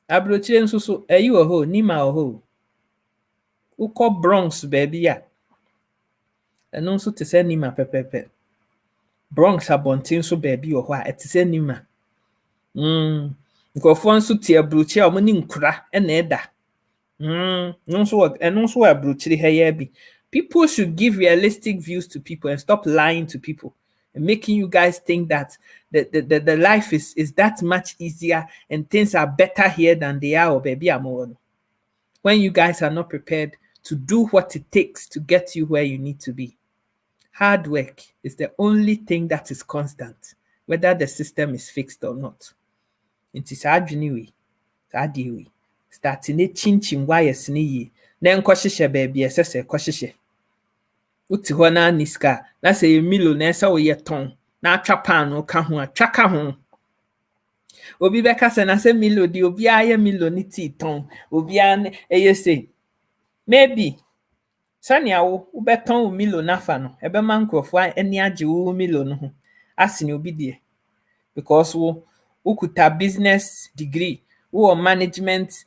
Abrochiri nso so eyi wo ho nima wo ho. Uko Bronx baby ya. Eno nso te se nima pepepe. Bronx abonten so baby wo ho a te se nima. Nkofo nso te abrochiri a mo ni nkura na eda. Nso abrochiri ha ya bi. People should give realistic views to people and stop lying to people and making you guys think that the life is that much easier and things are better here than they are or baby amono. When you guys are not prepared to do what it takes to get you where you need to be. Hard work is the only thing that is constant, whether the system is fixed or not. It is adwini we. Starting a chinchin wires ni ye. Na nkwahye baby esese kwahye. Uti ho na niska, na say milo na esa wo ye ton. Na atwa pan no ka ho atwa ka ho. Obi beka se na se milo di obi aye milo ni ti ton. Obi an say maybe sania wo beton wo milo nafa no ebe ma nkrofo ani age wo milo no ho asini obi die because wo ukuta business degree wo management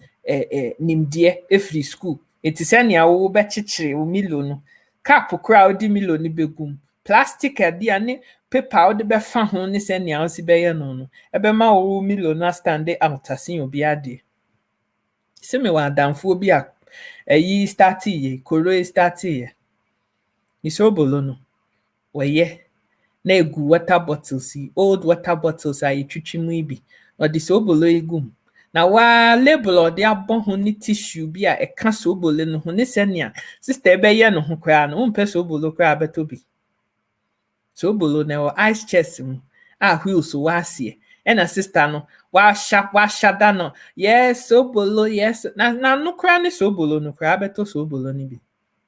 nimdie every school eti sania wo be chichire wo milo no cap crowd milo ni begum plastic ade ane paper wo de be fa ho ni sania wo si be ye no ebe ma wo milo no stand out asin obi ade se me wa adamfo bi a eyi starti ye koro starti ye isobolo no weye na egu water bottles old water bottles ayi twitwimu ibi odi sobolo egum na wa label odi abon ho ni tissue bi a eka sobolo no ho ne senia sister ebe ye no ho kra no umpe sobolo kra betobi sobolo na o ice chest mu a wheels wasie ena sister no wa shada no yes sobolo yes na no kra ni sobolo no kra beto sobolo ni bi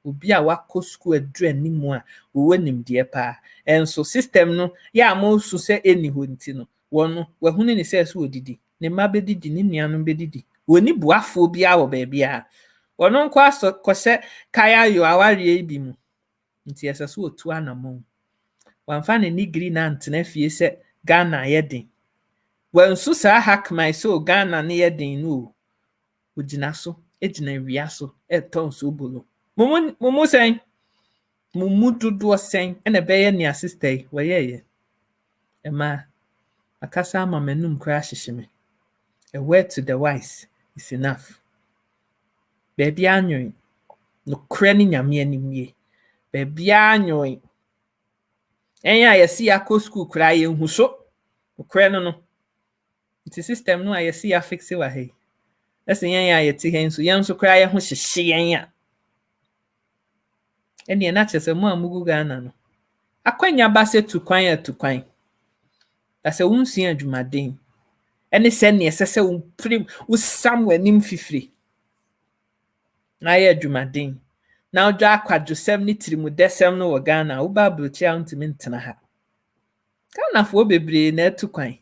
obi a wako school adru animu a wo nimde pa enso system no ya mo su se eni ho nti no wono wahunu ni se odidi ne ma bedidi ni nuanu bedidi woni buafo bi a wo ba bia wono nko aso kose kaya yo aware ibi mu nti yesaso otu anamon wamfa ne ni green ant na fie se Ghana yedin wansu sa hack my so Ghana ne yedin no ojina so ejina wia so eton so bolo mumu sen mumu dudu sen ene beye ni assistant wayeye ema akasa ama menum kra hyehyeme a word to the wise is enough baby anyoy no kra ni nyame animie baby anyoy enya yesi akọ school kra ye hu so kra no the system no ayesi ya fix wa he ese yen ayeti he nso yen so kra ye hu hyehye yen ya ene na chese mu amugu Ghana no akwanya ba se tukwan ase wunsu adwumaden ene se ne sese wo prim wo samwe nim fifiri na ye adwumaden na ojo akwadwo 73 mu desem no wo Ghana wo ba brochi a ntimi ntena ha Ghana fo bebre na tukwan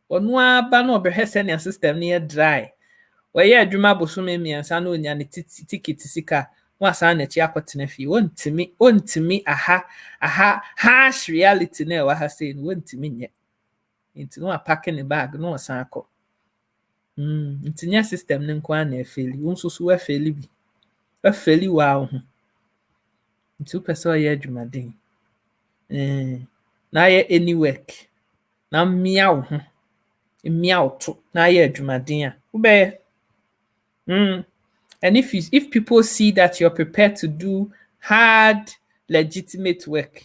onu aba na obehese ne system ne dry wɔyɛ adwuma bosome mmiɛnsa na onya ne ticket sika wasan n'akyi akɔtena fie wontumi harsh reality na ɛwɔ ha sei no wontumi nyɛ nti no apake ne bag na ɔsan akɔ nti nyɛ system ne nko a na ɛfeli wo nso so wafeli bi wafeli wɔ wo ho nti wopɛ sɛ ɔyɛ adwumaden na ayɛ any work na mmea wo ho mmea wo to na ayɛ adwumaden a wobɛyɛ and if people see that you're prepared to do hard legitimate work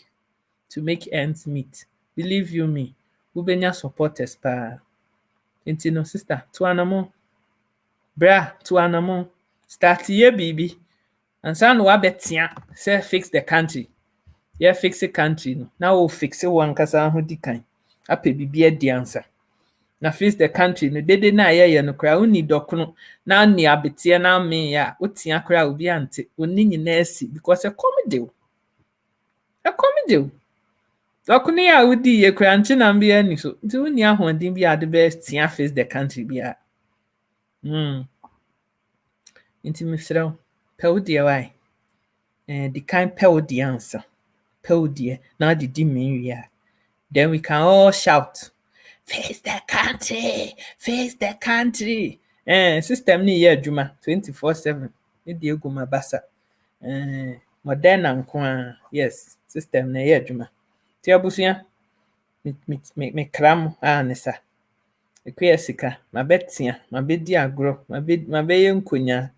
to make ends meet, believe you me, wobɛnya supporters pa. Nti no sister, to anamo, bra, to anamo, start ye baby, and son wabetia say fix the country. Yeah, fix the country no. Now we'll fix it one kasa ho di kan. Ape bibi di answer. Na fix the country no dede na ye no kra uni dokono na ni abetia na me ya otia kra obi ante oni nyina asi because e comedy dokono ya udi ye kra nche na mbi ani so nti uni ahonden bi ade best tia fix the country bi a nti me frɛ pe odi e wai the kind pe odi answer pe odi na didi me wi then we can all shout face the country. System ni ye adwuma 24/7. Ni de egu mabasa. Modern nko yes, system na ye adwuma. Ti abusua me kram anesa. Ekuya sika, mabetia, mabedi agro, mabeye nkonya.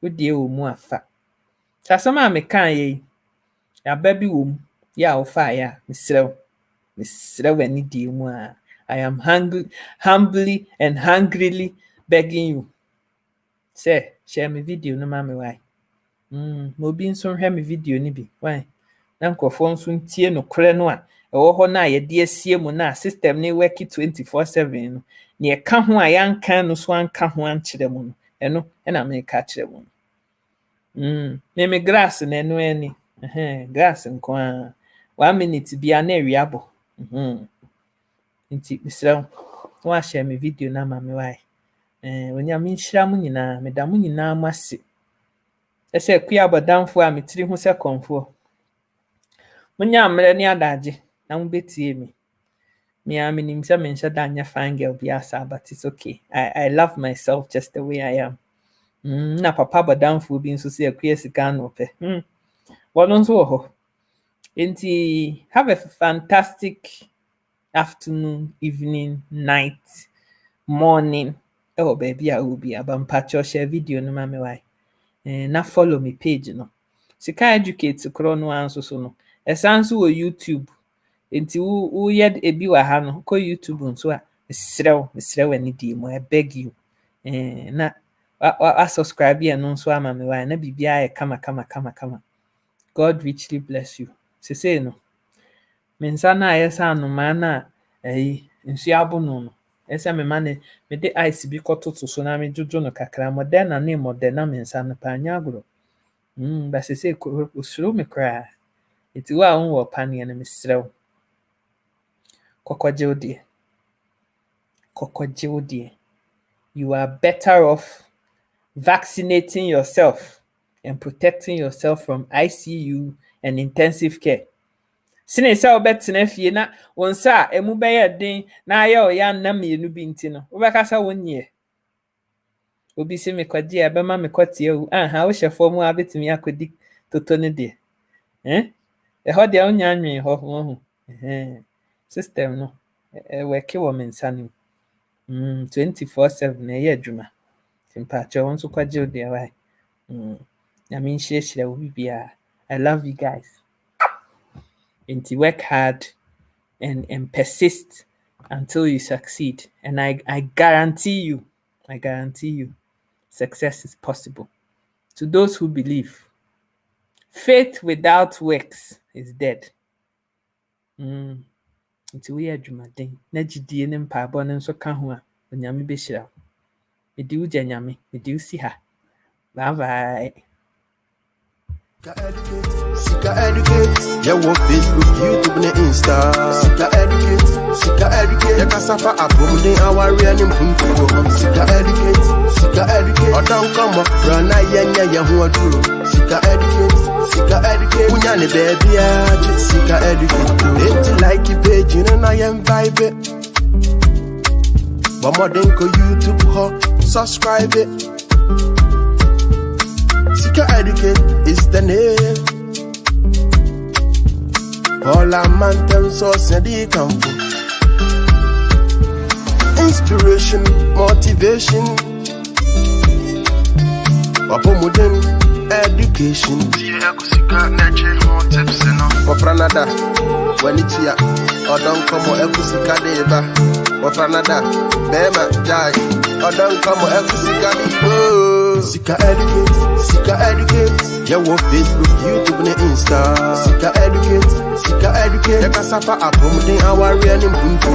Wodi wo mu afa. Tasama me kan ye. Ya baby wo mu. Ya ofa ya, misrew ani di mu a. I am humbly and hungrily begging you. Say, share my video no mama why. Mo bi nso hwɛ me video ni bi. Why? Na nkɔfo nso ntie no kore no a ɛwɔ hɔ na yɛ de asie mu na system ne work 24/7 no. Ne ɛka ho a yanka no so anka ho ankyerɛ mu no. Ɛno ɛna me ka kyerɛ mu. Me grass na ɛno ani. Grass nko a 1 minute bia na awiabo. Nti misrɛ wo share me video na ma me why onyame nhyira mu nyinaa meda mu nyinaa mase ɛsɛ kuya bodamfo a metiri ho sɛ konfo munya amrɛ ne adagye na mo betie me am nim sɛ me nhyɛ da anya fine girl bi asa but it's okay I love myself just the way I am na papa bodamfo bi nso sɛ kuya sika no pɛ wɔno nso wɔ hɔ nti have a fantastic afternoon, evening, night, morning. Oh baby, I will be about share video no mama why. Na follow me page no. Sika educate kro no anso so no. Esanso wo YouTube. Enti wo yed ebi wa ha no. Ko YouTube nso a mesrew ani di mo. I beg you. Na subscribe here no nso ama me why na bibia e kama. God richly bless you. Say no. Mensa na ayesa anoma na nsu abono no esa me mane me de ice bi kototo so na me jojo no kakra modern na modern mensa no pa anya agro ba se osuro me kra eti wa won wo pane na mesrew kokoje odie you are better off vaccinating yourself and protecting yourself from ICU and intensive care. Sine sɛ wobɛtena fie na wonsa emu bɛyɛ den na ayɛ o ya na mienu bi nti no wobɛkasa wonye obi se me kwaje a bɛma me kwatie o aha wo hyɛfo mu abetimi akodi toto ne de ɛhɔ de onya anwen hɔ ho system no work wo me nsa no 24/7 na ɛyɛ adwuma timpacho won so kwaje o de why na me nhyirehyire wo bibia. I love you guys. And to work hard and persist until you succeed. And I guarantee you, success is possible. To those who believe, faith without works is dead. Nti we adwumaden na gidie ne mpaabɔ ne nso ka ho a onyame behyira. Medi wo gya nyame, medi wo si ha. Bye bye. Sika educate, yeah, what Facebook, YouTube, and Insta. Sika educate. Sika educate, Yakasafa Abumde, our real impunto. Sika educate, or don't come up, run a yanya who are true. Sika educate, Unyani baby, Sika educate. Ain't like you page, you know I am vibe. But more than go YouTube, ho, subscribe it. Sika educate is the name. All a man them so said he come for inspiration, motivation, Wapomuden education. Sika nature hot tips enough. Wafranada, when it's here, or don't come or Ekusika deba. Wafranada, Bema, Jai, or don't come or Ekusika deba. Sika educate, yeah, what Facebook, YouTube, and Insta. Sika educate, Yakasafa Abumde, our real impunto.